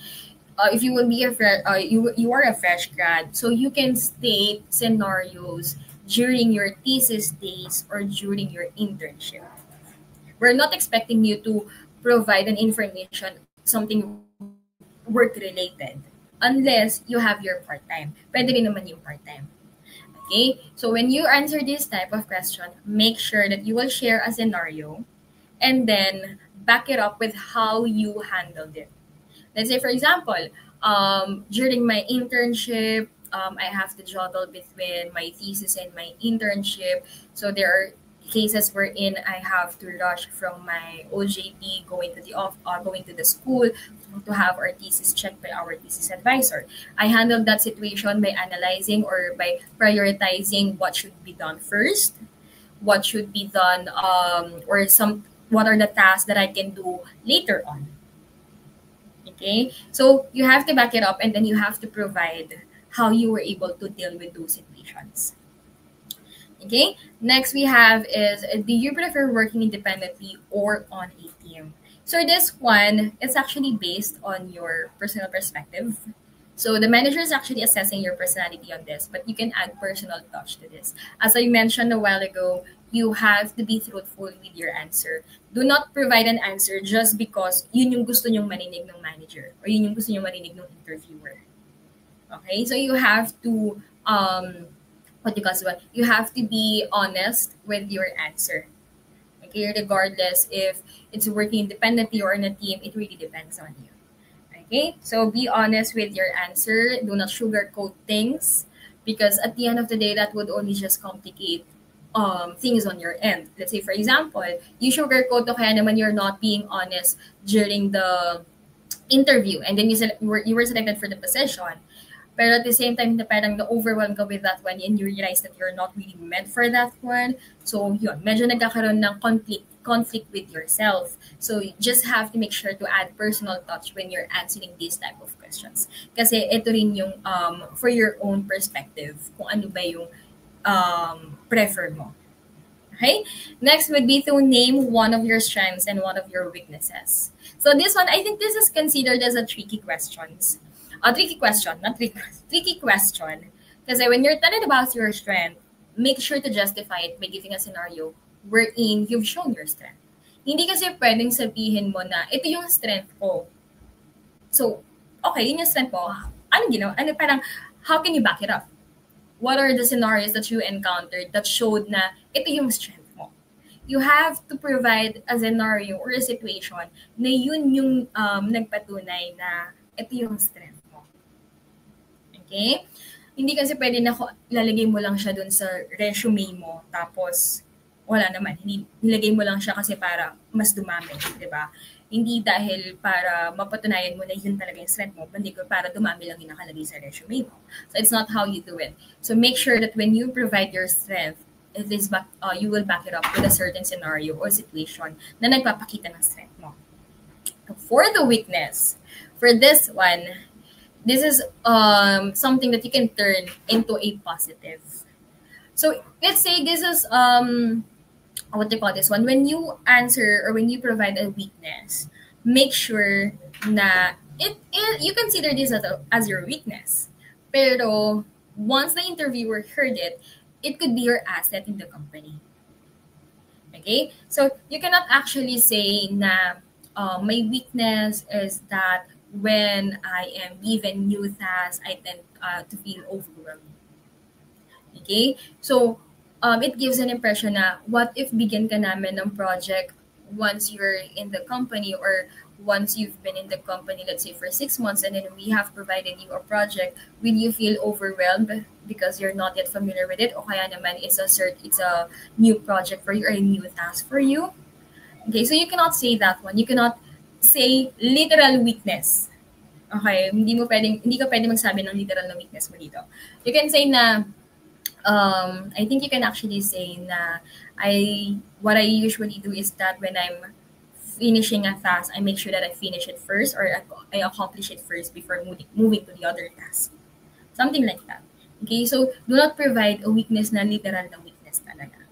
if you will be you are a fresh grad, so you can state scenarios during your thesis days or during your internship. We're not expecting you to provide an information, something work-related, unless you have your part-time. Pwede rin naman yung part-time. Okay? So when you answer this type of question, make sure that you will share a scenario and then back it up with how you handled it. Let's say, for example, during my internship, I have to juggle between my thesis and my internship. So there are cases wherein I have to rush from my OJT going to the school to have our thesis checked by our thesis advisor. I handled that situation by analyzing or by prioritizing what should be done first, what should be done, what are the tasks that I can do later on. Okay, so you have to back it up and then you have to provide how you were able to deal with those situations. Okay, next we have is, do you prefer working independently or on a team? So this one is actually based on your personal perspective. So the manager is actually assessing your personality on this, but you can add personal touch to this. As I mentioned a while ago, you have to be truthful with your answer. Do not provide an answer just because yun yung gusto nyong marinig ng manager or yun yung gusto nyong marinig ng interviewer. Okay, so you have to you have to be honest with your answer. Okay, regardless if it's working independently or in a team, it really depends on you. Okay, so be honest with your answer. Do not sugarcoat things because at the end of the day, that would only just complicate things on your end. Let's say, for example, you sugarcoat o kaya naman you're not being honest during the interview and then you were selected for the position. Pero at the same time, parang na-overwhelm ka with that one and you realize that you're not really meant for that one. So yun, medyo nagkakaroon ng conflict with yourself. So you just have to make sure to add personal touch when you're answering these type of questions. Kasi ito rin yung for your own perspective, kung ano ba yung prefer mo. Okay? Next would be to name one of your strengths and one of your weaknesses. So this one, I think this is considered as a tricky question. Tricky question. Kasi when you're telling about your strength, make sure to justify it by giving a scenario wherein you've shown your strength. Hindi kasi pwedeng sabihin mo na, ito yung strength ko. So, okay, yun yung strength mo. Parang, how can you back it up? What are the scenarios that you encountered that showed na ito yung strength mo? You have to provide a scenario or a situation na yun yung nagpatunay na ito yung strength. Okay? Hindi kasi pwede na lalagay mo lang siya dun sa resume mo tapos wala naman. Nilagay mo lang siya kasi para mas dumami, di ba? Hindi dahil para mapatunayan mo na yun talaga yung strength mo, kundi para dumami lang yung nakalagay sa resume mo. So it's not how you do it. So make sure that when you provide your strength, you will back it up with a certain scenario or situation na nagpapakita ng strength mo. For the weakness, for this one, This is something that you can turn into a positive. So let's say this is what do you call this one? When you answer or when you provide a weakness, make sure na you consider this as your weakness. Pero once the interviewer heard it, it could be your asset in the company. Okay? So you cannot actually say na my weakness is that when I am given new tasks, I tend to feel overwhelmed. Okay? So, it gives an impression na what if bigyan ka namin ng project once you're in the company or once you've been in the company, let's say for 6 months, and then we have provided you a project, will you feel overwhelmed because you're not yet familiar with it? O kaya naman it's a new project for you or a new task for you? Okay, so you cannot say that one. You cannot say literal weakness. Okay, hindi ka pwedeng magsabi ng literal na weakness mo dito. You can say na I think you can actually say na what I usually do is that when I'm finishing a task, I make sure that I finish it first or I accomplish it first before moving to the other task. Something like that. Okay, so do not provide a weakness na literal na weakness talaga.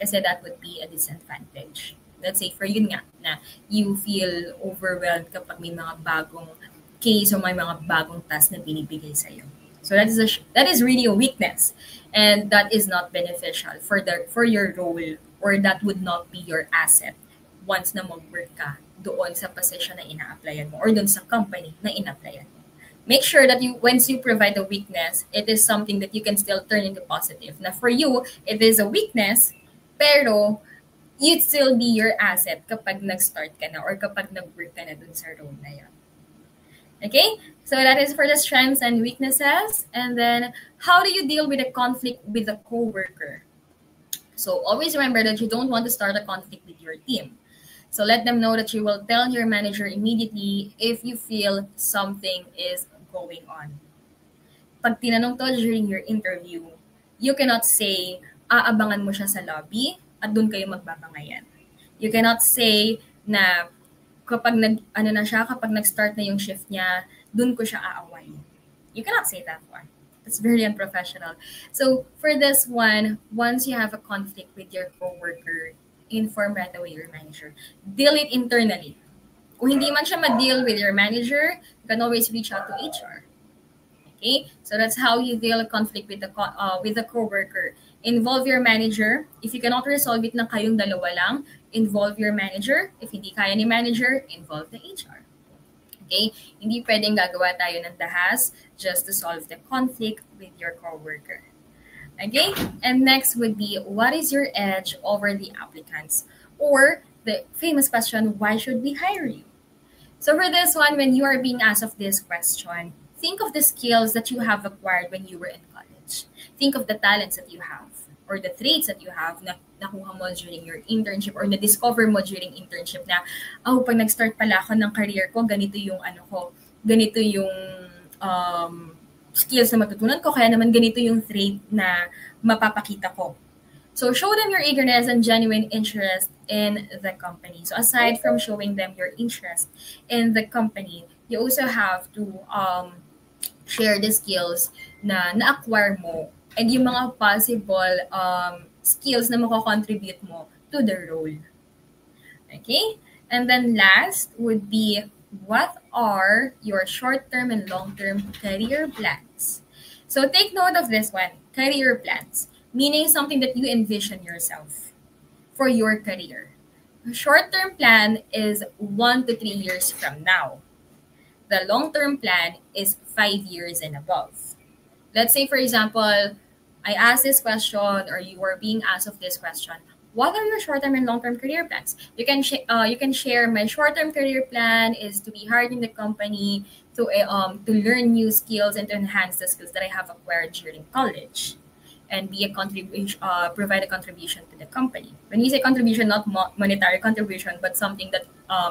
Kasi that would be a disadvantage. Let's say for yun nga, na you feel overwhelmed kapag may mga bagong case o may mga bagong task na binibigay sa'yo. So that is really a weakness, and that is not beneficial for your role, or that would not be your asset once na mag-work ka doon sa position na ina-applyan mo or doon sa company na ina-applyan mo. Make sure that once you provide a weakness, it is something that you can still turn into positive. Na for you, it is a weakness, pero you'd still be your asset kapag nag-start ka na or kapag nag-work ka na doon sa role na yan. Okay, so that is for the strengths and weaknesses. And then, how do you deal with a conflict with a coworker? So always remember that you don't want to start a conflict with your team. So let them know that you will tell your manager immediately if you feel something is going on. Pag tinanong to during your interview, you cannot say, aabangan mo siya sa lobby at doon kayo magbabangayan. You cannot say na kapag kapag nag-start na yung shift niya, dun ko siya aaway. You cannot say that one. That's very unprofessional. So for this one, once you have a conflict with your coworker, inform right away your manager. Deal it internally. Kung hindi man siya ma-deal with your manager, you can always reach out to HR. Okay? So that's how you deal a conflict with the coworker. Involve your manager. If you cannot resolve it na kayong dalawa lang, involve your manager. If hindi kaya ni manager, involve the HR. Okay? Hindi pwedeng gagawa tayo ng dahas just to solve the conflict with your coworker. Okay? And next would be, what is your edge over the applicants? Or the famous question, why should we hire you? So for this one, when you are being asked of this question, think of the skills that you have acquired when you were in college. Think of the talents that you have or the traits that you have na nakuha mo during your internship or na-discover mo during internship na, pag nag-start pala ako ng career ko, ganito yung ganito yung skills na matutunan ko, kaya naman ganito yung trait na mapapakita ko. So show them your eagerness and genuine interest in the company. So aside from showing them your interest in the company, you also have to share the skills na na-acquire mo and yung mga possible skills na mako-contribute mo to the role. Okay? And then last would be, what are your short-term and long-term career plans? So take note of this one, career plans, meaning something that you envision yourself for your career. A short-term plan is 1 to 3 years from now. The long-term plan is 5 years and above. Let's say, for example, I asked this question or you are being asked of this question, what are your short-term and long-term career plans? You can share, my short-term career plan is to be hired in the company to learn new skills and to enhance the skills that I have acquired during college and be a contribution, provide a contribution to the company. When we say contribution, not monetary contribution, but something that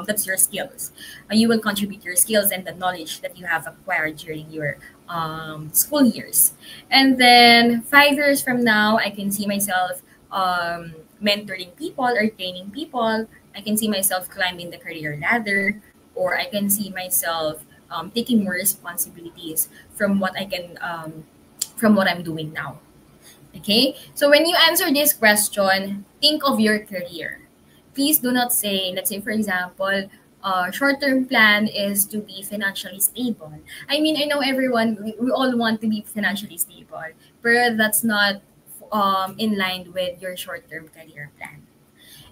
that's your skills. You will contribute your skills and the knowledge that you have acquired during your school years. And then 5 years from now, I can see myself mentoring people or training people. I can see myself climbing the career ladder, or I can see myself taking more responsibilities from what I can from what I'm doing now. Okay, so when you answer this question, think of your career. Please do not say, let's say, for example, short-term plan is to be financially stable. I mean, I know everyone, we all want to be financially stable, but that's not in line with your short-term career plan.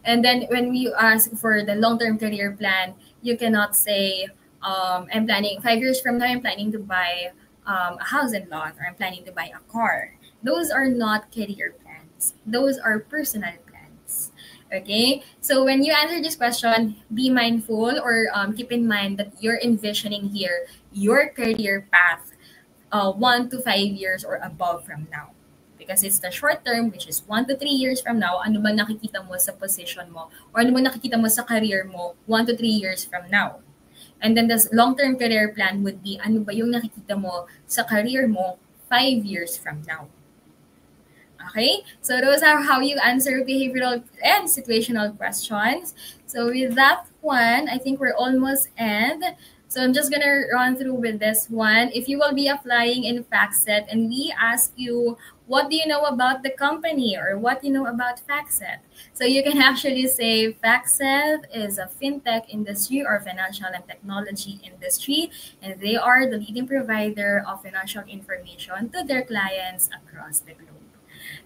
And then when we ask for the long-term career plan, you cannot say, I'm planning 5 years from now, I'm planning to buy a house and lot, or I'm planning to buy a car. Those are not career plans. Those are personal plans. Okay? So when you answer this question, be mindful, or keep in mind that you're envisioning here your career path 1 to 5 years or above from now. Because it's the short term, which is 1 to 3 years from now, ano ba nakikita mo sa position mo, or ano ba nakikita mo sa career mo 1 to 3 years from now. And then the long-term career plan would be, ano ba yung nakikita mo sa career mo 5 years from now. Okay? So those are how you answer behavioral and situational questions. So with that one, I think we're almost end. So I'm just gonna run through with this one. If you will be applying in Factset and we ask you, what do you know about the company, or what do you know about Factset? So you can actually say Factset is a fintech industry or financial and technology industry, and they are the leading provider of financial information to their clients across the globe.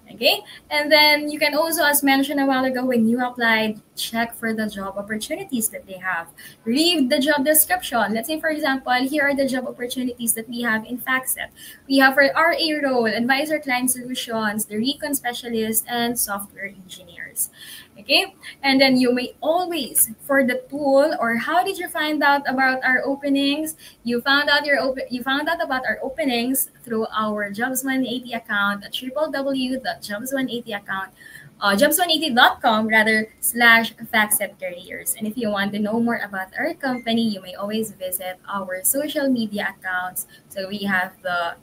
Okay, and then you can also, as mentioned a while ago, when you applied, check for the job opportunities that they have. Read the job description. Let's say, for example, here are the job opportunities that we have in Factset. We have our RA role, advisor client solutions, the recon specialist, and software engineers. Okay, and then you may always, for the tool, or how did you find out about our openings? You found out about our openings through our Jobs 180 account at www.jobs180 account, jobs180.com rather /Factset careers. And if you want to know more about our company, you may always visit our social media accounts. So we have the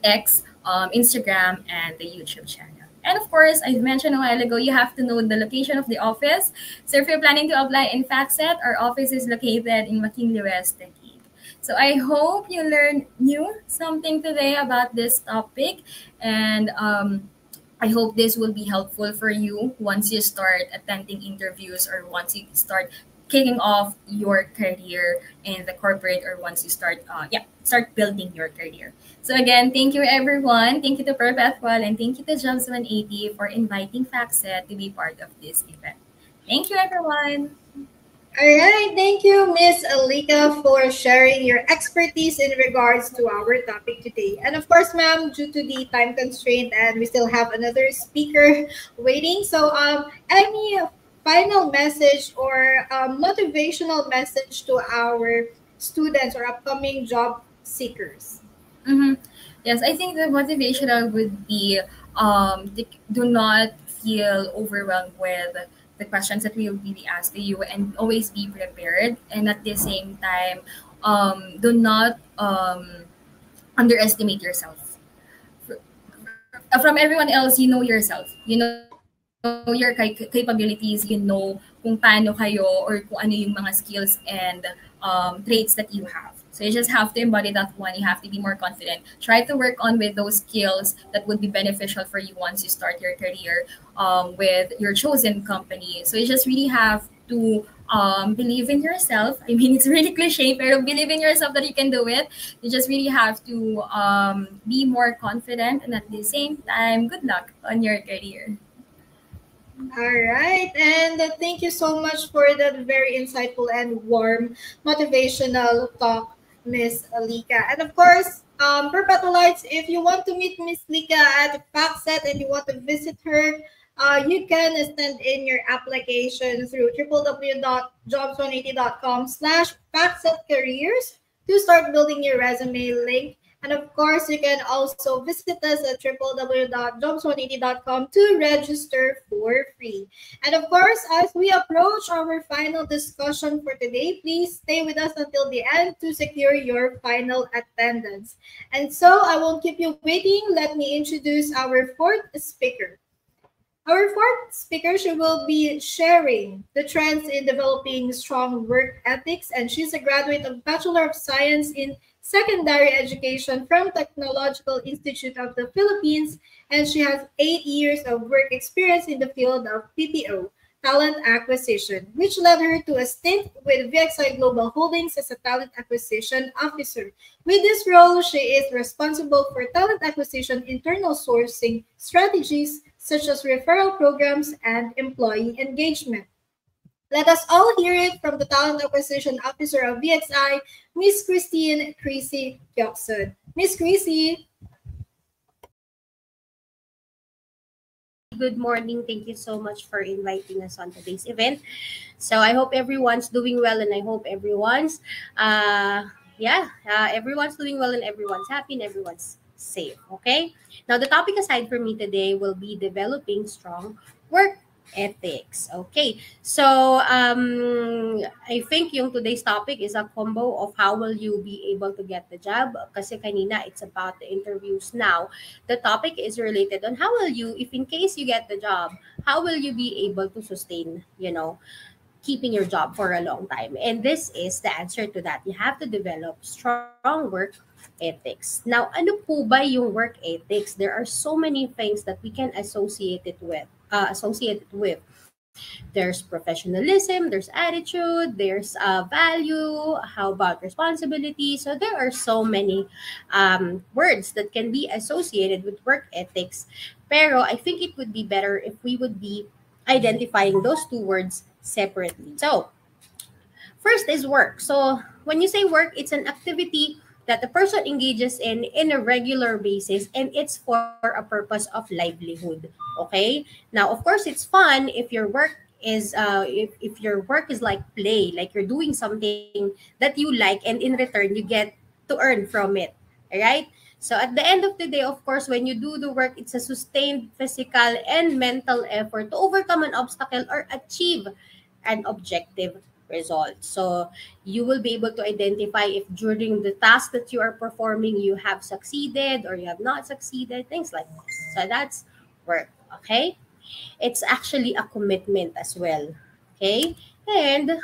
X, Instagram, and the YouTube channel. And of course, I mentioned a while ago, you have to know the location of the office. So if you're planning to apply in Factset, our office is located in McKinley West, Taguig. So I hope you knew something today about this topic, and I hope this will be helpful for you once you start attending interviews, or once you start kicking off your career in the corporate, or once you start building your career. So again, thank you everyone. Thank you to Perpetual, and thank you to Jobs 180 for inviting Factset to be part of this event. Thank you everyone. All right, thank you, Miss Alika, for sharing your expertise in regards to our topic today. And of course, ma'am, due to the time constraint, and we still have another speaker waiting. So, any final message or motivational message to our students or upcoming job seekers? Yes, I think the motivational would be, do not feel overwhelmed with the questions that we will be asked to you, and always be prepared. And at the same time, do not underestimate yourself. From everyone else, you know yourself. You know your capabilities. You know kung paano kayo, or kung ano yung mga skills and traits that you have. So you just have to embody that one. You have to be more confident. Try to work on with those skills that would be beneficial for you once you start your career with your chosen company. So you just really have to believe in yourself. I mean, it's really cliche, pero believe in yourself that you can do it. You just really have to be more confident, and at the same time, good luck on your career. All right, and thank you so much for that very insightful and warm motivational talk, Miss Alika. And of course, Perpetualites, if you want to meet Miss Lika at Factset and you want to visit her, you can send in your application through www.jobs180.com/FactsetCareers to start building your resume link. And of course, you can also visit us at www.jobs180.com to register for free. And of course, as we approach our final discussion for today, please stay with us until the end to secure your final attendance. And so I won't keep you waiting. Let me introduce our fourth speaker. Our fourth speaker, she will be sharing the trends in developing strong work ethics, and she's a graduate of Bachelor of Science in Secondary Education from Technological Institute of the Philippines, and she has 8 years of work experience in the field of PPO, talent acquisition, which led her to a stint with VXI Global Holdings as a talent acquisition officer. With this role, she is responsible for talent acquisition, internal sourcing strategies such as referral programs and employee engagement. Let us all hear it from the Talent Acquisition Officer of VXI, Miss Crissy Teoxon. Miss Crissy. Good morning. Thank you so much for inviting us on today's event. So I hope everyone's doing well, and I hope everyone's everyone's doing well, and everyone's happy, and everyone's safe. Okay. Now the topic aside for me today will be developing strong work ethics. Okay. So I think yung today's topic is a combo of how will you be able to get the job. Kasi kanina it's about the interviews. Now the topic is related on how will you, if in case you get the job, how will you be able to sustain, keeping your job for a long time. And this is the answer to that. You have to develop strong work ethics. Now, ano po ba yung work ethics? There are so many things that we can associate it with. There's professionalism, there's attitude, there's value, how about responsibility? So there are so many words that can be associated with work ethics. Pero I think it would be better if we would be identifying those two words separately. So first is work. So when you say work, it's an activity that the person engages in a regular basis, and it's for a purpose of livelihood. Okay. Now, of course, it's fun if your work is if your work is like play, like you're doing something that you like, and in return you get to earn from it. All right. So at the end of the day, of course, when you do the work, it's a sustained physical and mental effort to overcome an obstacle or achieve an objective result. So you will be able to identify if during the task that you are performing, you have succeeded or you have not succeeded, things like this. So that's work, okay? It's actually a commitment as well, okay? And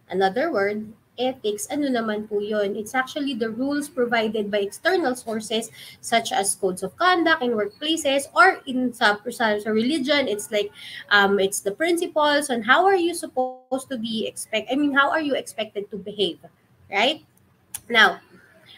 another word, ethics, ano naman po yun? It's actually the rules provided by external sources such as codes of conduct in workplaces, or in sa religion, it's like it's the principles on how are you supposed to be how are you expected to behave, right? Now,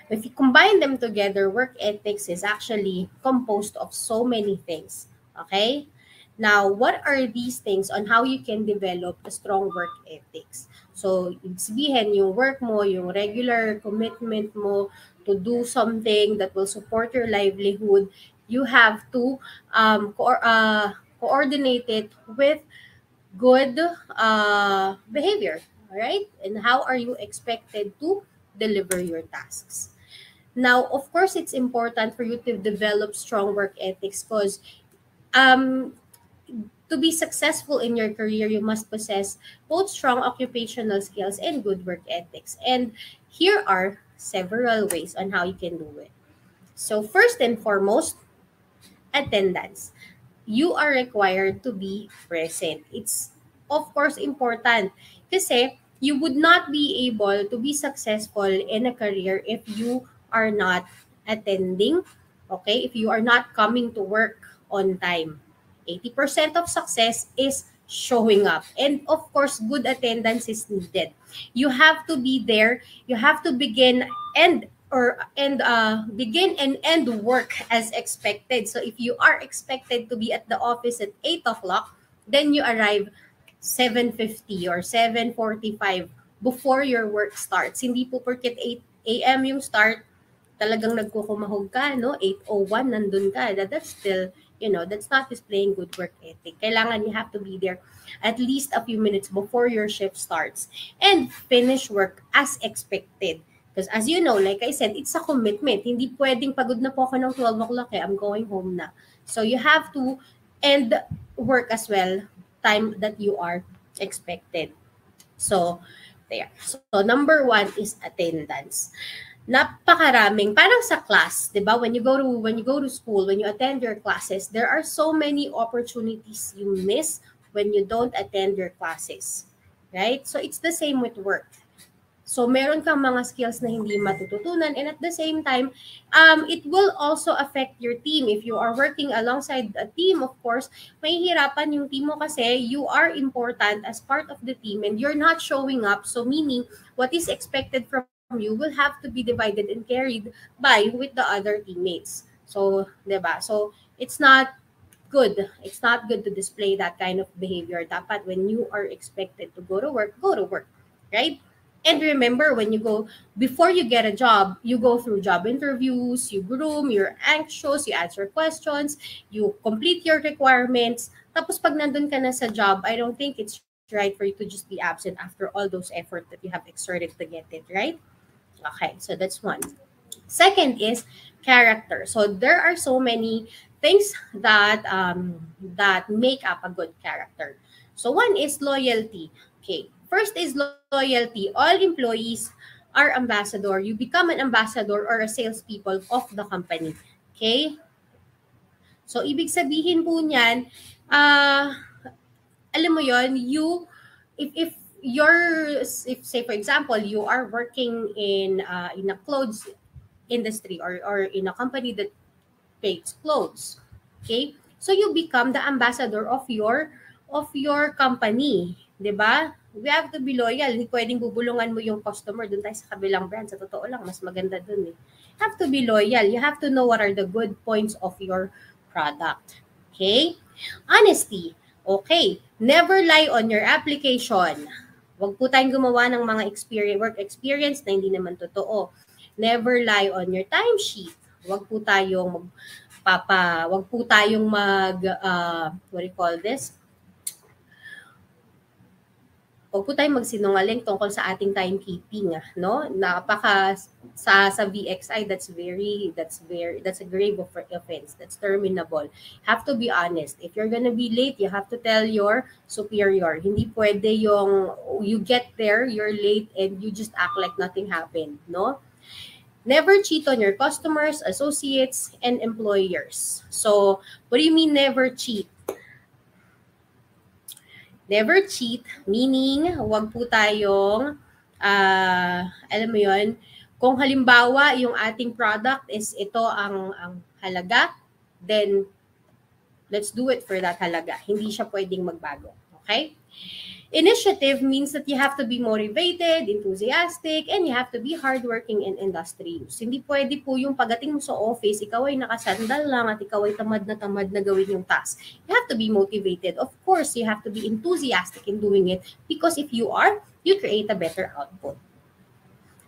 if you combine them together, work ethics is actually composed of so many things, okay? Now, what are these things on how you can develop a strong work ethics? So, ibig sabihin, yung work mo, yung regular commitment mo to do something that will support your livelihood, you have to coordinate it with good behavior, all right? And how are you expected to deliver your tasks? Now, of course, it's important for you to develop strong work ethics because to be successful in your career, you must possess both strong occupational skills and good work ethics. And here are several ways on how you can do it. So first and foremost, attendance. You are required to be present. It's of course important kasi you would not be able to be successful in a career if you are not attending, okay? If you are not coming to work on time. 80% of success is showing up. And of course, good attendance is needed. You have to be there. You have to begin and end work as expected. So if you are expected to be at the office at 8 o'clock, then you arrive 7:50 or 7:45 before your work starts. Hindi po porket 8 a.m. yung start, talagang nagkukumahog ka, no? 8:01 nandun ka. That's still, that's not displaying good work ethic. Kailangan you have to be there at least a few minutes before your shift starts and finish work as expected. Because as you know, like I said, it's a commitment. Hindi pwedeng pagod na po ako ng 12 o'clock I'm going home na. So you have to end work as well, time that you are expected. So there. So number 1 is attendance. napakaraming, parang sa class, 'di ba? When you go to school, when you attend your classes, there are so many opportunities you miss when you don't attend your classes. Right? So it's the same with work. So meron kang mga skills na hindi matututunan, and at the same time, it will also affect your team. If you are working alongside a team, of course, mahihirapan yung team mo kasi you are important as part of the team and you're not showing up. So meaning, what is expected from you will have to be divided and carried by with the other teammates. So, 'di ba? So, it's not good. It's not good to display that kind of behavior. Dapat when you are expected to go to work, right? And remember, when you go, before you get a job, you go through job interviews, you groom, you're anxious, you answer questions, you complete your requirements. Tapos pag nandun ka na sa job, I don't think it's right for you to just be absent after all those effort that you have exerted to get it, right? Okay, so that's one. Second is character. So there are so many things that that make up a good character. So one is loyalty. Okay, first is loyalty. All employees are ambassador. You become an ambassador or a salespeople of the company. Okay? So ibig sabihin po niyan, alam mo yon, if say for example you are working in a clothes industry or in a company that makes clothes, okay, so you become the ambassador of your company, 'di ba? We have to be loyal. Hindi pwedeng bubulungan mo yung customer doon tayo sa kabilang brand. Sa totoo lang, mas maganda doon eh. You have to be loyal. You have to know what are the good points of your product. Okay? Honesty. Okay. Never lie on your application. Huwag po tayong gumawa ng mga work experience na hindi naman totoo. Never lie on your timesheet. Huwag po tayong what do you call this? Huwag po tayong magsinungaling tungkol sa ating timekeeping, no? Sa VXI, that's a grave offense. That's terminable. Have to be honest. If you're gonna be late, you have to tell your superior. Hindi pwede yung you get there, you're late, and you just act like nothing happened, no? Never cheat on your customers, associates, and employers. So, what do you mean never cheat? Never cheat, meaning huwag po tayong, alam mo yon, kung halimbawa yung ating product is ito ang halaga, then let's do it for that halaga. Hindi siya pwedeng magbago. Okay? Initiative means that you have to be motivated, enthusiastic, and you have to be hardworking and industrious. Hindi pwede po yung pagdating mo sa office, ikaw ay nakasandal lang at ikaw ay tamad na gawin yung task. You have to be motivated. Of course, you have to be enthusiastic in doing it because if you are, you create a better output.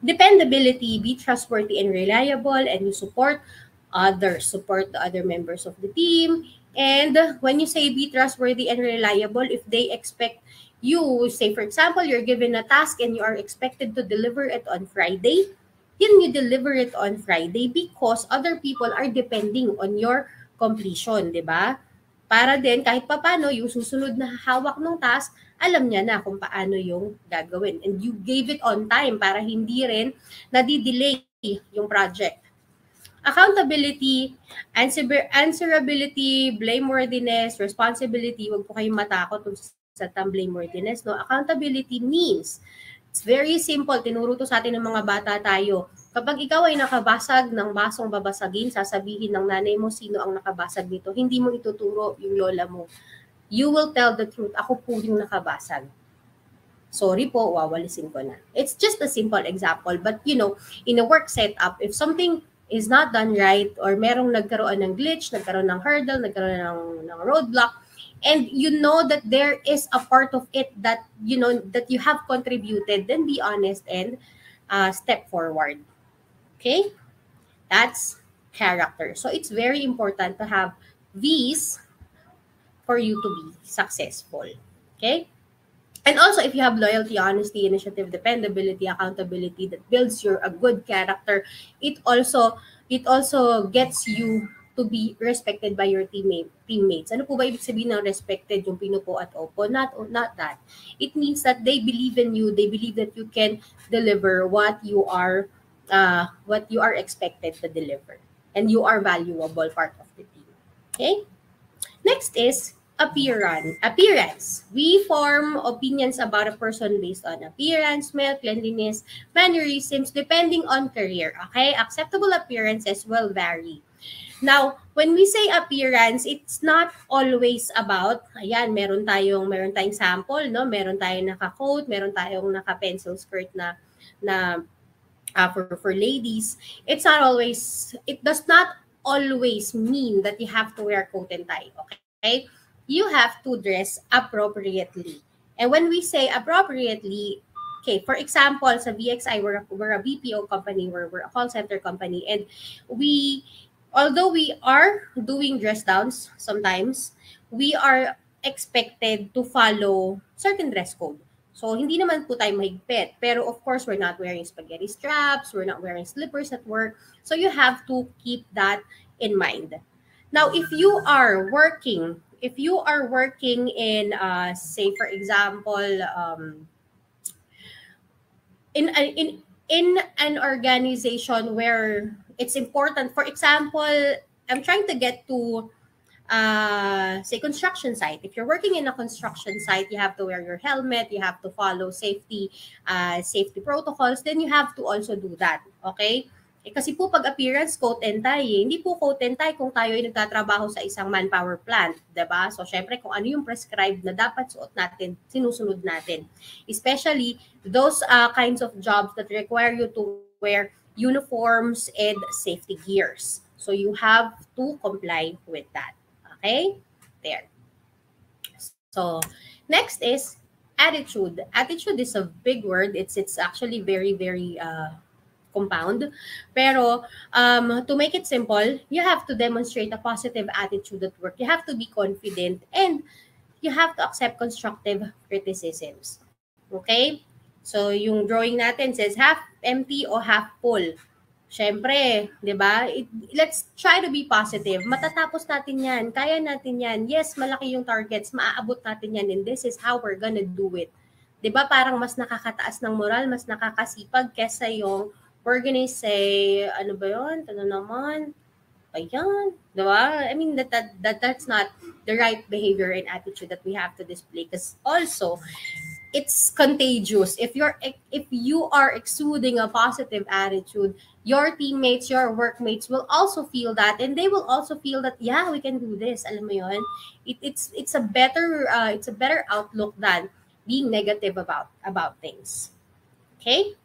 Dependability, be trustworthy and reliable, and you support the other members of the team. And when you say be trustworthy and reliable, if they expect you, say for example, you're given a task and you are expected to deliver it on Friday, then you deliver it on Friday because other people are depending on your completion, di ba? Para din kahit papano yung susunod na hawak ng task, alam niya na kung paano yung gagawin. And you gave it on time para hindi rin nadidelay yung project. Accountability, answerability, blameworthiness, responsibility, wag po kayong matakot sa blameworthiness, no? Accountability means, it's very simple, tinuro to sa atin ng mga bata tayo. Kapag ikaw ay nakabasag ng basong babasagin, sasabihin ng nanay mo sino ang nakabasag nito. Hindi mo ituturo yung lola mo. You will tell the truth. Ako po yung nakabasag. Sorry po, wawalisin ko na. It's just a simple example. But you know, in a work setup, if something is not done right or merong nagkaroon ng glitch, nagkaroon ng hurdle, nagkaroon ng roadblock, and you know that there is a part of it that you know that you have contributed, then be honest and step forward. Okay? That's character. So it's very important to have these for you to be successful. Okay? And also, if you have loyalty, honesty, initiative, dependability, accountability that builds a good character, it also gets you to be respected by your teammates. Ano po ba ibig sabihin ng respected, yung pinupo at opo? Not that. It means that they believe in you. They believe that you can deliver what you are what you are expected to deliver, and you are valuable part of the team. Okay. Next is appearance. We form opinions about a person based on appearance, smell, cleanliness, mannerisms, depending on career. Okay, acceptable appearances will vary. Now, when we say appearance, it's not always about, ayan, meron tayong sample, no? Meron tayong naka-coat, meron tayong naka-pencil skirt na for ladies. It does not always mean that you have to wear coat and tie, okay? You have to dress appropriately. And when we say appropriately, okay, for example, sa VXI, we're a BPO company, we're a call center company, and we, although we are doing dress downs sometimes, we are expected to follow certain dress code. So, hindi naman po tayo mahigpit. Pero of course, we're not wearing spaghetti straps, we're not wearing slippers at work. So, you have to keep that in mind. Now, if you are working in, say, for example, in an organization where it's important, for example, I'm trying to get to say construction site. If you're working in a construction site, you have to wear your helmet, you have to follow safety protocols, then you have to also do that. Okay? Kasi po pag appearance, coat and tie, hindi po coat and tie kung tayo ay nagtatrabaho sa isang manpower plant, 'di ba? So syempre kung ano yung prescribed na dapat suot natin, sinusunod natin. Especially those kinds of jobs that require you to wear uniforms and safety gears. So you have to comply with that. Okay? There. So, next is attitude. Attitude is a big word. It's actually very, very compound. Pero, to make it simple, you have to demonstrate a positive attitude at work. You have to be confident and you have to accept constructive criticisms. Okay? So, yung drawing natin says half empty or half full. Syempre, 'di ba? Let's try to be positive. Matatapos natin 'yan. Kaya natin 'yan. Yes, malaki yung targets. Maaabot natin 'yan, and this is how we're gonna do it. 'Di ba? Parang mas nakakataas ng moral, mas nakakasipag kesa yung we're gonna say, ano ba 'yon? Ano naman? Ayan, 'di ba? I mean that's not the right behavior and attitude that we have to display, because also it's contagious. If you are exuding a positive attitude, your teammates, your workmates will also feel that, and they will also feel that, yeah, we can do this. Alam mo yun? It's a better outlook than being negative about things. Okay?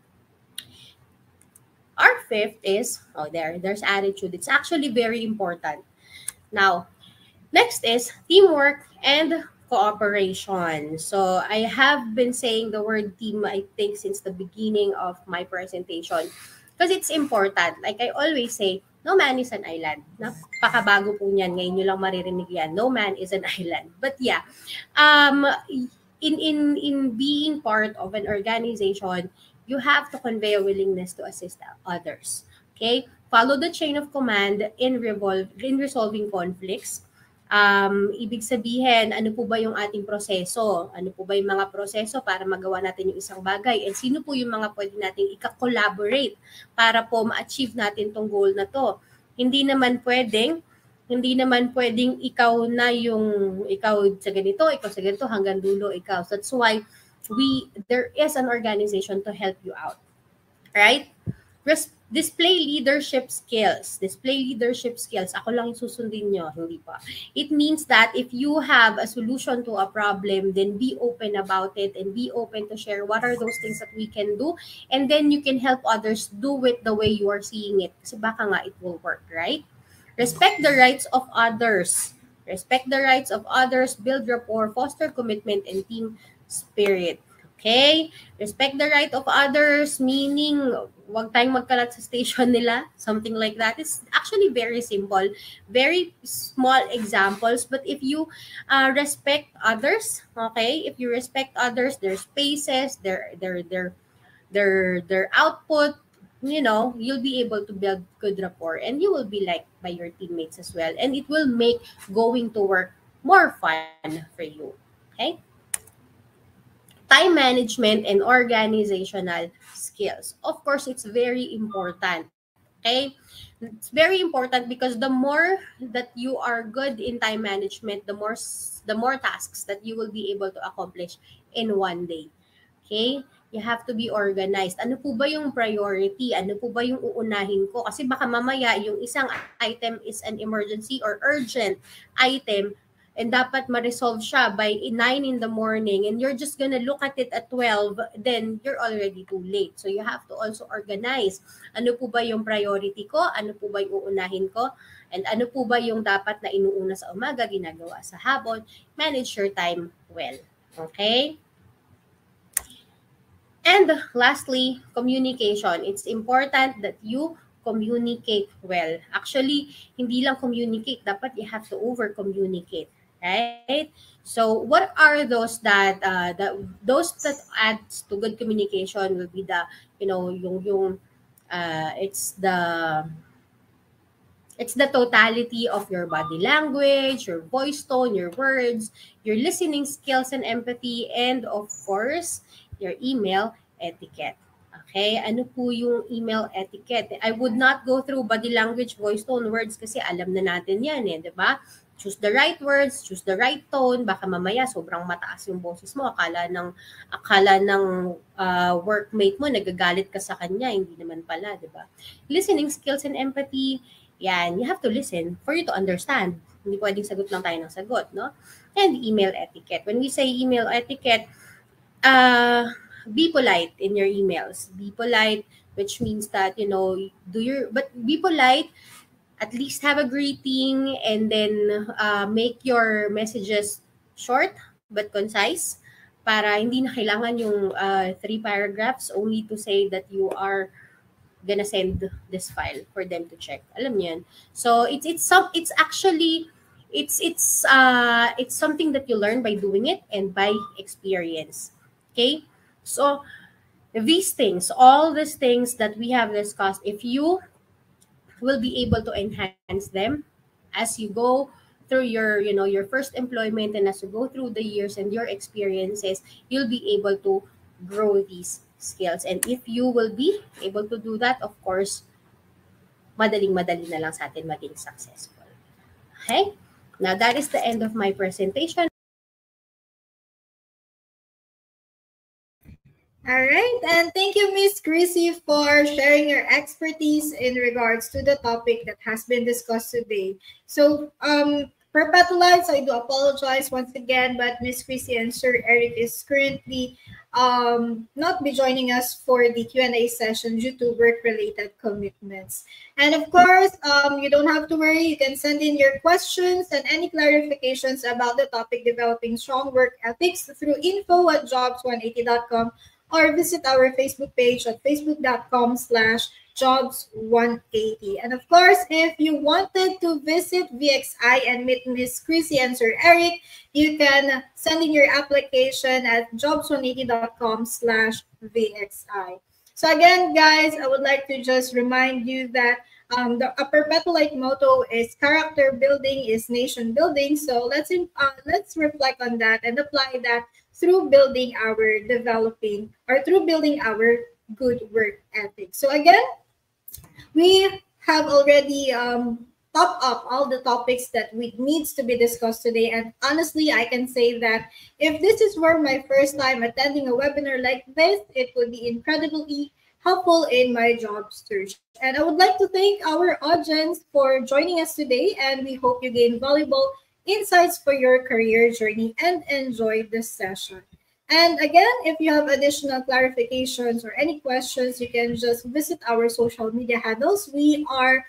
Our fifth is, there's attitude. It's actually very important. Now, next is teamwork and cooperation. So I have been saying the word team, I think, since the beginning of my presentation, because it's important. Like I always say, no man is an island. Napakabago po niyan. Ngayon nyo lang maririnig yan. No man is an island. But yeah, in being part of an organization, you have to convey a willingness to assist others. Okay? Follow the chain of command in resolving conflicts. Ibig sabihin, ano po ba yung ating proseso? Ano po ba yung mga proseso para magawa natin yung isang bagay? And sino po yung mga pwede nating ika-collaborate para po ma-achieve natin tong goal na to? Hindi naman pwedeng ikaw sa ganito hanggang dulo ikaw. So that's why there is an organization to help you out. Right? Display leadership skills. Ako lang yung susundin nyo, hindi pa. It means that if you have a solution to a problem, then be open about it and be open to share what are those things that we can do, and then you can help others do it the way you are seeing it. Kasi baka nga it will work, right? Respect the rights of others. Build rapport, foster commitment, and team spirit. Okay? Respect the right of others, meaning wag tayong magkalat sa station nila, something like that. It's actually very simple, very small examples, but if you respect others, okay? If you respect others, their spaces, their output, you know, you'll be able to build good rapport, and you will be liked by your teammates as well, and it will make going to work more fun for you. Okay? time management, and organizational skills. Of course, it's very important. Okay? It's very important because the more that you are good in time management, the more tasks that you will be able to accomplish in one day. Okay? You have to be organized. Ano po ba yung priority? Ano po ba yung uunahin ko? Kasi baka mamaya yung isang item is an emergency or urgent item and dapat ma-resolve siya by 9 in the morning and you're just gonna look at it at 12, then you're already too late. So you have to also organize. Ano po ba yung priority ko? Ano po ba yung uunahin ko? And ano po ba yung dapat na inuuna sa umaga, ginagawa sa hapon? Manage your time well. Okay? And lastly, communication. It's important that you communicate well. Actually, hindi lang communicate, dapat you have to over-communicate, right? So, what are those that adds to good communication will be the, it's the totality of your body language, your voice tone, your words, your listening skills and empathy, and of course, your email etiquette. Okay? Ano po yung email etiquette? I would not go through body language, voice tone, words kasi alam na natin yan eh, di ba? Choose the right words, choose the right tone. Baka mamaya sobrang mataas yung boses mo. Akala ng workmate mo, nagagalit ka sa kanya. Hindi naman pala, di ba? Listening skills and empathy, yan, you have to listen for you to understand. Hindi pwedeng sagot lang tayo ng sagot, no? And email etiquette. When we say email etiquette, be polite in your emails. Be polite, which means that, but be polite, at least have a greeting, and then make your messages short but concise para hindi na kailangan yung 3 paragraphs only to say that you are gonna send this file for them to check. Alam niyo yan. So it's something that you learn by doing it and by experience. Okay? So these things, all these things that we have discussed, if you will be able to enhance them as you go through your first employment and as you go through the years and your experiences, you'll be able to grow these skills. And if you will be able to do that, of course, madaling-madali na lang sa atin maging successful. Okay? Now, that is the end of my presentation. All right, and thank you, Miss Crissy, for sharing your expertise in regards to the topic that has been discussed today. So, Perpetualites, I do apologize once again, but Miss Crissy and Sir Eric is currently not be joining us for the Q&A session due to work-related commitments. And of course, you don't have to worry. You can send in your questions and any clarifications about the topic developing strong work ethics through info@jobs180.com or visit our Facebook page at facebook.com/jobs180. And of course, if you wanted to visit VXI and meet Miss Crissy and Sir Eric, you can send in your application at jobs180.com/VXI. So again, guys, I would like to just remind you that a Perpetualite motto is character building is nation building. So let's reflect on that and apply that through building our good work ethic. So again, we have already topped up all the topics that needs to be discussed today. And honestly, I can say that if this were my first time attending a webinar like this, it would be incredibly helpful in my job search. And I would like to thank our audience for joining us today, and we hope you gain valuable insights for your career journey and enjoy this session. And again, if you have additional clarifications or any questions, you can just visit our social media handles. We are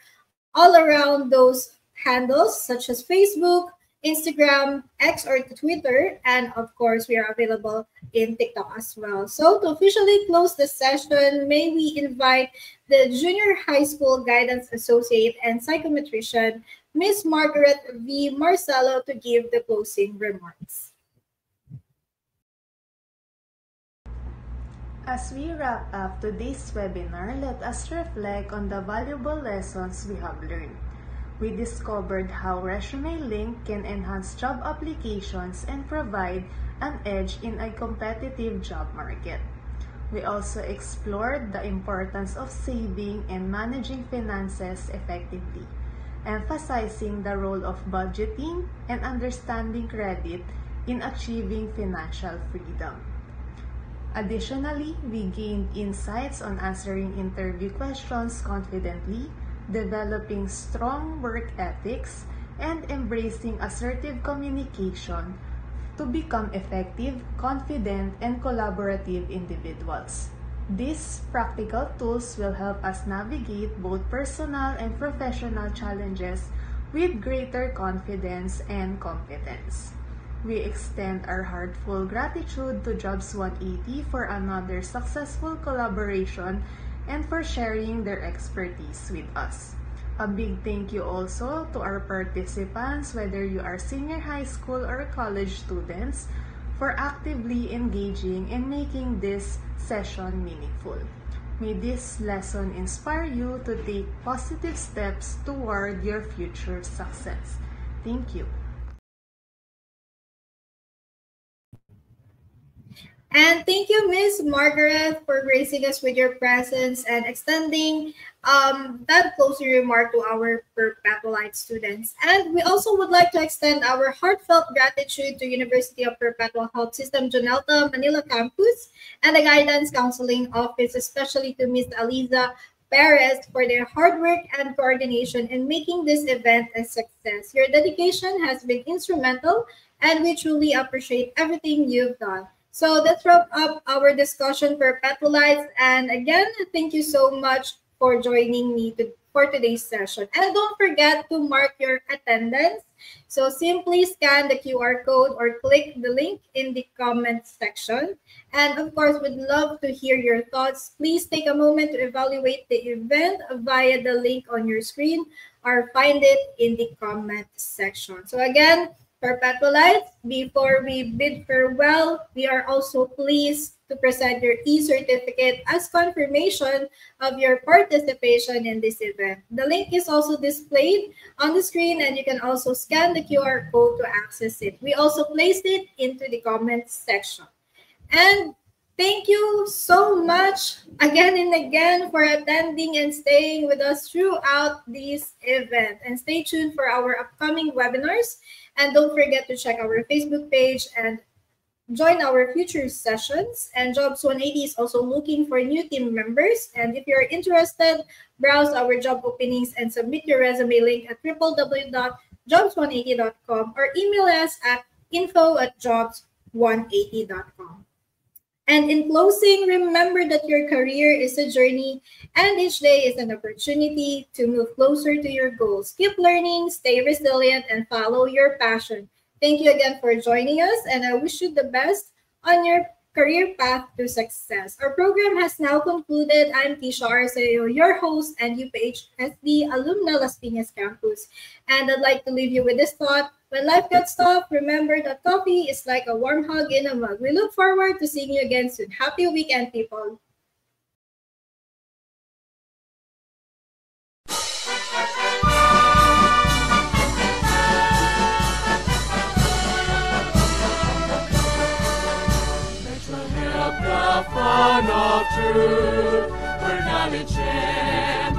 all around those handles such as Facebook, Instagram, X or Twitter, and of course, we are available in TikTok as well. So to officially close the session, may we invite the Junior High School Guidance Associate and Psychometrician, Miss Margaret V. Marcelo, to give the closing remarks. As we wrap up today's webinar, let us reflect on the valuable lessons we have learned. We discovered how ResumeLink can enhance job applications and provide an edge in a competitive job market. We also explored the importance of saving and managing finances effectively, emphasizing the role of budgeting and understanding credit in achieving financial freedom. Additionally, we gained insights on answering interview questions confidently, developing strong work ethics, and embracing assertive communication to become effective, confident, and collaborative individuals. These practical tools will help us navigate both personal and professional challenges with greater confidence and competence. We extend our heartfelt gratitude to Jobs 180 for another successful collaboration and for sharing their expertise with us. A big thank you also to our participants, whether you are senior high school or college students, for actively engaging and making this session meaningful. May this lesson inspire you to take positive steps toward your future success. Thank you. And thank you, Miss Margaret, for gracing us with your presence and extending that closing remark to our Perpetualite students. And we also would like to extend our heartfelt gratitude to University of Perpetual Health System Jonelta Manila Campus and the Guidance Counseling Office, especially to Miss Aliza Perez for their hard work and coordination in making this event a success. Your dedication has been instrumental, and we truly appreciate everything you've done. So let's wrap up our discussion, Perpetualites. And again, thank you so much for joining me for today's session. And don't forget to mark your attendance. So simply scan the QR code or click the link in the comment section. And of course, we'd love to hear your thoughts. Please take a moment to evaluate the event via the link on your screen or find it in the comment section. So again, Perpetualites, before we bid farewell, we are also pleased to present your e-certificate as confirmation of your participation in this event. The link is also displayed on the screen, and you can also scan the QR code to access it. We also placed it into the comments section. And thank you so much again and again for attending and staying with us throughout this event. And stay tuned for our upcoming webinars. And don't forget to check our Facebook page and join our future sessions. And Jobs 180 is also looking for new team members. And if you're interested, browse our job openings and submit your resume link at www.jobs180.com or email us at info@jobs180.com. And in closing, remember that your career is a journey and each day is an opportunity to move closer to your goals. Keep learning, stay resilient, and follow your passion. Thank you again for joining us, and I wish you the best on your career path to success. Our program has now concluded. I'm Tisha Arceo, your host and UPHSD Alumna Las Piñas Campus. And I'd like to leave you with this thought. When life gets tough, remember that coffee is like a warm hug in a mug. We look forward to seeing you again soon. Happy weekend, people. Fun of truth, where knowledge emanates,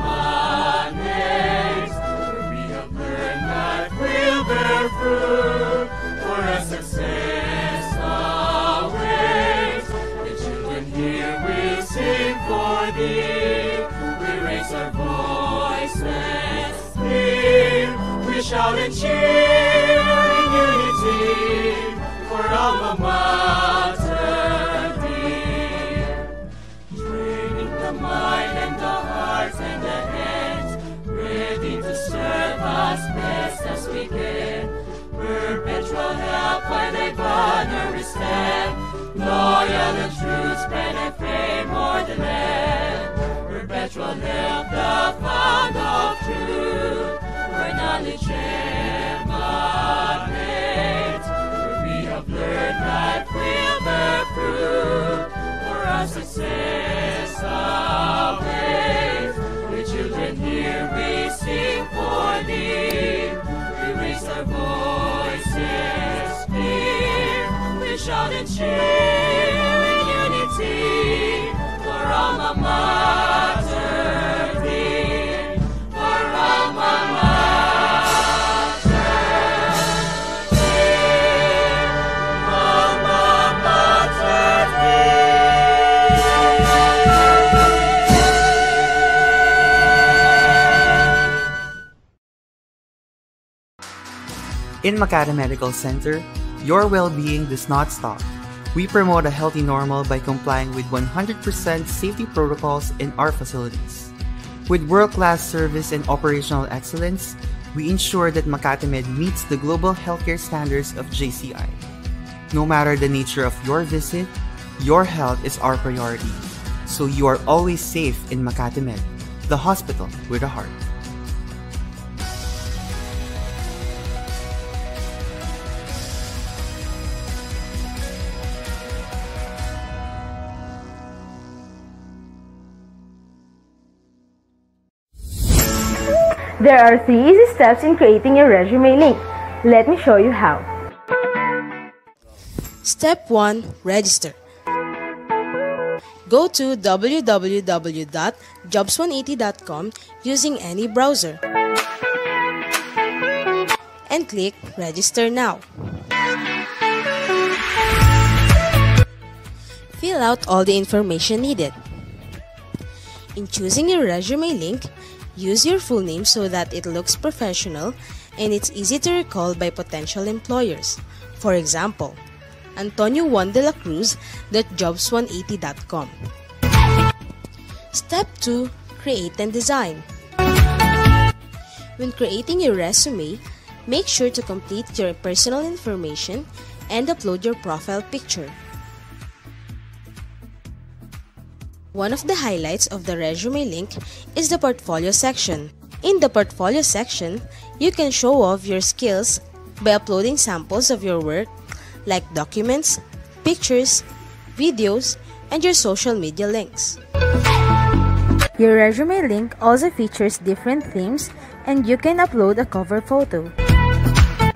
where we have learned that will bear fruit, for a success awaits. The children here will sing for thee, we raise our voices, sing, we shout and cheer in unity for alma mater. Mind and the hearts and the hands, ready to serve us best as we can. Perpetual help by thy banner we stand, loyal and true, spread and fame o'er the land. Perpetual help, the fount of truth, where knowledge emanates. shout and cheer in unity for alma mater dear, for alma mater dear, alma mater In Makati Medical Center, your well-being does not stop. We promote a healthy normal by complying with 100% safety protocols in our facilities. With world-class service and operational excellence, we ensure that Makati Med meets the global healthcare standards of JCI. No matter the nature of your visit, your health is our priority. So you are always safe in Makati Med, the hospital with a heart. There are 3 easy steps in creating your resume link. Let me show you how. Step 1. Register. Go to www.jobs180.com using any browser and click Register Now. Fill out all the information needed. In choosing your resume link, use your full name so that it looks professional and it's easy to recall by potential employers. For example, Antonio Juan de la Cruz .jobs180.com. Step 2. Create and design. When creating your resume, make sure to complete your personal information and upload your profile picture. One of the highlights of the resume link is the portfolio section. In the portfolio section, you can show off your skills by uploading samples of your work like documents, pictures, videos, and your social media links. Your resume link also features different themes and you can upload a cover photo.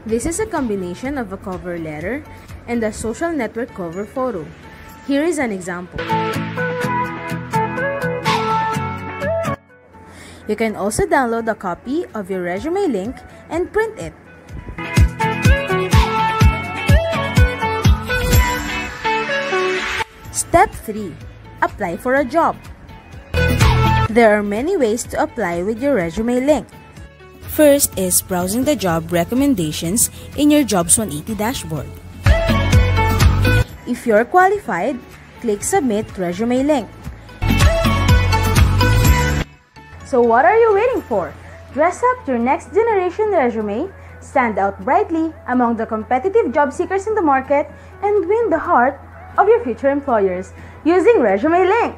This is a combination of a cover letter and a social network cover photo. Here is an example. You can also download a copy of your resume link and print it. Step 3. Apply for a job. There are many ways to apply with your resume link. First is browsing the job recommendations in your Jobs 180 dashboard. If you're qualified, click Submit Resume Link. So what are you waiting for? Dress up your next generation resume, stand out brightly among the competitive job seekers in the market, and win the heart of your future employers using Resume Link.